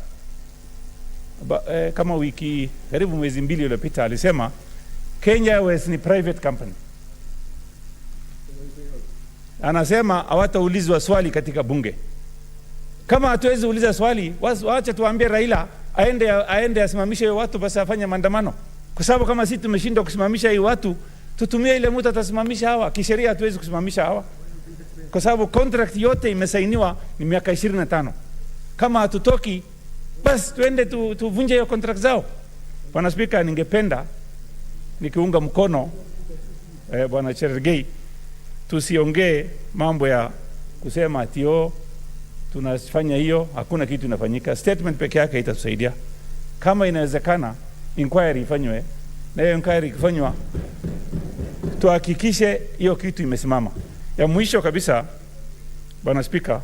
kama wiki karibu mwezi 2 iliyopita alisema Kenya West ni private company. Anasema hawataulizwa swali katika bunge. Kama hatuwezi uliza swali, waache tuambie Raila aende asimamishe watu basi afanye maandamano. Kwa sababu kama sisi tumeshindwa kusimamisha hii watu, tutumie ile mtu atasimamisha hawa. Kisheria hatuwezi kusimamisha hawa. Kwa sababu contract yote imesainiwa ni miaka 25. Kama hatutoki basi tuende tuvunje hiyo contract zao. Bwana Spika, ningependa nikiunga mkono Bwana Cherargei, tusiongee mambo ya kusema atio tunafanya hiyo, hakuna kitu inafanyika. Statement peke yake itatusaidia. Kama inawezekana inquiry ifanywe, na hiyo inquiry ikifanywa tuhakikishe hiyo kitu imesimama. Ya mwisho kabisa, Bwana Speaker,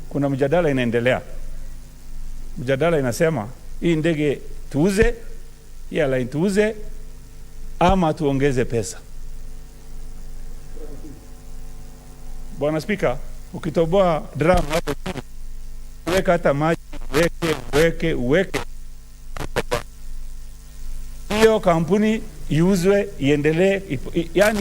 kuna mjadala inaendelea. Mjadala inasema hii ndege tuuze, hii airline tuuze ama tuongeze pesa. Bwana Speaker, ukitoboa drum hapo, weka hata maji, weke hiyo kampuni iuzwe, iendelee, yani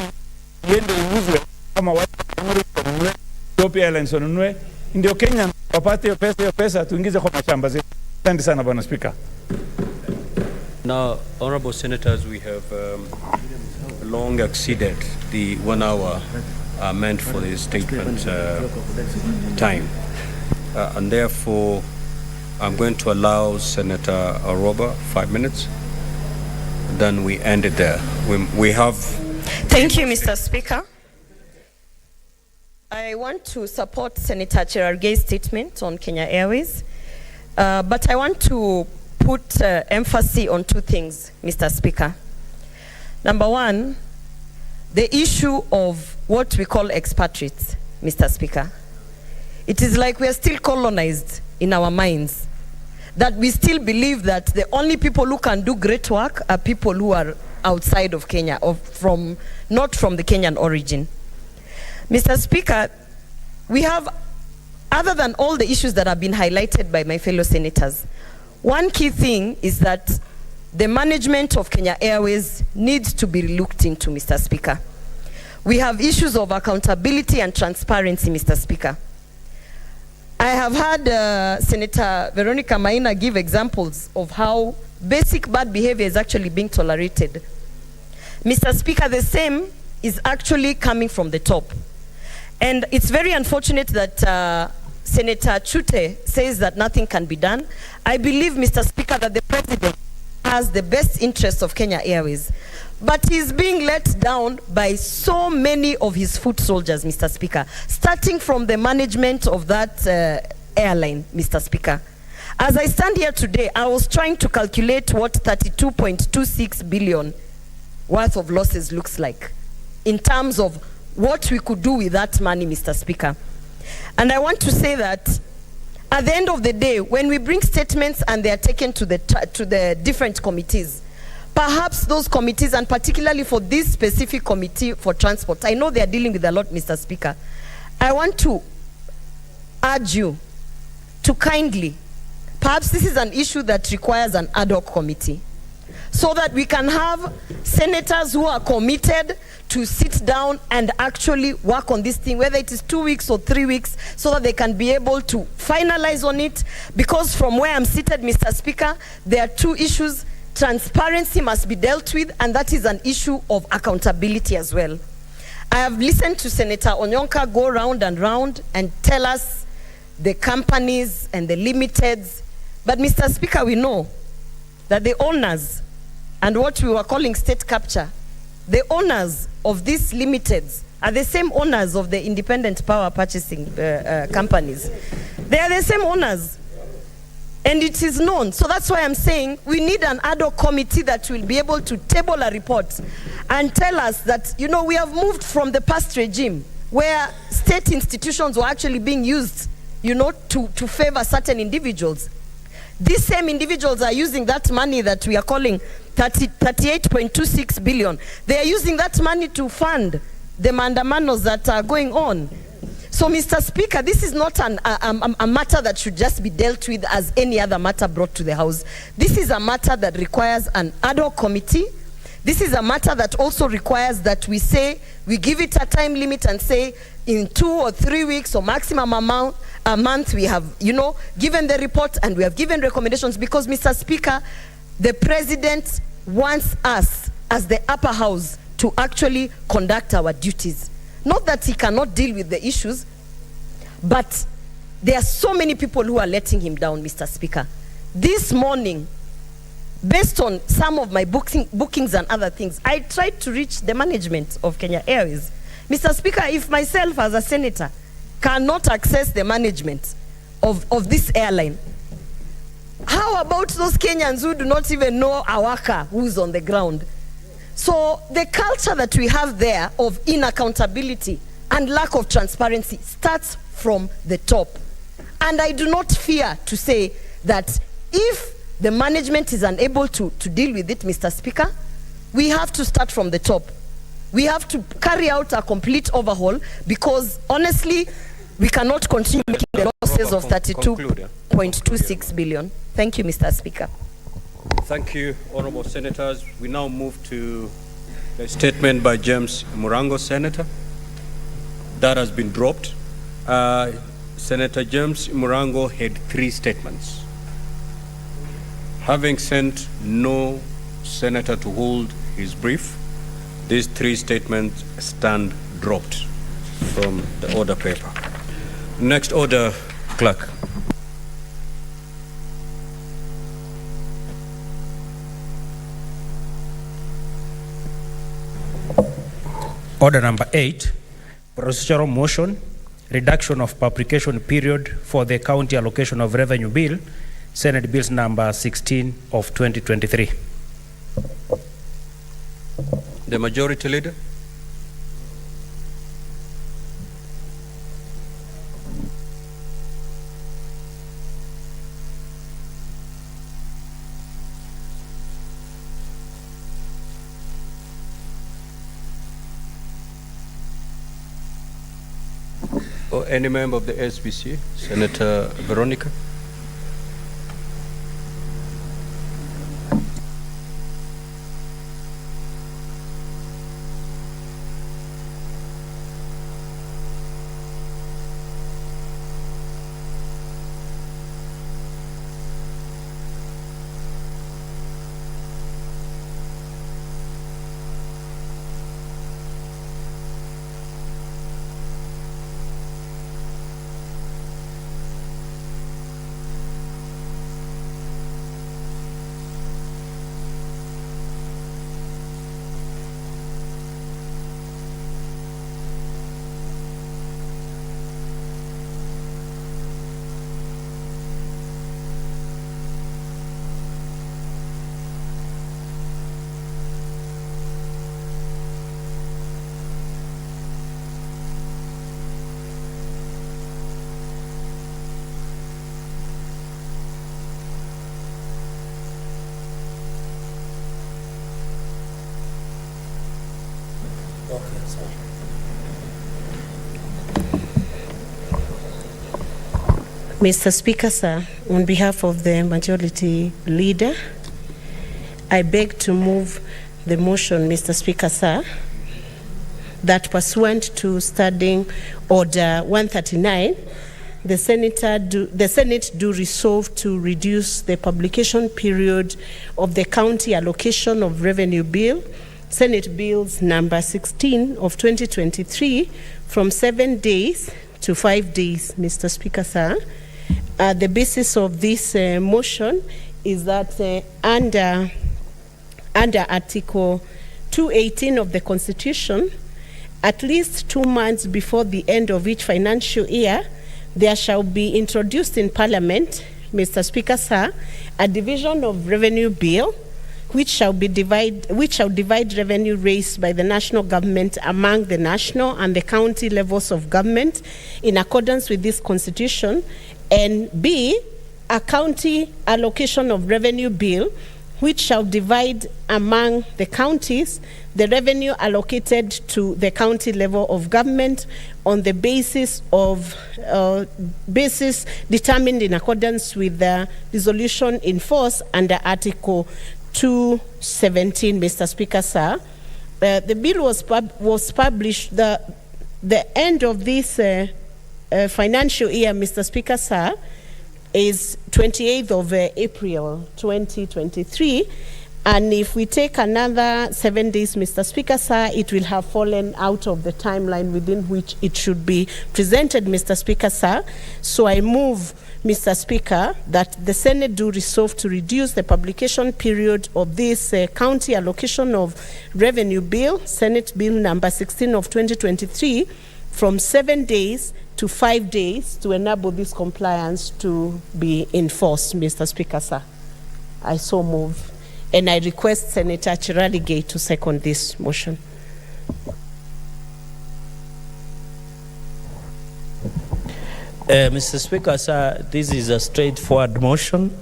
iende iuzwe kama watu wanunue, Ethiopia Airlines wanunue, ndio Kenya wapate hiyo pesa tuingize kwa mashamba zetu. Asante sana Bwana Speaker. Now, honorable senators, we have long exceeded the 1 hour meant for the statement time. And therefore, I'm going to allow Senator Aroba 5 minutes. Then we end it there. We have... Thank you, Mr. Speaker. I want to support Senator Cherargei's statement on Kenya Airways, but I want to put emphasis on 2 things, Mr. Speaker. Number 1, the issue of what we call expatriates, Mr. Speaker. It is like we are still colonized in our minds, that we still believe that the only people who can do great work are people who are outside of Kenya, or not from the Kenyan origin. Mr. Speaker, we have, other than all the issues that have been highlighted by my fellow senators, one key thing is that the management of Kenya Airways needs to be looked into, Mr. Speaker. We have issues of accountability and transparency, Mr. Speaker. I have had Senator Veronica Maina give examples of how basic bad behavior is actually being tolerated. Mr. Speaker, the same is actually coming from the top. And it's very unfortunate that Senator Chute says that nothing can be done. I believe, Mr. Speaker, that the President has the best interests of Kenya Airways. But he's being let down by so many of his foot soldiers, Mr. Speaker, starting from the management of that airline, Mr. Speaker. As I stand here today, I was trying to calculate what 32.26 billion worth of losses looks like in terms of what we could do with that money, Mr. Speaker. And I want to say that at the end of the day, when we bring statements and they are taken to the different committees, perhaps those committees, and particularly for this specific committee for transport, I know they are dealing with a lot, Mr. Speaker. I want to urge you to kindly, perhaps this is an issue that requires an ad hoc committee, so that we can have senators who are committed to sit down and actually work on this thing, whether it is 2 weeks or 3 weeks, so that they can be able to finalize on it. Because from where I'm seated, Mr. Speaker, there are 2 issues. Transparency must be dealt with, and that is an issue of accountability as well. I have listened to Senator Onyonka go round and round and tell us the companies and the limiteds. But Mr. Speaker, we know that the owners and what we were calling state capture, the owners of these limiteds are the same owners of the independent power purchasing companies. They are the same owners. And it is known. So that's why I'm saying we need an ad hoc committee that will be able to table a report and tell us that, you know, we have moved from the past regime where state institutions were actually being used, you know, to favor certain individuals. These same individuals are using that money that we are calling 38.26 billion. They are using that money to fund the mandamanos that are going on. So, Mr. Speaker, this is not a matter that should just be dealt with as any other matter brought to the House. This is a matter that requires an ad hoc committee. This is a matter that also requires that we say, we give it a time limit and say in 2 or 3 weeks or maximum amount, a month, we have, you know, given the report and we have given recommendations, because, Mr. Speaker, the President wants us as the upper house to actually conduct our duties. Not that he cannot deal with the issues, but there are so many people who are letting him down, Mr. Speaker. This morning, based on some of my bookings and other things, I tried to reach the management of Kenya Airways. Mr. Speaker, if myself as a senator cannot access the management, of this airline. How about those Kenyans who do not even know a worker who's on the ground? So the culture that we have there of inaccountability and lack of transparency starts from the top. And I do not fear to say that if the management is unable to deal with it, Mr. Speaker, we have to start from the top. We have to carry out a complete overhaul, because honestly, we cannot continue making the losses of 32.26 billion. Thank you, Mr. Speaker. Thank you, honorable senators. We now move to the statement by James Murango, Senator. That has been dropped. Senator James Murango had 3 statements. Having sent no senator to hold his brief, these 3 statements stand dropped from the order paper. Next order, clerk. Order number 8, procedural motion, reduction of publication period for the county allocation of revenue bill, Senate Bills number 16 of 2023. The majority leader. Or any member of the SBC, Senator Veronica. Mr. Speaker, sir, on behalf of the majority leader, I beg to move the motion, Mr. Speaker, sir, that pursuant to Standing Order 139, the Senate do resolve to reduce the publication period of the county allocation of revenue bill, Senate Bills number 16 of 2023, from 7 days to 5 days, Mr. Speaker, sir. The basis of this motion is that under Article 218 of the Constitution, at least 2 months before the end of each financial year, there shall be introduced in Parliament, Mr. Speaker, sir, a division of revenue bill which shall divide revenue raised by the national government among the national and the county levels of government in accordance with this Constitution, and B, a county allocation of revenue bill which shall divide among the counties the revenue allocated to the county level of government on the basis determined in accordance with the resolution in force under Article 217, Mr. Speaker, sir. The bill was published the end of this financial year, Mr. Speaker, sir, is 28th of April 2023, and if we take another 7 days, Mr. Speaker, sir, it will have fallen out of the timeline within which it should be presented, Mr. Speaker, sir. So I move, Mr. Speaker, that the Senate do resolve to reduce the publication period of this county allocation of revenue bill, Senate Bill number 16 of 2023, from 7 days to 5 days to enable this compliance to be enforced, Mr. Speaker, sir. I so move. And I request Senator Chiraligei to second this motion. Mr. Speaker, sir, this is a straightforward motion.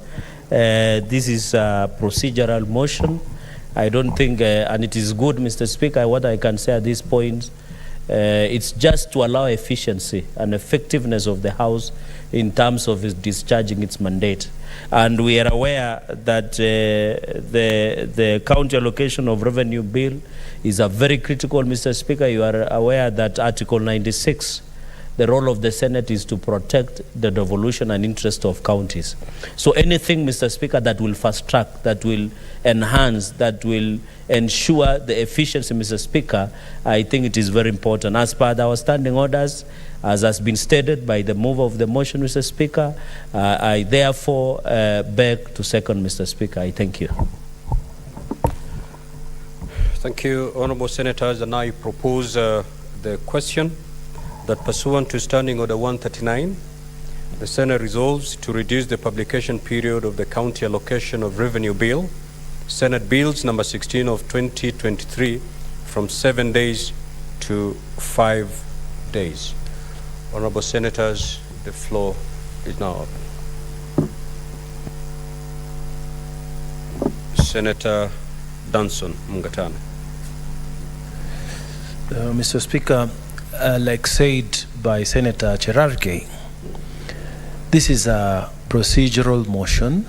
This is a procedural motion. I don't think, and it is good, Mr. Speaker, what I can say at this point, it's just to allow efficiency and effectiveness of the House in terms of its discharging its mandate. And we are aware that the county allocation of revenue bill is a very critical, Mr. Speaker. You are aware that Article 96, the role of the Senate is to protect the devolution and interest of counties. So anything, Mr. Speaker, that will fast track, that will enhance, that will ensure the efficiency, Mr. Speaker, I think it is very important. As per our standing orders, as has been stated by the mover of the motion, Mr. Speaker, I therefore beg to second, Mr. Speaker. I thank you. Thank you, Honourable Senators. And I propose the question that pursuant to Standing Order 139, the Senate resolves to reduce the publication period of the County Allocation of Revenue Bill, Senate Bills number 16 of 2023, from 7 days to 5 days. Honourable Senators, the floor is now open. Senator Danson Mungatana. Mr. Speaker, like said by Senator Chiraligei, this is a procedural motion,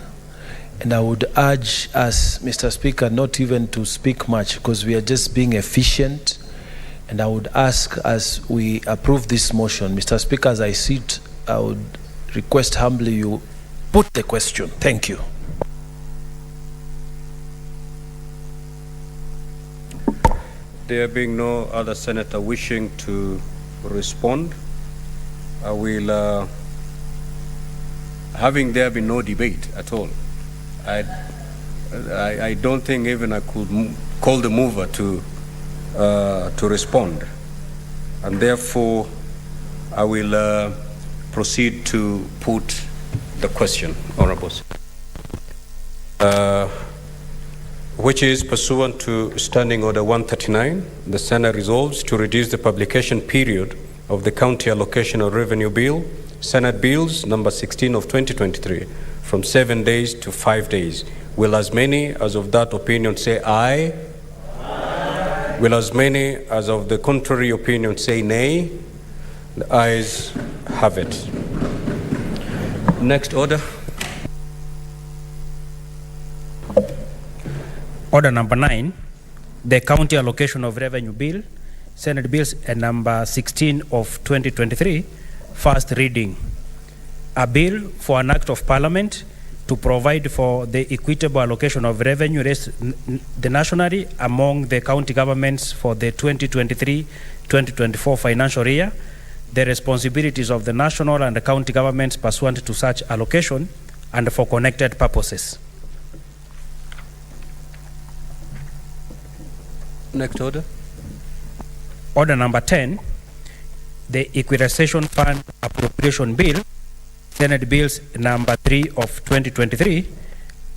and I would urge us, Mr. Speaker, not even to speak much because we are just being efficient. And I would ask, as we approve this motion, Mr. Speaker, as I sit, I would request humbly you put the question. Thank you. There being no other senator wishing to respond, I will, having there been no debate at all, I don't think even I could call the mover to respond, and therefore I will proceed to put the question, Honourables, which is pursuant to Standing Order 139, the Senate resolves to reduce the publication period of the County Allocation of Revenue Bill, Senate Bills number 16 of 2023, from 7 days to 5 days. Will as many as of that opinion say aye? Aye. Will as many as of the contrary opinion say nay? The ayes have it. Next order. Order number 9, the County Allocation of Revenue Bill, Senate Bills number 16 of 2023, first reading. A bill for an act of Parliament to provide for the equitable allocation of revenue the nationally among the county governments for the 2023-2024 financial year, the responsibilities of the national and the county governments pursuant to such allocation, and for connected purposes. Next order. Order number 10, the Equalization Fund Appropriation Bill, Senate Bills number 3 of 2023,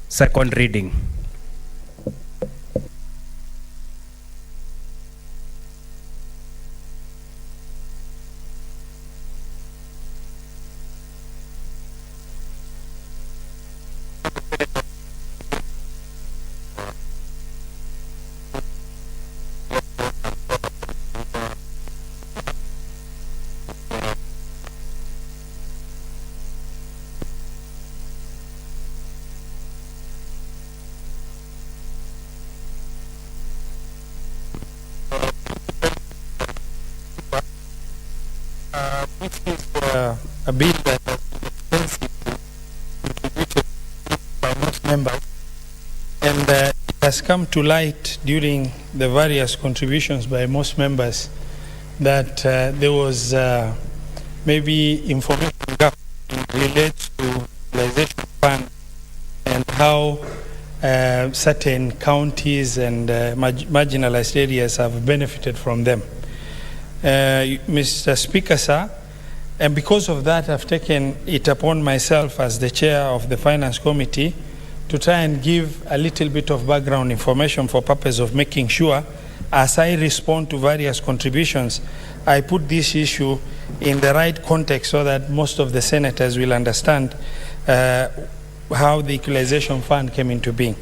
second reading. Which is a bill that has been extensively contributed by most members, and it has come to light during the various contributions by most members that there was maybe information gap related to Equalization Fund and how certain counties and marginalized areas have benefited from them. Mr. Speaker, sir, And because of that, I've taken it upon myself as the chair of the Finance Committee to try and give a little bit of background information for purpose of making sure, as I respond to various contributions, I put this issue in the right context so that most of the senators will understand how the Equalization Fund came into being.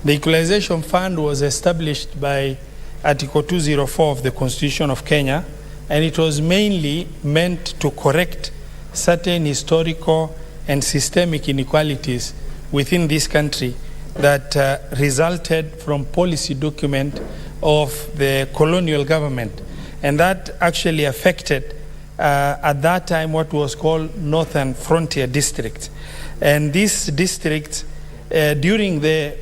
The Equalization Fund was established by Article 204 of the Constitution of Kenya, and it was mainly meant to correct certain historical and systemic inequalities within this country that resulted from policy document of the colonial government. And that actually affected, at that time, what was called Northern Frontier District. And this district, during the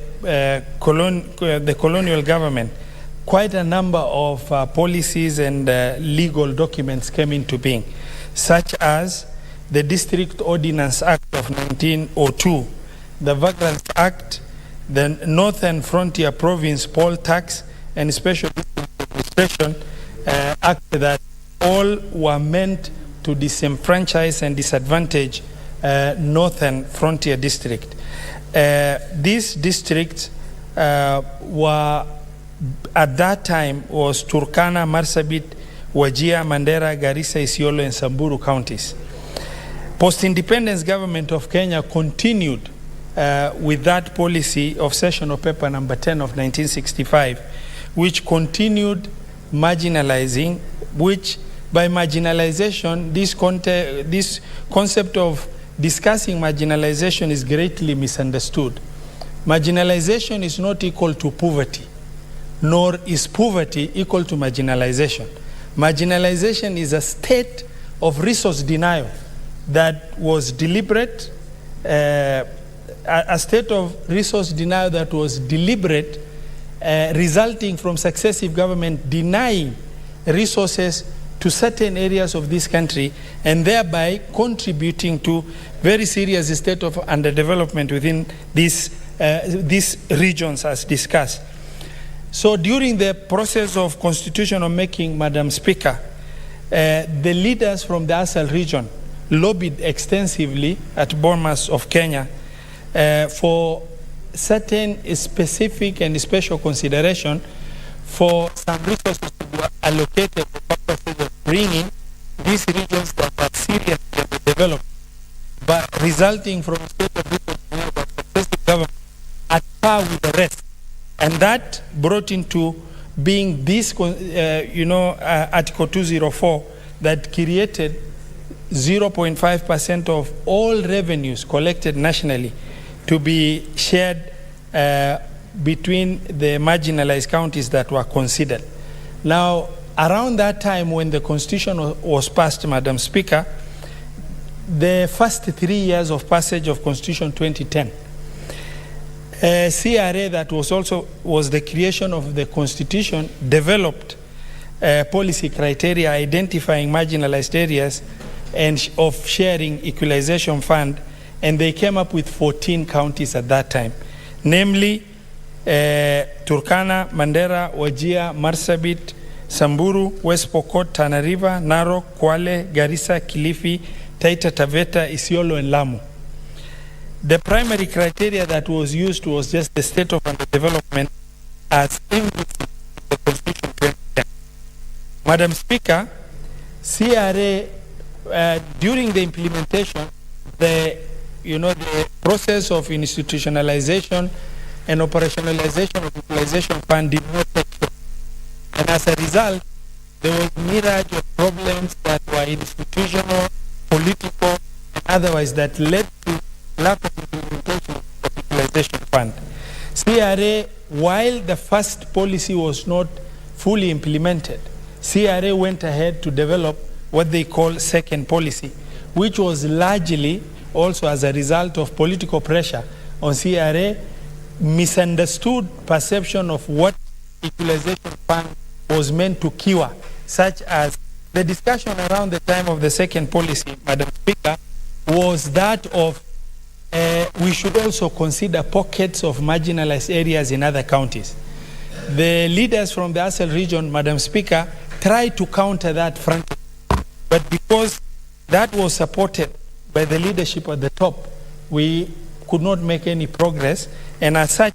colonial government, quite a number of policies and legal documents came into being, such as the District Ordinance Act of 1902, the Vagrants Act, the Northern Frontier Province Poll Tax, and Special Administration Act, that all were meant to disenfranchise and disadvantage Northern Frontier District. These districts were, at that time, was Turkana, Marsabit, Wajir, Mandera, Garissa, Isiolo, and Samburu counties. Post-independence government of Kenya continued with that policy of sessional paper number 10 of 1965, which continued marginalizing, which by marginalization, this concept of discussing marginalization is greatly misunderstood. Marginalization is not equal to poverty, nor is poverty equal to marginalization. Marginalization is a state of resource denial that was deliberate, a state of resource denial that was deliberate, resulting from successive government denying resources to certain areas of this country, and thereby contributing to very serious state of underdevelopment within these regions as discussed. So during the process of constitutional making, Madam Speaker, the leaders from the Asal region lobbied extensively at Bomas of Kenya for certain specific and special consideration for some resources to be allocated for purposes of bringing these regions that are seriously developed, but resulting from a state of resource by successive government at par with the rest. And that brought into being this, Article 204 that created 0.5% of all revenues collected nationally to be shared between the marginalized counties that were considered. Now, around that time when the Constitution was passed, Madam Speaker, the first 3 years of passage of Constitution 2010, CRA, that was the creation of the Constitution, developed policy criteria identifying marginalized areas and of sharing Equalization Fund, and they came up with 14 counties at that time, namely Turkana, Mandera, Wajir, Marsabit, Samburu, West Pokot, Tana River, Narok, Kwale, Garissa, Kilifi, Taita Taveta, Isiolo, and Lamu. The primary criteria that was used was just the state of underdevelopment as in the Constitution 2010. Madam Speaker, CRA, during the implementation, the process of institutionalization and operationalization of Equalization Fund did not take place. And as a result, there was a mirage of problems that were institutional, political, and otherwise that led to lack of implementation of the Equalization Fund. CRA, while the first policy was not fully implemented, CRA went ahead to develop what they call second policy, which was largely also as a result of political pressure on CRA, misunderstood perception of what Equalization Fund was meant to cure, such as the discussion around the time of the second policy, Madam Speaker, was that of we should also consider pockets of marginalized areas in other counties. The leaders from the Asal region, Madam Speaker, tried to counter that frankly, but because that was supported by the leadership at the top, we could not make any progress. And as such,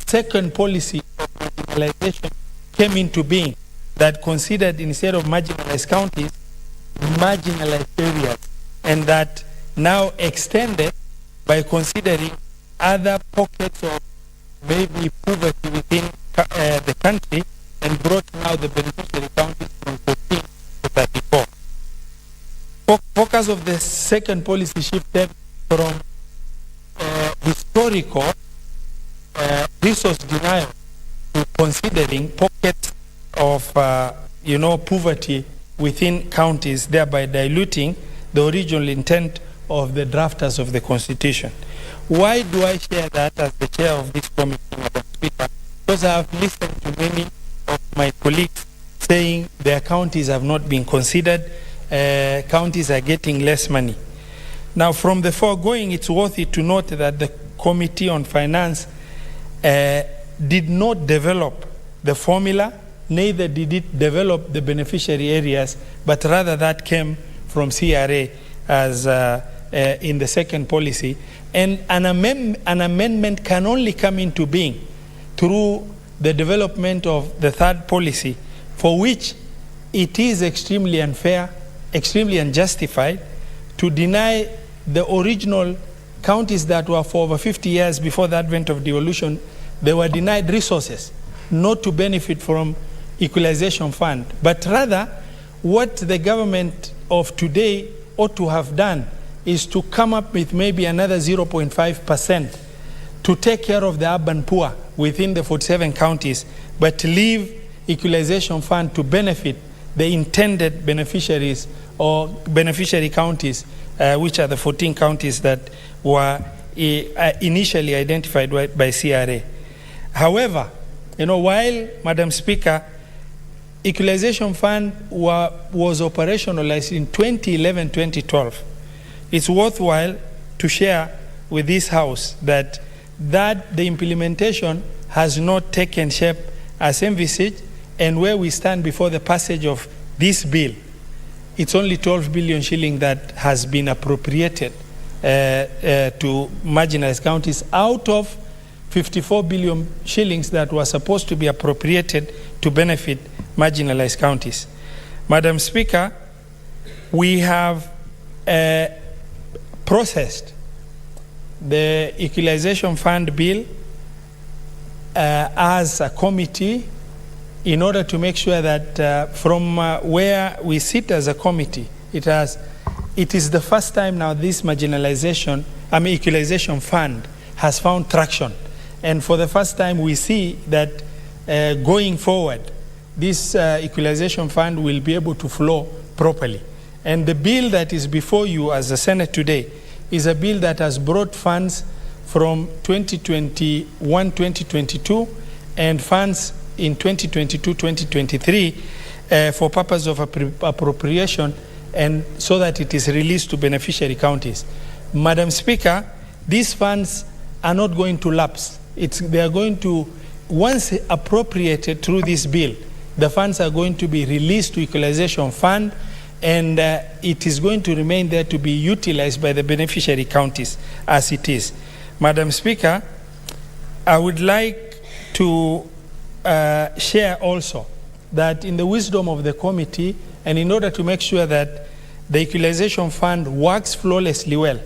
second policy of marginalization came into being that considered, instead of marginalized counties, marginalized areas, and that now extended by considering other pockets of maybe poverty within the country, and brought now the beneficiary counties from 14 to 34. Focus of the second policy shifted from historical resource denial to considering pockets of poverty within counties, thereby diluting the original intent of the drafters of the Constitution. Why do I share that as the chair of this committee, Madam Speaker? Because I have listened to many of my colleagues saying their counties have not been considered, counties are getting less money. Now, from the foregoing, it's worthy to note that the Committee on Finance did not develop the formula, neither did it develop the beneficiary areas, but rather that came from CRA as in the second policy. And an amendment can only come into being through the development of the third policy, for which it is extremely unfair, extremely unjustified to deny the original counties that were for over 50 years before the advent of devolution. They were denied resources, not to benefit from Equalization Fund, but rather what the government of today ought to have done is to come up with maybe another 0.5% to take care of the urban poor within the 47 counties, but leave Equalization Fund to benefit the intended beneficiaries or beneficiary counties, which are the 14 counties that were initially identified by CRA. However, while, Madam Speaker, Equalization Fund was operationalized in 2011-2012, it's worthwhile to share with this House that the implementation has not taken shape as envisaged, and where we stand before the passage of this bill, it's only 12 billion shilling that has been appropriated to marginalized counties out of 54 billion shillings that were supposed to be appropriated to benefit marginalized counties. Madam Speaker, we have processed the Equalization Fund bill as a committee in order to make sure that from where we sit as a committee, it is the first time now this Equalization Fund has found traction. And for the first time, we see that going forward, this Equalization Fund will be able to flow properly. And the bill that is before you as the Senate today is a bill that has brought funds from 2021-2022 and funds in 2022-2023 for purpose of appropriation, and so that it is released to beneficiary counties. Madam Speaker, these funds are not going to lapse. They are going to, once appropriated through this bill, the funds are going to be released to Equalization Fund, and it is going to remain there to be utilized by the beneficiary counties as it is. Madam Speaker, I would like to share also that in the wisdom of the committee, and in order to make sure that the Equalization Fund works flawlessly well,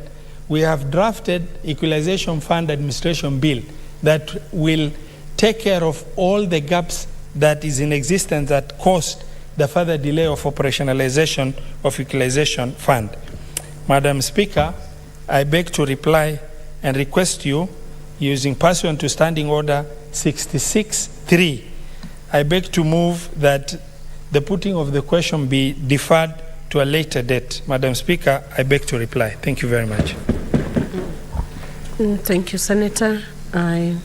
we have drafted Equalization Fund Administration Bill that will take care of all the gaps that is in existence that caused the further delay of operationalization of Equalization Fund. Madam Speaker, I beg to reply and request you, using pursuant to Standing Order 66.3, I beg to move that the putting of the question be deferred to a later date. Madam Speaker, I beg to reply. Thank you very much. Thank you, Senator. I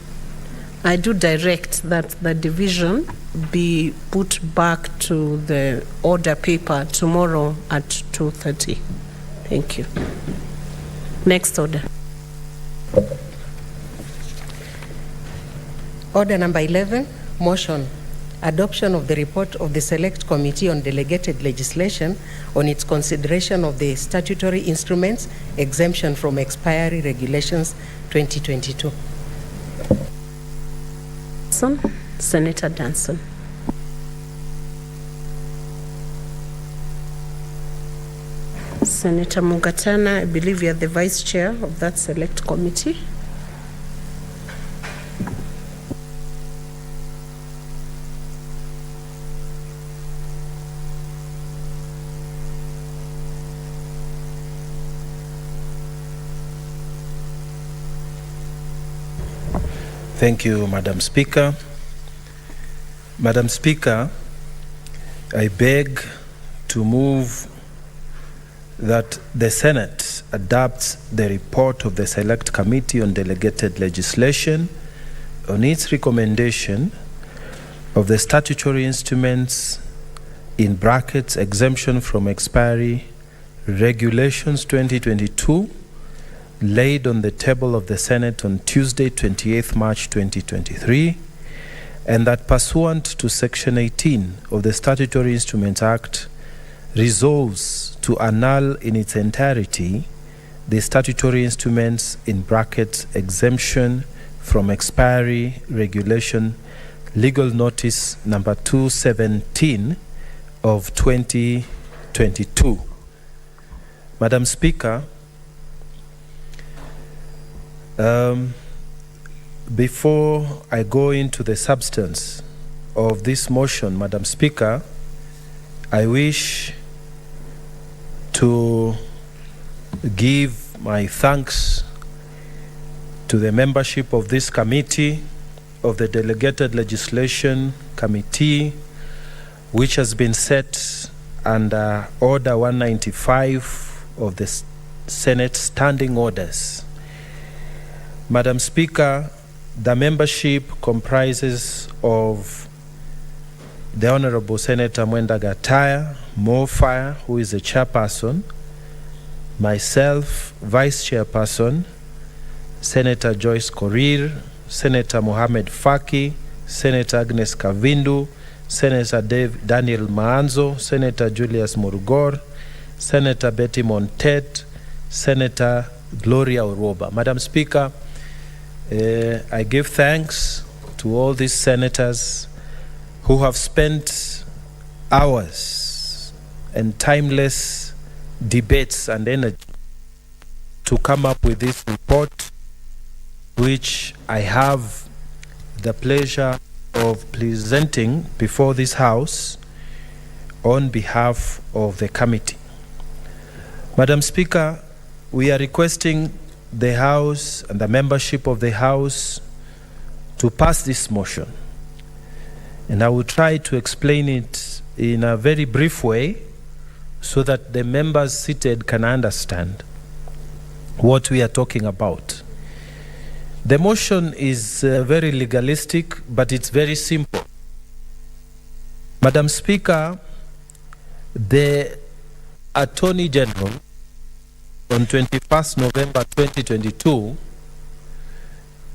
do direct that the division be put back to the order paper tomorrow at 2:30. Thank you. Next order. Order number 11, motion adoption of the report of the Select Committee on Delegated Legislation on its consideration of the statutory instruments exemption from expiry regulations 2022. Senator Danson. Senator Mugatana, I believe you are the Vice Chair of that Select Committee. Thank you, Madam Speaker. Madam Speaker, I beg to move that the Senate adopts the report of the Select Committee on Delegated Legislation on its recommendation of the statutory instruments in brackets exemption from expiry regulations 2022 laid on the table of the Senate on Tuesday, 28th March 2023, and that pursuant to Section 18 of the Statutory Instruments Act resolves to annul in its entirety the statutory instruments in brackets exemption from expiry regulation legal notice number 217 of 2022. Madam Speaker, before I go into the substance of this motion, Madam Speaker, I wish to give my thanks to the membership of this committee, of the Delegated Legislation Committee, which has been set under Order 195 of the Senate Standing Orders. Madam Speaker, the membership comprises of the Honorable Senator Mwenda Gataya, Mofire, who is the chairperson, myself, vice chairperson, Senator Joyce Korir, Senator Mohamed Faki, Senator Agnes Kavindu, Senator Daniel Maanzo, Senator Julius Murugor, Senator Betty Montet, Senator Gloria Oroba. Madam Speaker, I give thanks to all these senators who have spent hours and timeless debates and energy to come up with this report, which I have the pleasure of presenting before this House on behalf of the committee. Madam Speaker, we are requesting the House and the membership of the House to pass this motion. And I will try to explain it in a very brief way so that the members seated can understand what we are talking about. The motion is very legalistic, but it's very simple. Madam Speaker, the Attorney General on 21st November 2022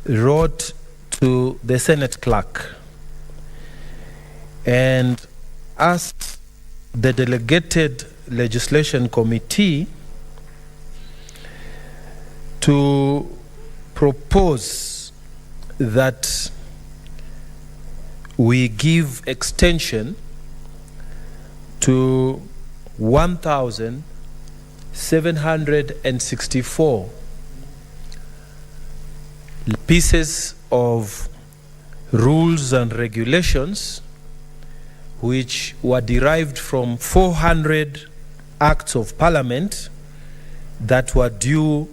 wrote to the Senate clerk and asked the Delegated Legislation Committee to propose that we give extension to 1,764 pieces of rules and regulations which were derived from 400 acts of parliament that were due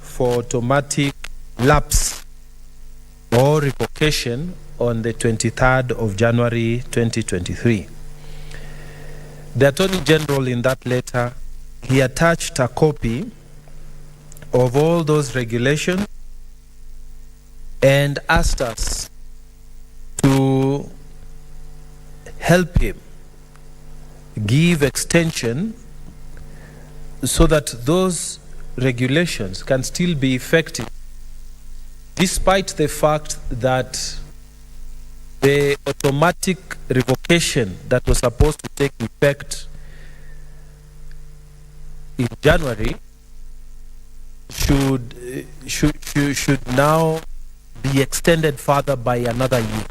for automatic lapse or revocation on the 23rd of January 2023. The Attorney General in that letter, he attached a copy of all those regulations and asked us to help him give extension so that those regulations can still be effective, despite the fact that the automatic revocation that was supposed to take effect in January should now be extended further by another year.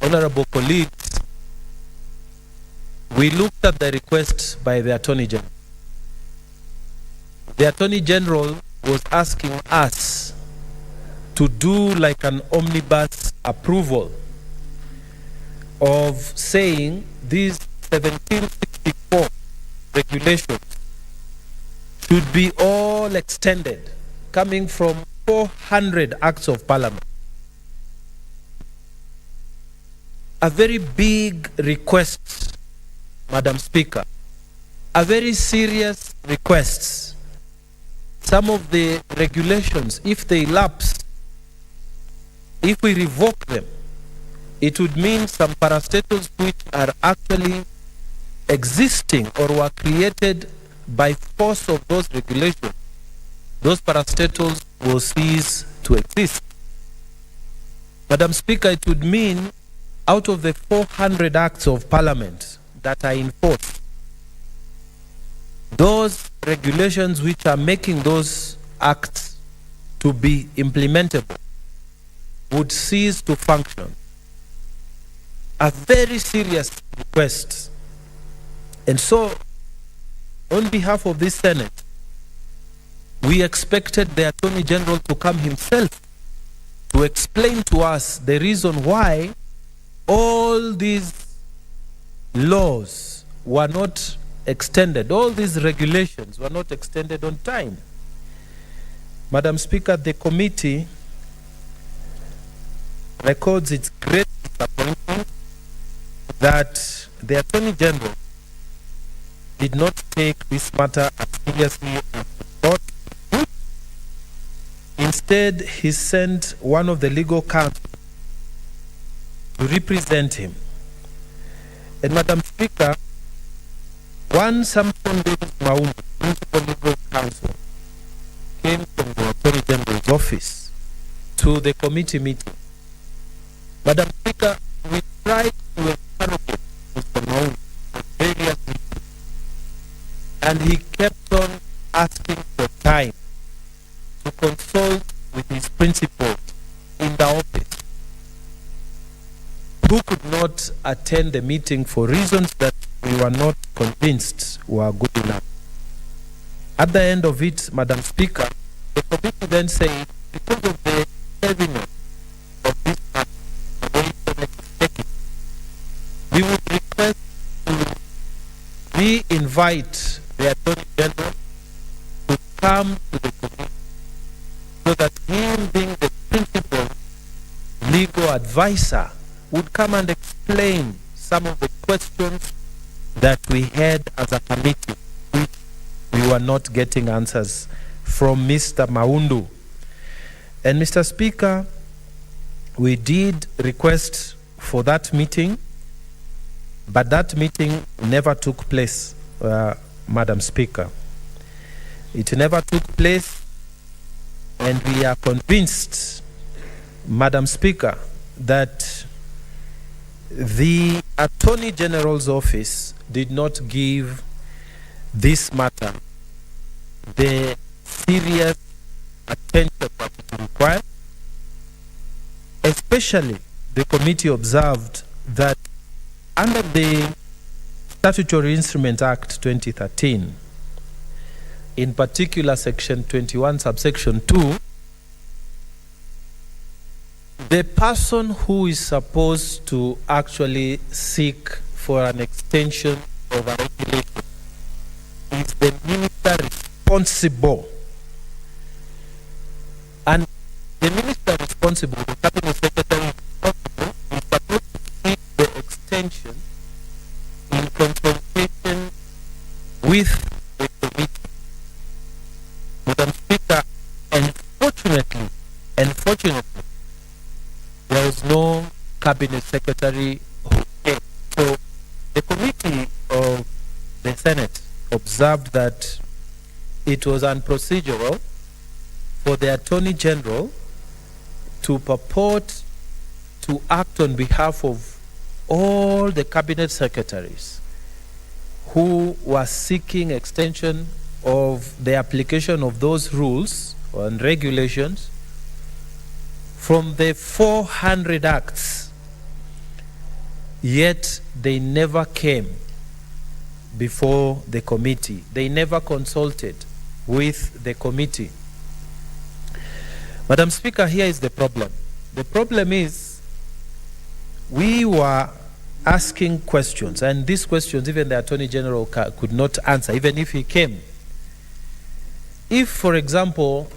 Honorable colleagues, we looked at the request by the Attorney General. The Attorney General was asking us to do like an omnibus approval of saying these 1764 regulations should be all extended, coming from 400 acts of parliament. A very big request, Madam Speaker, a very serious request. Some of the regulations, if they lapse, if we revoke them, it would mean some parastatals which are actually existing or were created by force of those regulations, those parastatals will cease to exist. Madam Speaker, it would mean out of the 400 acts of parliament that are in force, those regulations which are making those acts to be implementable would cease to function. A very serious request. And so, on behalf of this Senate, we expected the Attorney General to come himself to explain to us the reason why all these laws were not extended, all these regulations were not extended on time. Madam Speaker, the committee records its great disappointment that the Attorney General did not take this matter as seriously as he thought. Instead, he sent one of the legal counsel to represent him. And Madam Speaker, one Samson Davis Maundu, principal legal counsel, came from the Attorney General's office to the committee meeting. Madam Speaker, we tried to interrogate Mr. Maundu for various reasons, and he kept on asking for time to consult with his principals in the office, who could not attend the meeting for reasons that we were not convinced were good enough. At the end of it, Madam Speaker, the committee then said, because of the heaviness of this matter, we would request to re-invite the Attorney General to come to the committee so that him being the principal legal advisor would come and explain some of the questions that we had as a committee, which we were not getting answers from Mr. Maundu. And Mr. Speaker, we did request for that meeting, but that meeting never took place, Madam Speaker. It never took place, and we are convinced, Madam Speaker, that the Attorney General's office did not give this matter the serious attention that it required. Especially, the committee observed that under the Statutory Instrument Act 2013, in particular Section 21, subsection 2, the person who is supposed to actually seek for an extension of a regulation is the minister responsible. And the minister responsible, the cabinet secretary responsible, is supposed to seek the extension in consultation with the committee. Madam Speaker, unfortunately, there was no cabinet secretary who came. So the committee of the Senate observed that it was unprocedural for the Attorney General to purport to act on behalf of all the cabinet secretaries who were seeking extension of the application of those rules and regulations from the 400 acts, yet they never came before the committee. They never consulted with the committee. Madam Speaker, here is the problem. The problem is we were asking questions, and these questions even the Attorney General could not answer, even if he came. If, for example,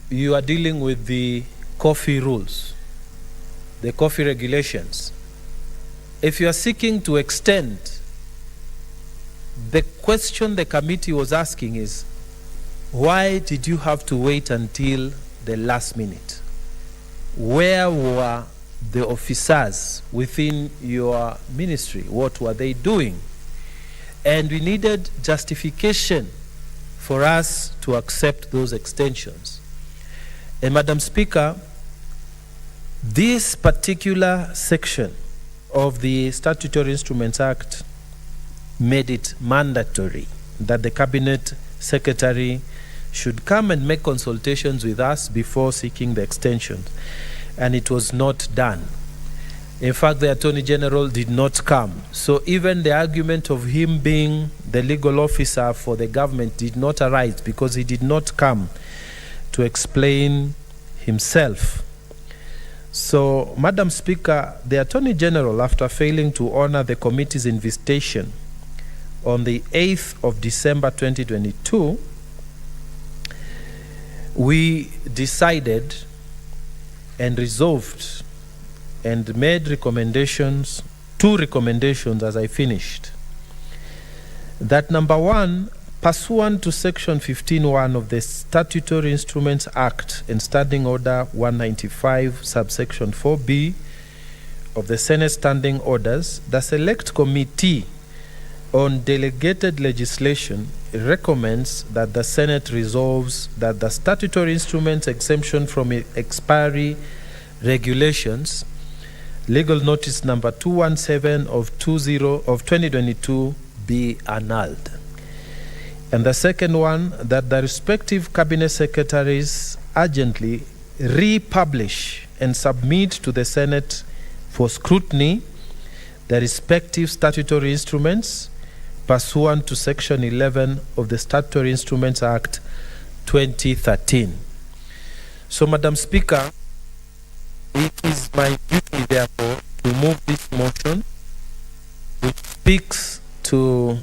you are dealing with the coffee rules, the coffee regulations, if you are seeking to extend, the question the committee was asking is, why did you have to wait until the last minute? Where were the officers within your ministry? What were they doing? And we needed justification for us to accept those extensions. And Madam Speaker, this particular section of the Statutory Instruments Act made it mandatory that the Cabinet Secretary should come and make consultations with us before seeking the extension. And it was not done. In fact, the Attorney General did not come. So even the argument of him being the legal officer for the government did not arise because he did not come to explain himself. So, Madam Speaker, the Attorney General, after failing to honor the committee's invitation on the 8th of December 2022, we decided and resolved and made recommendations, 2 recommendations as I finished. That number 1, pursuant to Section 15(1) of the Statutory Instruments Act and Standing Order 195, subsection 4B of the Senate Standing Orders, the Select Committee on Delegated Legislation recommends that the Senate resolves that the statutory instruments exemption from expiry regulations, legal notice number 217 of 2022, be annulled. And the second one, that the respective cabinet secretaries urgently republish and submit to the Senate for scrutiny the respective statutory instruments pursuant to Section 11 of the Statutory Instruments Act 2013. So, Madam Speaker, it is my duty, therefore, to move this motion, which speaks to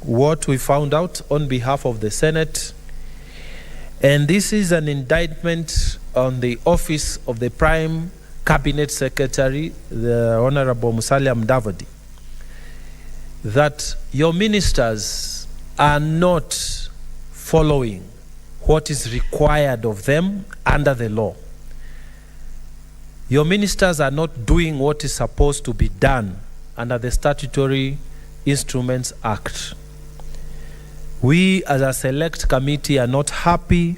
what we found out on behalf of the Senate. And this is an indictment on the office of the Prime Cabinet Secretary, the Honorable Musalia Mudavadi, that your ministers are not following what is required of them under the law. Your ministers are not doing what is supposed to be done under the Statutory Instruments Act. We as a select committee are not happy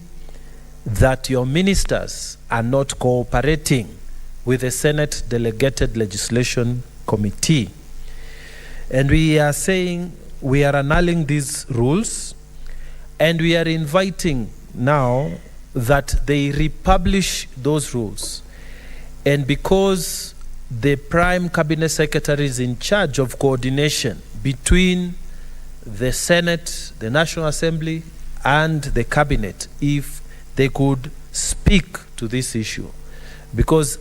that your ministers are not cooperating with the Senate Delegated Legislation Committee. And we are saying we are annulling these rules, and we are inviting now that they republish those rules. And because the Prime Cabinet Secretary is in charge of coordination between the Senate, the National Assembly, and the Cabinet, if they could speak to this issue, because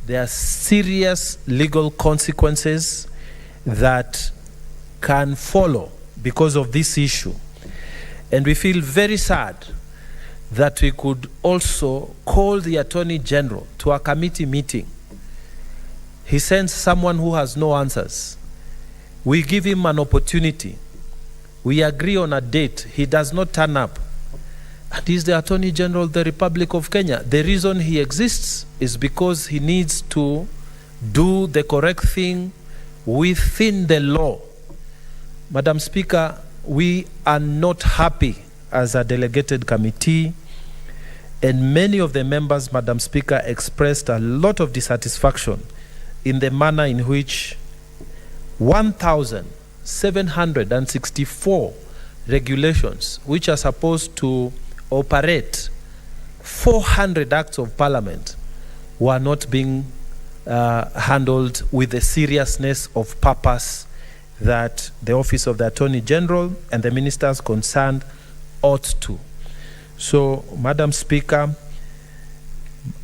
there are serious legal consequences that can follow because of this issue. And we feel very sad that we could also call the Attorney General to a committee meeting. He sends someone who has no answers. We give him an opportunity. We agree on a date. He does not turn up. And he's the Attorney General of the Republic of Kenya. The reason he exists is because he needs to do the correct thing within the law. Madam Speaker, we are not happy as a delegated committee, and many of the members, Madam Speaker, expressed a lot of dissatisfaction in the manner in which 1,764 regulations which are supposed to operate 400 acts of parliament were not being handled with the seriousness of purpose that the Office of the Attorney General and the ministers concerned ought to. So, Madam Speaker,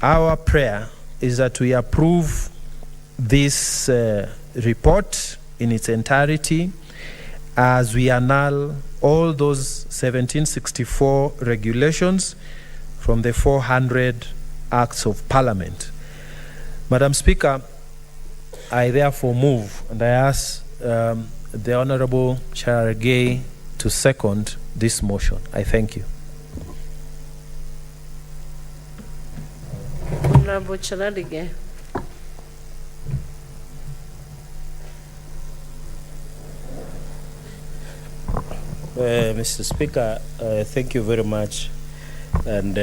our prayer is that we approve this report in its entirety as we annul all those 1764 regulations from the 400 acts of parliament. Madam Speaker, I therefore move and I ask the Honorable Cherargei to second this motion. I thank you. Honorable Cherargei. Mr. Speaker, thank you very much, and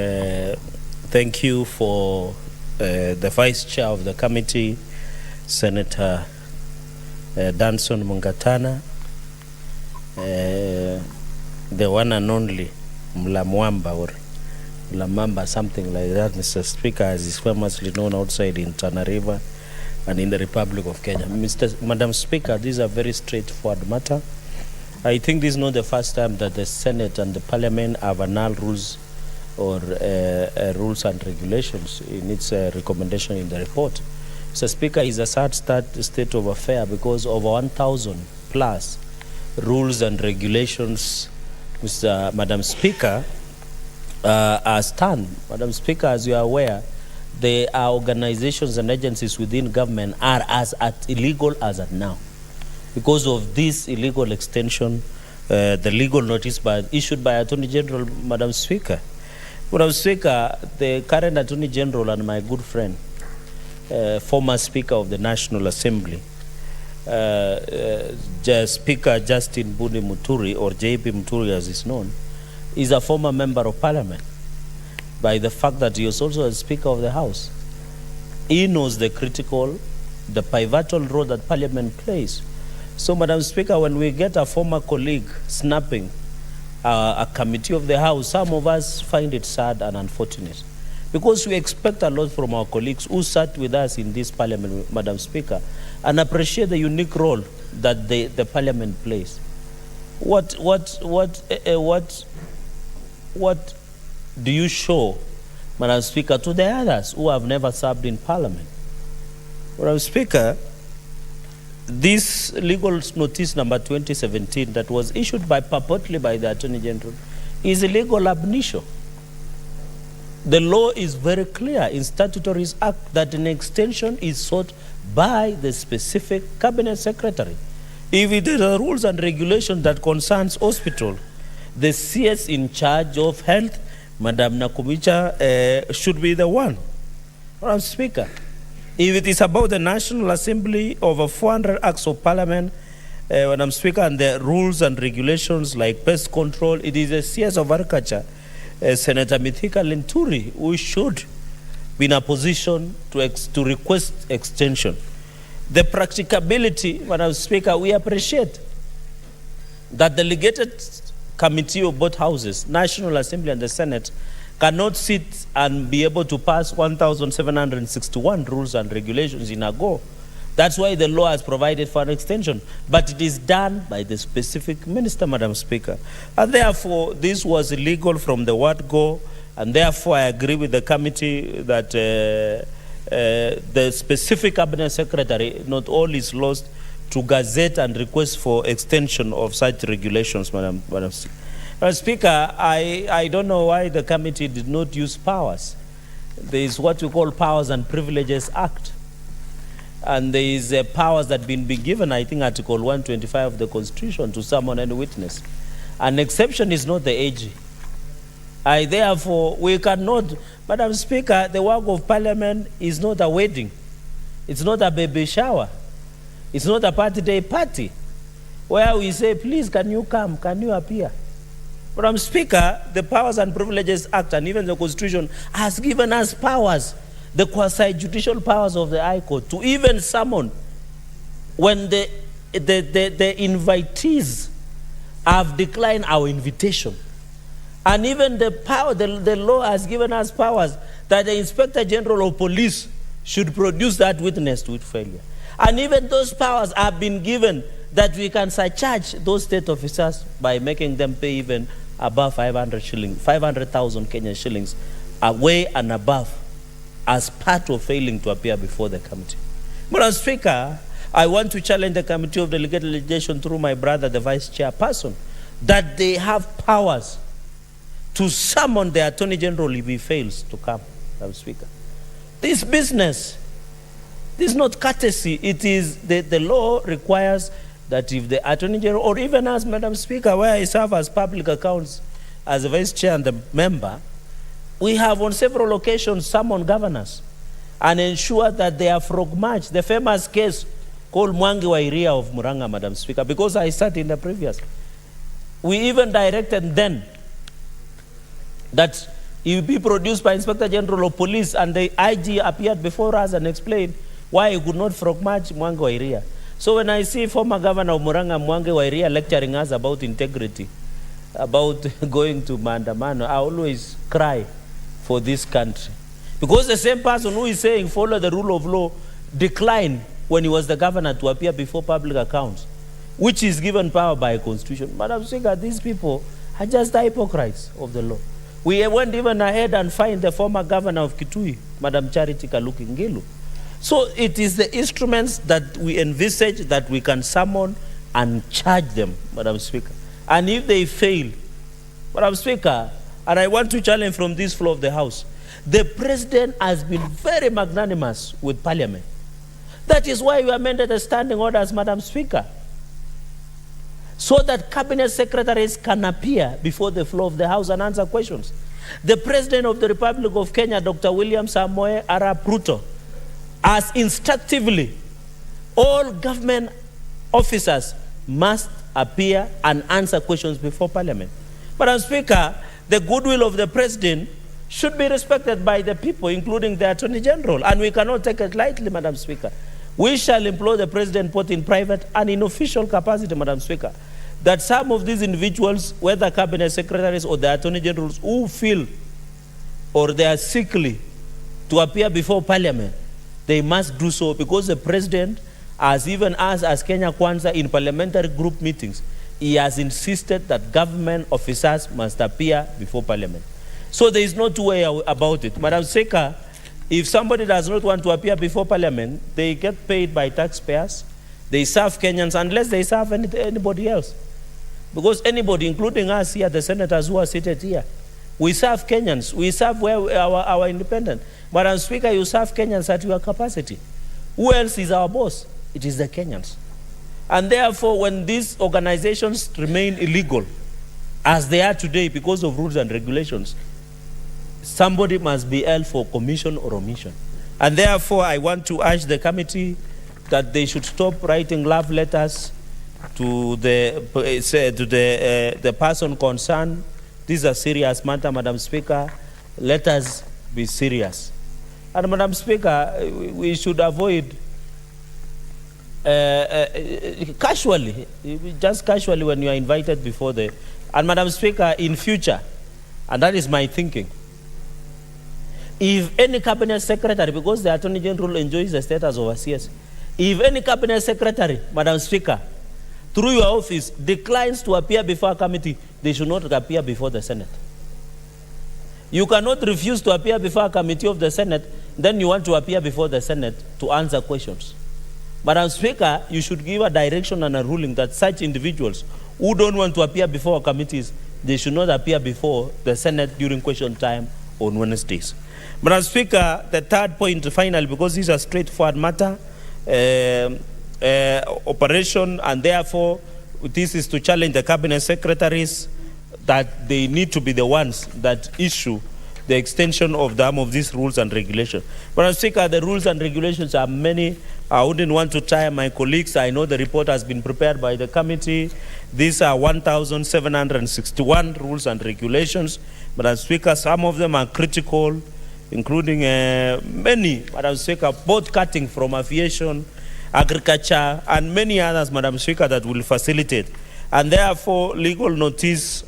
thank you for the Vice Chair of the committee, Senator Danson Mungatana, the one and only Mlamwamba or Mlamamba, something like that, Mr. Speaker, as is famously known outside in Tana River and in the Republic of Kenya. Madam Speaker, this is a very straightforward matter. I think this is not the first time that the Senate and the Parliament have annulled rules or rules and regulations in its recommendation in the report. Mr. Speaker, it's a sad state of affair because over 1,000 plus rules and regulations, Madam Speaker, are stand. Madam Speaker, as you are aware, there are organizations and agencies within government are as illegal as at now. Because of this illegal extension, the legal notice issued by Attorney General, Madam Speaker. Madam Speaker, the current Attorney General and my good friend, former Speaker of the National Assembly, Speaker Justin Buni Muturi, or JP Muturi as is known, is a former member of Parliament by the fact that he is also a Speaker of the House. He knows the critical, the pivotal role that Parliament plays. So, Madam Speaker, when we get a former colleague snapping a committee of the House, some of us find it sad and unfortunate because we expect a lot from our colleagues who sat with us in this Parliament, Madam Speaker, and appreciate the unique role that the Parliament plays. What do you show, Madam Speaker, to the others who have never served in Parliament? Madam Speaker, this legal notice number 2017 that was issued purportedly by the Attorney General is illegal ab initio. The law is very clear in Statutory Act that an extension is sought by the specific Cabinet Secretary. If it is a rules and regulations that concerns hospital, the CS in charge of health, Madam Nakumicha, should be the one. Madam Speaker, if it is about the National Assembly, over 400 acts of Parliament, Madam Speaker, and the rules and regulations like pest control, it is the CS of Agriculture, Senator Mithika Linturi, who should be in a position to request extension. The practicability, Madam Speaker, we appreciate that the delegated committee of both houses, National Assembly and the Senate, cannot sit and be able to pass 1,761 rules and regulations in a go. That's why the law has provided for an extension. But it is done by the specific minister, Madam Speaker. And therefore, this was illegal from the word go. And therefore, I agree with the committee that the specific Cabinet Secretary not only is lost to gazette and request for extension of such regulations, Madam Speaker. Speaker, I don't know why the committee did not use powers. There is what we call Powers and Privileges Act. And there is powers that have been given, I think, Article 125 of the Constitution to summon any witness. An exception is not the AG. Therefore, we cannot, Madam Speaker, the work of Parliament is not a wedding. It's not a baby shower. It's not a party day party where we say, please, can you come? Can you appear? Madam Speaker, the Powers and Privileges Act and even the Constitution has given us powers, the quasi-judicial powers of the High Court, to even summon when the the invitees have declined our invitation. And even the power, the law has given us powers that the Inspector General of Police should produce that witness to failure. And even those powers have been given that we can surcharge those state officers by making them pay even above 500,000 Kenyan shillings, away and above, as part of failing to appear before the committee. Madam Speaker, I want to challenge the Committee of Delegated Legislation through my brother, the Vice Chairperson, that they have powers to summon the Attorney General if he fails to come, Madam Speaker. This business, this is not courtesy. It is the law requires that if the Attorney General, or even as Madam Speaker, where I serve as public accounts, as a Vice Chair and the member, we have on several occasions summoned governors and ensure that they are frog march. The famous case called Mwangi Wairia of Muranga, Madam Speaker, because I sat in the previous. We even directed then that it be produced by Inspector General of Police, and the IG appeared before us and explained why he could not frog march Mwangi Wairia. So when I see former Governor of Muranga, Mwangi Wairia, lecturing us about integrity, about going to Mandamano, I always cry for this country. Because the same person who is saying follow the rule of law declined when he was the governor to appear before public accounts, which is given power by a constitution. Madam Speaker, these people are just the hypocrites of the law. We went even ahead and fined the former governor of Kitui, Madam Charity Kaluki Ngilu. So it is the instruments that we envisage that we can summon and charge them, Madam Speaker. And if they fail, Madam Speaker, and I want to challenge from this floor of the House, the President has been very magnanimous with Parliament. That is why we amended the standing orders, Madam Speaker, so that cabinet secretaries can appear before the floor of the House and answer questions. The President of the Republic of Kenya, Dr. William Samoei Arap Ruto, has instructively all government officers must appear and answer questions before Parliament. Madam Speaker, the goodwill of the President should be respected by the people, including the Attorney General, and we cannot take it lightly, Madam Speaker. We shall implore the President, both in private and in official capacity, Madam Speaker, that some of these individuals, whether cabinet secretaries or the Attorney Generals, who feel or they are sickly to appear before Parliament, they must do so, because the President, as even us as Kenya Kwanza in parliamentary group meetings, he has insisted that government officers must appear before Parliament. So there is no two way about it. Madam Speaker, if somebody does not want to appear before Parliament, they get paid by taxpayers. They serve Kenyans unless they serve anybody else. Because anybody, including us here, the senators who are seated here, we serve Kenyans. We serve our independent. Madam Speaker, you serve Kenyans at your capacity. Who else is our boss? It is the Kenyans. And therefore, when these organizations remain illegal, as they are today because of rules and regulations, somebody must be held for commission or omission. And therefore, I want to urge the committee that they should stop writing love letters to the person concerned. This is a serious matter, Madam Speaker. Let us be serious. And Madam Speaker, we should avoid casually, just casually when you are invited before the... And Madam Speaker, in future, and that is my thinking, if any cabinet secretary, because the Attorney General enjoys the status of a CS, if any cabinet secretary, Madam Speaker, through your office, declines to appear before a committee, they should not appear before the Senate. You cannot refuse to appear before a committee of the Senate, then you want to appear before the Senate to answer questions. Madam Speaker, you should give a direction and a ruling that such individuals who don't want to appear before committees, they should not appear before the Senate during question time on Wednesdays. Madam Speaker, the third point, finally, because this is a straightforward matter, operation, and therefore this is to challenge the cabinet secretaries that they need to be the ones that issue the extension of these rules and regulations. Madam Speaker, the rules and regulations are many. I wouldn't want to tire my colleagues. I know the report has been prepared by the committee. These are 1,761 rules and regulations. Madam Speaker, some of them are critical, including many, Madam Speaker, both cutting from aviation agriculture, and many others, Madam Speaker, that will facilitate. And therefore, legal notice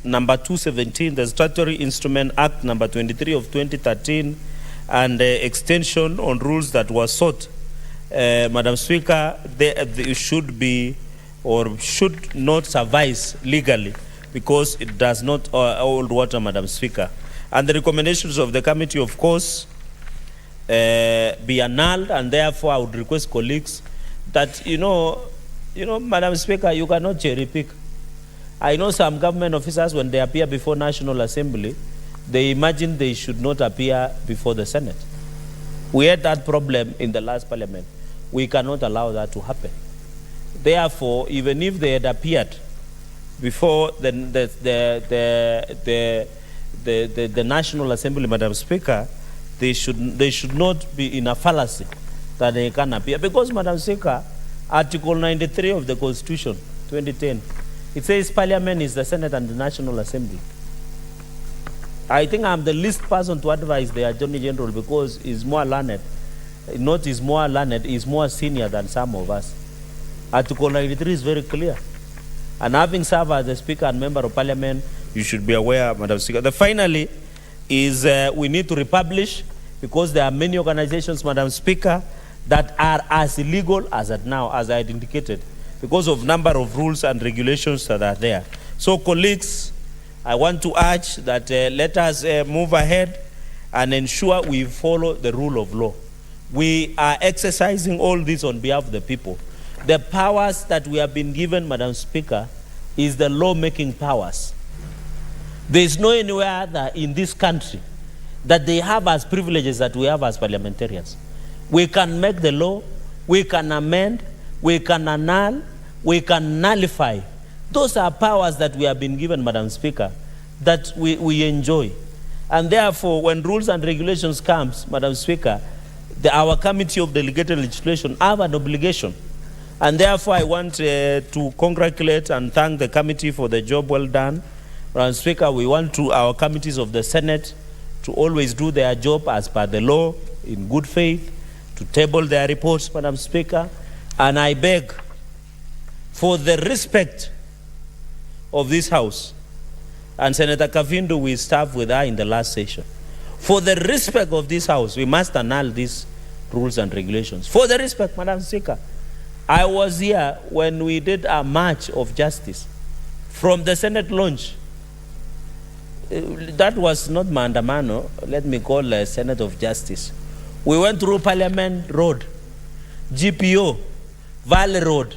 number 217, the Statutory Instrument Act number 23 of 2013, and extension on rules that were sought, Madam Speaker, they should be or should not suffice legally because it does not hold water, Madam Speaker. And the recommendations of the committee, of course, be annulled, and therefore I would request colleagues that, Madam Speaker, you cannot cherry pick. I know some government officers, when they appear before National Assembly, they imagine they should not appear before the Senate. We had that problem in the last parliament. We cannot allow that to happen. Therefore, even if they had appeared before the National Assembly, Madam Speaker, they should not be in a fallacy that they can appear. Because, Madam Speaker, Article 93 of the Constitution, 2010, it says Parliament is the Senate and the National Assembly. I think I'm the least person to advise the Attorney General because he's more learned. Not he's more learned, he's more senior than some of us. Article 93 is very clear. And having served as the Speaker and Member of Parliament, you should be aware, Madam Speaker. The finally is we need to republish because there are many organizations, Madam Speaker, that are as illegal as at now, as I had indicated, because of number of rules and regulations that are there. So, colleagues, I want to urge that let us move ahead and ensure we follow the rule of law. We are exercising all this on behalf of the people. The powers that we have been given, Madam Speaker, is the law-making powers. There is no anywhere other in this country that they have as privileges that we have as parliamentarians. We can make the law, we can amend, we can annul, we can nullify. Those are powers that we have been given, Madam Speaker, that we enjoy. And therefore, when rules and regulations comes, Madam Speaker, our Committee of Delegated Legislation have an obligation. And therefore, I want to congratulate and thank the committee for the job well done. Madam Speaker, we want our committees of the Senate to always do their job as per the law, in good faith, to table their reports, Madam Speaker. And I beg for the respect of this House, and Senator Kavindu will serve with her in the last session. For the respect of this House, we must annul these rules and regulations. For the respect, Madam Speaker, I was here when we did a march of justice from the Senate launch. That was not Mandamano, let me call a Senate of Justice. We went through Parliament Road, GPO, Valley Road,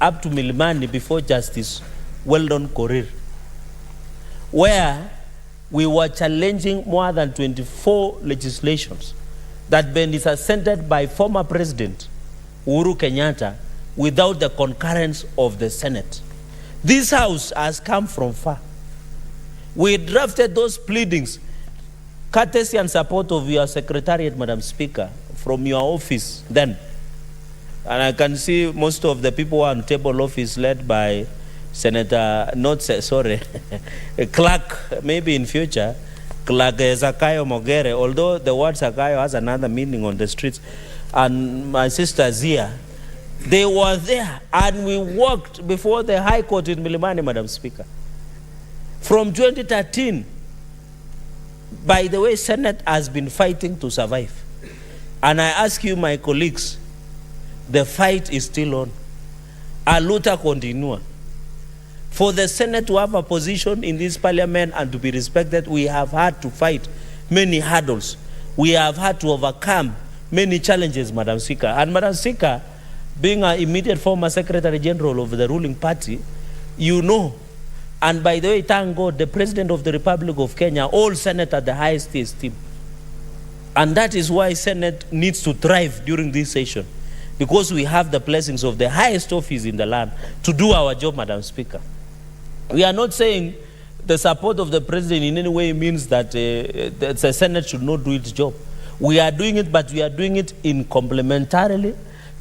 up to Milimani before Justice Weldon Korir, where we were challenging more than 24 legislations that been dissented by former President Uhuru Kenyatta without the concurrence of the Senate. This House has come from far. We drafted those pleadings, courtesy and support of your Secretariat, Madam Speaker, from your office then. And I can see most of the people on table office led by Senator, Clerk, maybe in future, Clerk Zakayo Mogere, although the word Zakayo has another meaning on the streets, and my sister Zia, they were there, and we walked before the High Court in Milimani, Madam Speaker. From 2013, by the way, Senate has been fighting to survive. And I ask you, my colleagues, the fight is still on. A luta continua. For the Senate to have a position in this parliament and to be respected, we have had to fight many hurdles. We have had to overcome many challenges, Madam Speaker. And Madam Speaker, being an immediate former Secretary General of the ruling party, you know, and by the way, thank God, the President of the Republic of Kenya, all Senate at the highest esteem. And that is why Senate needs to thrive during this session, because we have the blessings of the highest office in the land to do our job, Madam Speaker. We are not saying the support of the President in any way means that the Senate should not do its job. We are doing it, but we are doing it in complementarily,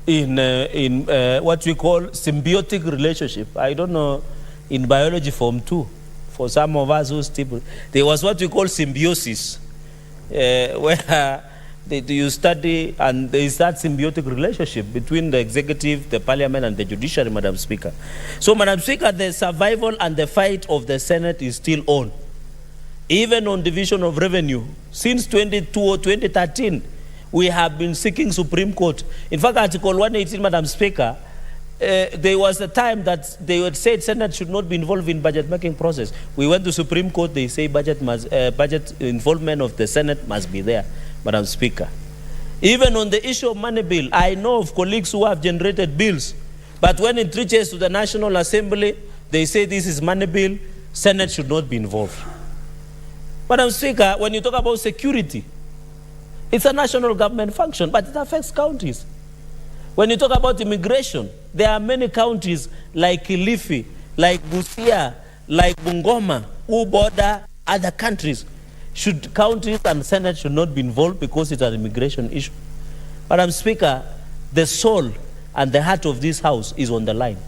in what we call symbiotic relationship. I don't know, in biology form 2, for some of us who still, there was what we call symbiosis, where You study, and there is that symbiotic relationship between the executive, the parliament, and the judiciary, Madam Speaker. So, Madam Speaker, the survival and the fight of the Senate is still on. Even on division of revenue, since 2013, we have been seeking Supreme Court. In fact, Article 118, Madam Speaker, there was a time that they had said Senate should not be involved in budget-making process. We went to Supreme Court, they say budget involvement of the Senate must be there, Madam Speaker. Even on the issue of money bill, I know of colleagues who have generated bills, but when it reaches to the National Assembly, they say this is money bill, Senate should not be involved. Madam Speaker, when you talk about security, it's a national government function, but it affects counties. When you talk about immigration, there are many counties like Kilifi, like Busia, like Bungoma, who border other countries. Counties and Senate should not be involved because it's an immigration issue. Madam Speaker, the soul and the heart of this House is on the line.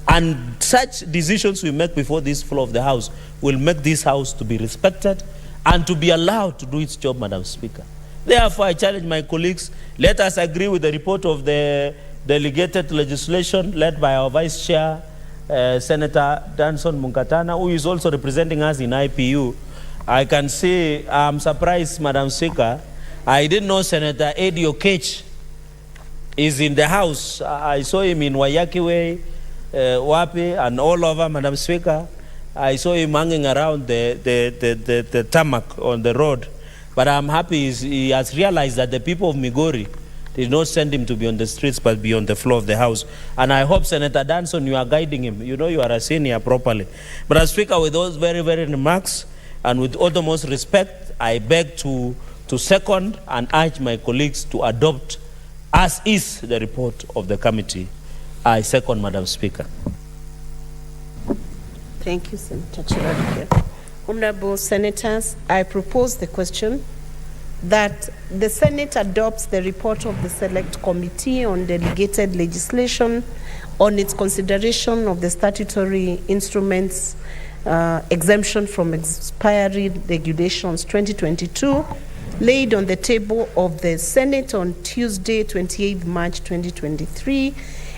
And such decisions we make before this floor of the House will make this House to be respected and to be allowed to do its job, Madam Speaker. Therefore, I challenge my colleagues, let us agree with the report of the delegated legislation led by our Vice Chair, Senator Danson Munkatana, who is also representing us in IPU. I can say I'm surprised, Madam Speaker. I didn't know Senator Eddie Okech is in the House. I saw him in Wayaki Way, Wapi, and all over, Madam Speaker. I saw him hanging around the tarmac on the road. But I'm happy he has realized that the people of Migori did not send him to be on the streets, but be on the floor of the House. And I hope, Senator Danson, you are guiding him. You know you are a senior properly. But as Speaker, with those very, very remarks, and with utmost respect, I beg to second and urge my colleagues to adopt, as is the report of the committee. I second, Madam Speaker. Thank you, Senator Chirarike. Honorable Senators, I propose the question that the Senate adopts the report of the Select Committee on Delegated Legislation on its consideration of the statutory instruments exemption from expiry regulations 2022 laid on the table of the Senate on Tuesday, 28 March 2023,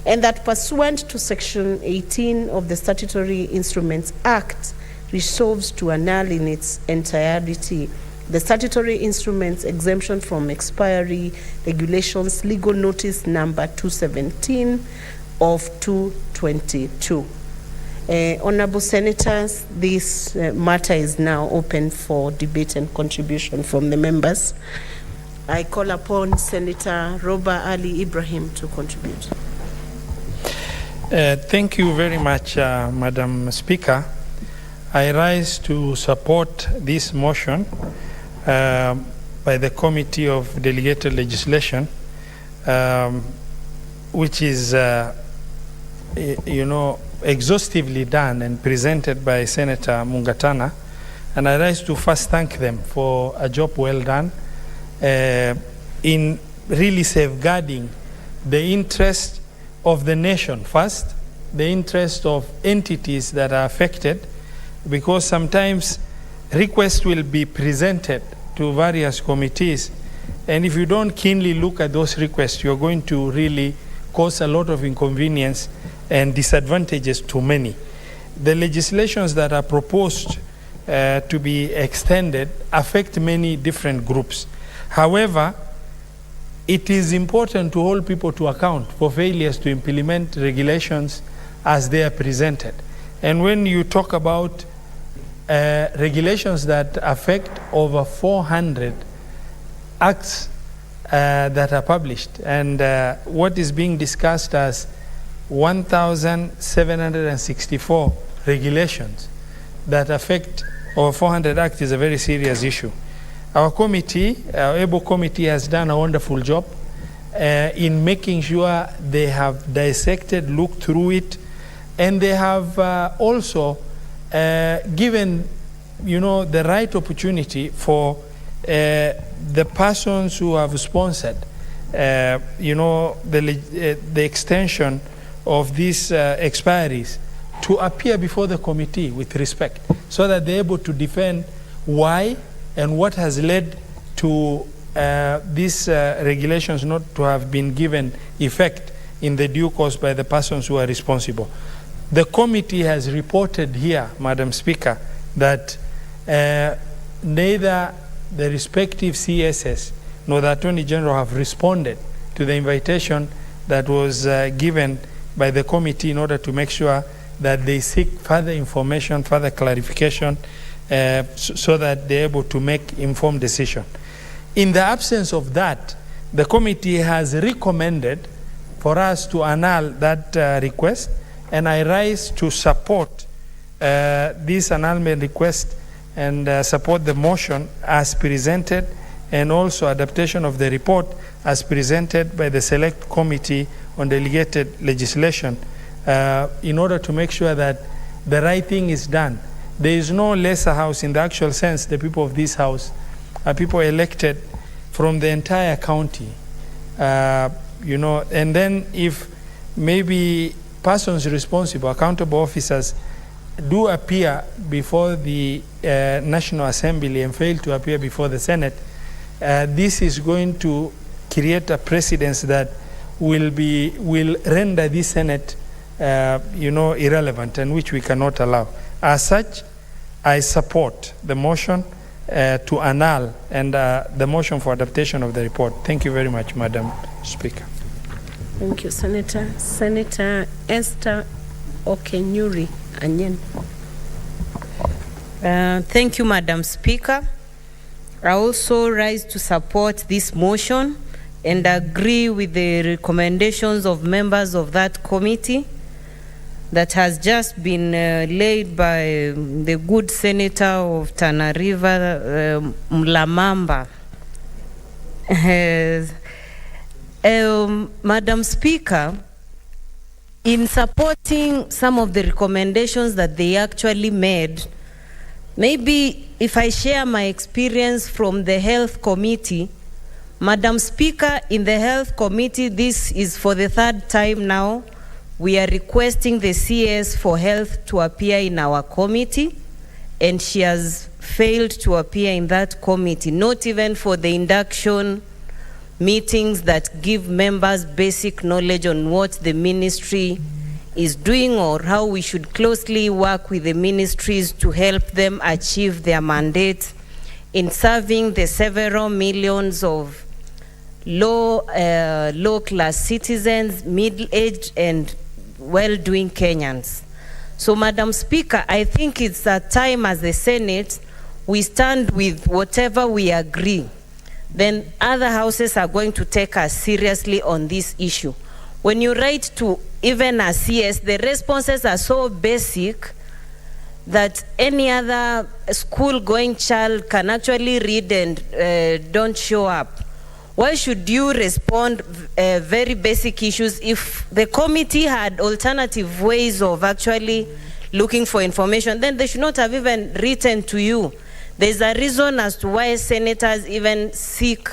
and that pursuant to Section 18 of the Statutory Instruments Act, resolves to annul in its entirety the statutory instruments exemption from expiry regulations legal notice number 217 of 222. Honorable Senators, this matter is now open for debate and contribution from the members. I call upon Senator Roba Ali Ibrahim to contribute. Thank you very much, Madam Speaker. I rise to support this motion by the Committee of Delegated Legislation, which is, exhaustively done and presented by Senator Mungatana. And I rise to first thank them for a job well done in really safeguarding the interest of the nation first, the interest of entities that are affected, because sometimes requests will be presented to various committees, and if you don't keenly look at those requests, you're going to really cause a lot of inconvenience and disadvantages to many. The legislations that are proposed to be extended affect many different groups. However, it is important to hold people to account for failures to implement regulations as they are presented. And when you talk about regulations that affect over 400 acts that are published, and what is being discussed as 1,764 regulations that affect over 400 acts is a very serious issue. Our committee, our ABLE committee, has done a wonderful job in making sure they have dissected, looked through it, and they have also given, the right opportunity for the persons who have sponsored, the extension of these expiries to appear before the committee with respect, so that they're able to defend why and what has led to these regulations not to have been given effect in the due course by the persons who are responsible. The committee has reported here, Madam Speaker, that neither the respective CSS nor the Attorney General have responded to the invitation that was given by the committee in order to make sure that they seek further information, further clarification, so that they're able to make informed decision. In the absence of that, the committee has recommended for us to annul that request, and I rise to support this annulment request and support the motion as presented, and also adaptation of the report as presented by the Select Committee on Delegated Legislation, in order to make sure that the right thing is done. There is no lesser house in the actual sense. The people of this house are people elected from the entire county, and then if maybe persons responsible, accountable officers, do appear before the National Assembly and fail to appear before the Senate, this is going to create a precedence that will render the Senate irrelevant, and which we cannot allow. As such, I support the motion to annul and the motion for adaptation of the report. Thank you very much, Madam Speaker. Thank you, Senator. Senator Esther Okenyuri Anyen. Thank you, Madam Speaker. I also rise to support this motion and agree with the recommendations of members of that committee that has just been laid by the good Senator of Tana River, Mlamamba. Madam Speaker, in supporting some of the recommendations that they actually made, maybe if I share my experience from the Health Committee, Madam Speaker, in the Health Committee, this is for the third time now, we are requesting the CS for Health to appear in our committee, and she has failed to appear in that committee, not even for the induction meetings that give members basic knowledge on what the ministry is doing or how we should closely work with the ministries to help them achieve their mandate in serving the several millions of low-class citizens, middle-aged and well-doing Kenyans. So, Madam Speaker, I think it's a time as the Senate, we stand with whatever we agree. Then other houses are going to take us seriously on this issue. When you write to even a CS, the responses are so basic that any other school-going child can actually read and don't show up. Why should you respond very basic issues if the committee had alternative ways of actually looking for information? Then they should not have even written to you. There's a reason as to why senators even seek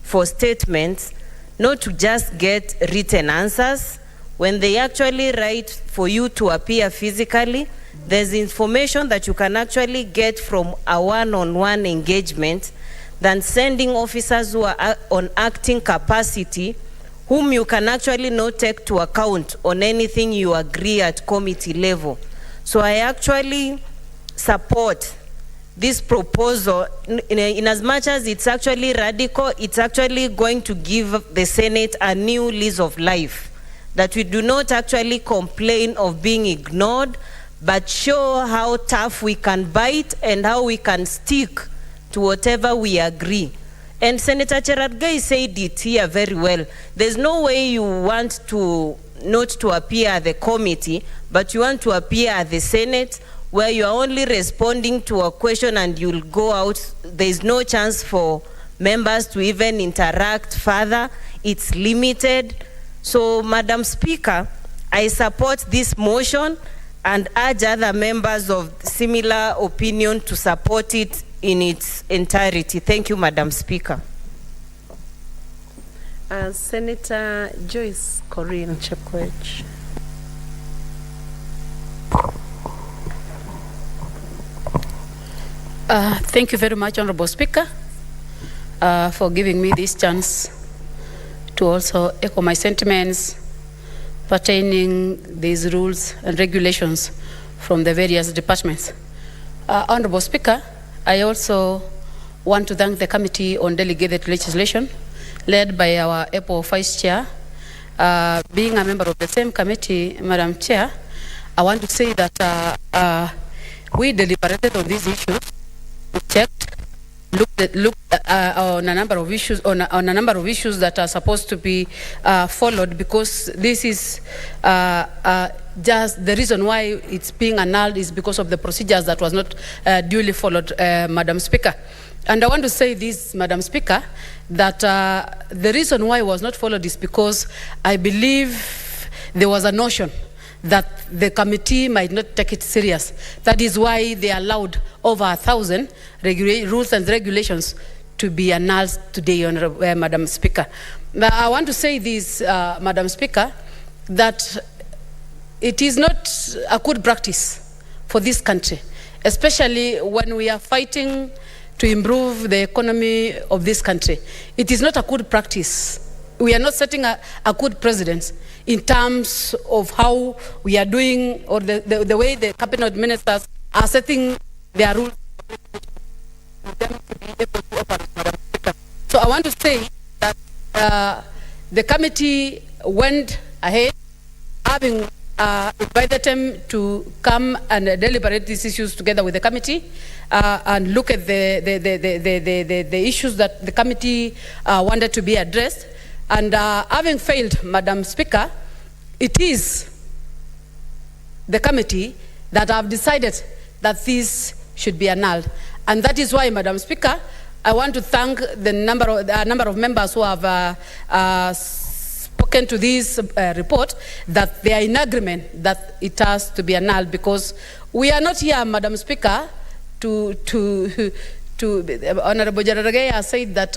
for statements, not to just get written answers. When they actually write for you to appear physically, there's information that you can actually get from a one-on-one engagement than sending officers who are on acting capacity, whom you can actually not take to account on anything you agree at committee level. So I actually support this proposal in as much as it's actually radical. It's actually going to give the Senate a new lease of life, that we do not actually complain of being ignored, but show how tough we can bite and how we can stick to whatever we agree. And Senator Cherargei said it here very well. There's no way you want to not to appear at the committee, but you want to appear at the Senate, where you are only responding to a question and you'll go out. There's no chance for members to even interact further. It's limited. So, Madam Speaker, I support this motion and urge other members of similar opinion to support it in its entirety. Thank you, Madam Speaker. Senator Joyce Corinne Chepkoech. Thank you very much, Honorable Speaker. for giving me this chance to also echo my sentiments pertaining these rules and regulations from the various departments. Honorable Speaker, I also want to thank the Committee on Delegated Legislation, led by our EPO Vice Chair. Being a member of the same committee, Madam Chair, I want to say that we deliberated on these issues, we checked, looked on a number of issues that are supposed to be followed, because this is just the reason why it's being annulled is because of the procedures that was not duly followed, Madam Speaker. And I want to say this, Madam Speaker, that the reason why it was not followed is because I believe there was a notion that the committee might not take it serious. That is why they allowed over 1,000 rules and regulations to be annulled today, Honorable Madam Speaker. Now, I want to say this, Madam Speaker, that it is not a good practice for this country, especially when we are fighting to improve the economy of this country. It is not a good practice. We are not setting a good precedent in terms of how we are doing, or the way the cabinet ministers are setting their rules for them to be able to operate, Madam Speaker. So I want to say that the committee went ahead, having invited them to come and deliberate these issues together with the committee and look at the issues that the committee wanted to be addressed. And having failed, Madam Speaker, it is the committee that have decided that this should be annulled. And that is why, Madam Speaker, I want to thank the number of members who have spoken to this report, that they are in agreement that it has to be annulled, because we are not here, Madam Speaker, Honorable Jaragaya has said that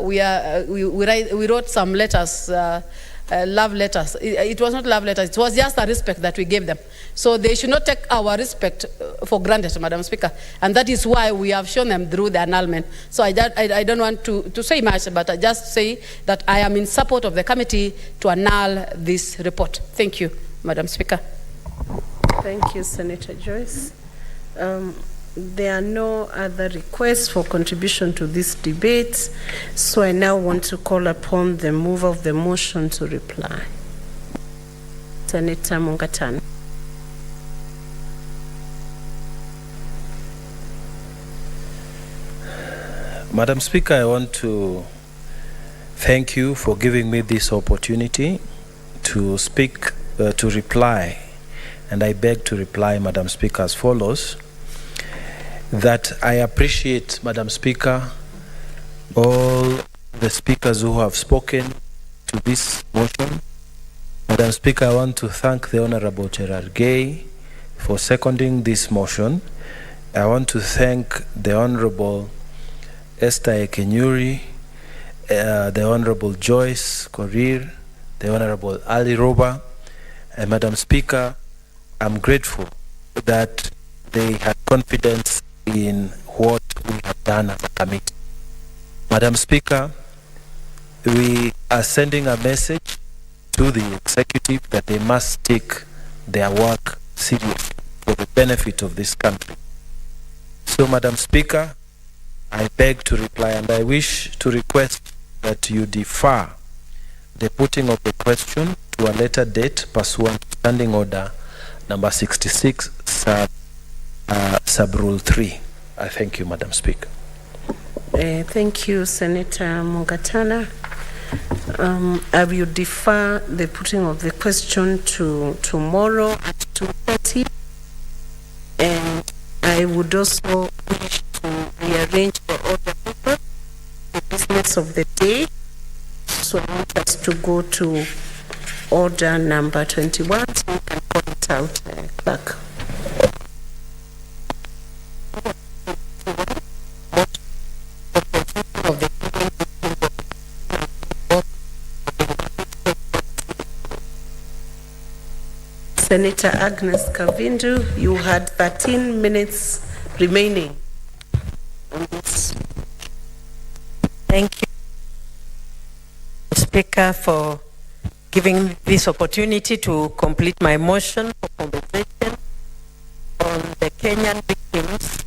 we wrote some letters, love letters. It was not love letters, it was just a respect that we gave them. So they should not take our respect for granted, Madam Speaker. And that is why we have shown them through the annulment. So I don't want to say much, but I just say that I am in support of the committee to annul this report. Thank you, Madam Speaker. Thank you, Senator Joyce. There are no other requests for contribution to this debate, so I now want to call upon the mover of the motion to reply. Senator Mungatana. Madam Speaker, I want to thank you for giving me this opportunity to speak, to reply, and I beg to reply, Madam Speaker, as follows. That I appreciate, Madam Speaker, all the speakers who have spoken to this motion. Madam Speaker, I want to thank the Honorable Gerard Gay for seconding this motion. I want to thank the Honorable Esther Ekenyuri, the Honorable Joyce Korir, the Honorable Ali Roba. And Madam Speaker, I'm grateful that they had confidence in what we have done as a committee. Madam Speaker, we are sending a message to the executive that they must take their work seriously for the benefit of this country. So, Madam Speaker, I beg to reply, and I wish to request that you defer the putting of the question to a later date pursuant to Standing Order number 66, sub-rule 3. I thank you, Madam Speaker. Thank you, Senator Mungatana. I will defer the putting of the question to tomorrow at 2:30. And I would also wish to rearrange for all the business of the day. So I want us to go to order number 21, so you can call it out, Clerk. Senator Agnes Kavindu, you had 13 minutes remaining on this. Thank Speaker, for giving this opportunity to complete my motion for compensation on the Kenyan victims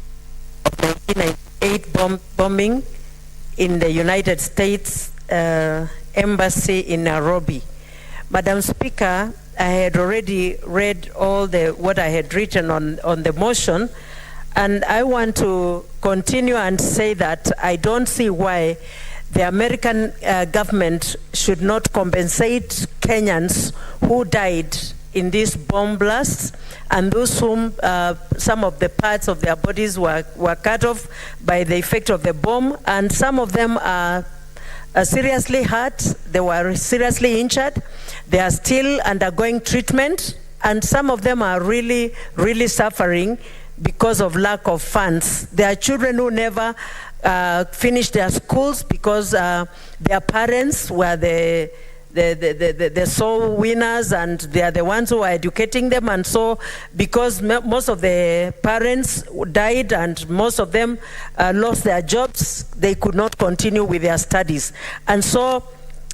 of 1998 bombing in the United States Embassy in Nairobi. Madam Speaker, I had already read all what I had written on the motion, and I want to continue and say that I don't see why the American government should not compensate Kenyans who died in these bomb blasts, and those whom some of the parts of their bodies were cut off by the effect of the bomb, and some of them are seriously hurt, they were seriously injured, they are still undergoing treatment, and some of them are really, really suffering because of lack of funds. There are children who never finished their schools because their parents were the sole winners, and they are the ones who are educating them, and so because most of the parents died and most of them lost their jobs, they could not continue with their studies. And so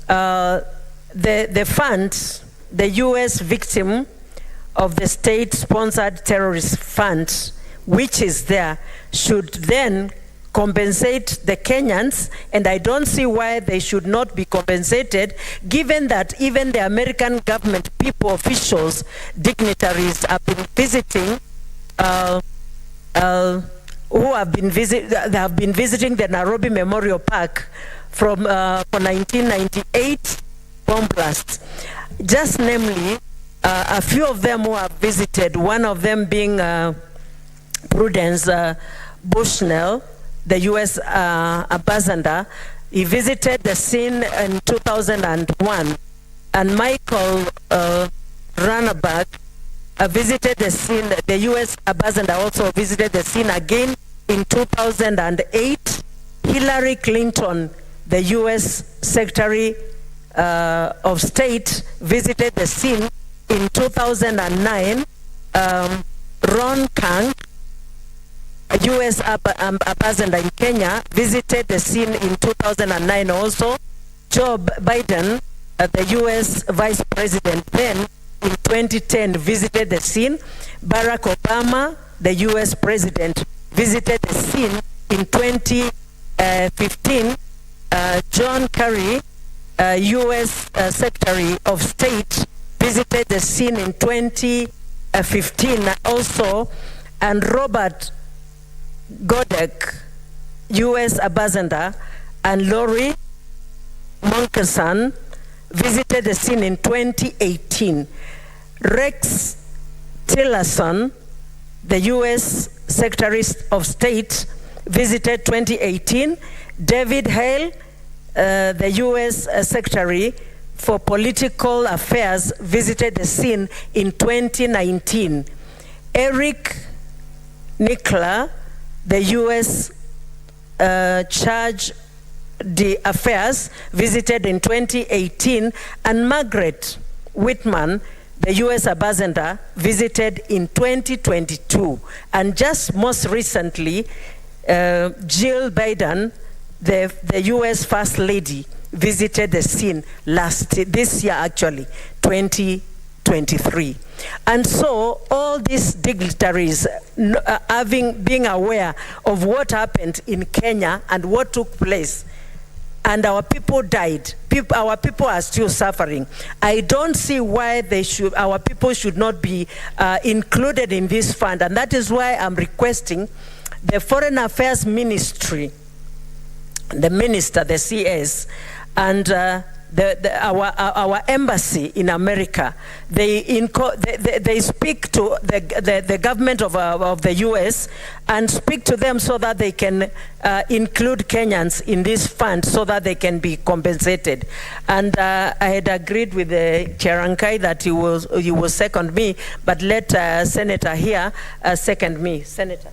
the fund, the US victim of the state-sponsored terrorist fund, which is there, should then compensate the Kenyans, and I don't see why they should not be compensated, given that even the American government people, officials, dignitaries have been visiting, who have been visiting the Nairobi Memorial Park from 1998 bomb blasts. Just namely, a few of them who have visited, one of them being Prudence Bushnell, the US ambassador. He visited the scene in 2001, and Michael Ranabag visited the scene. The US ambassador also visited the scene again in 2008. Hillary Clinton, the US Secretary of State, visited the scene in 2009. Ron Kang, a U.S. ambassador in Kenya, visited the scene in 2009 also. Joe Biden, the U.S. Vice President then, in 2010 visited the scene. Barack Obama, the U.S. President, visited the scene in 2015. John Kerry, U.S. Secretary of State, visited the scene in 2015 also. And Robert Godek, U.S. ambassador, and Lori Monkeson visited the scene in 2018. Rex Tillerson, the U.S. Secretary of State, visited 2018. David Hale, the U.S. Secretary for Political Affairs, visited the scene in 2019. Eric Nicola, the U.S. Charge d'Affaires, visited in 2018, and Margaret Whitman, the U.S. ambassador, visited in 2022. And just most recently, Jill Biden, the U.S. First Lady, visited the scene this year actually, 2023. And so all these dignitaries, being aware of what happened in Kenya and what took place, and our people died, our people are still suffering, I don't see why our people should not be included in this fund. And that is why I'm requesting the Foreign Affairs Ministry, the minister, the CS, and our embassy in America, they speak to the government of the US and speak to them so that they can include Kenyans in this fund so that they can be compensated. And I had agreed with the Cherankai that he will second me, but let Senator here second me. Senator,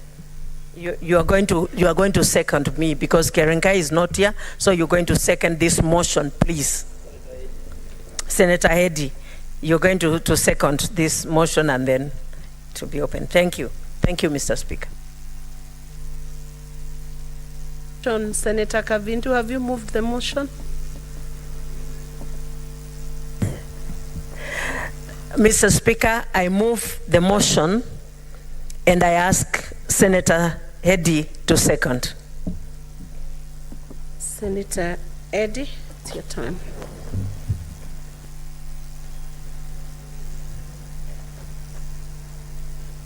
you are going to second me because Kerenkai is not here, so you're going to second this motion, please. Senator Hedy, you're going to second this motion and then to be open. Thank you. Thank you, Mr. Speaker. Senator Kavindu, have you moved the motion? Mr. Speaker, I move the motion and I ask Senator Eddy to second. Senator Eddy, it's your time.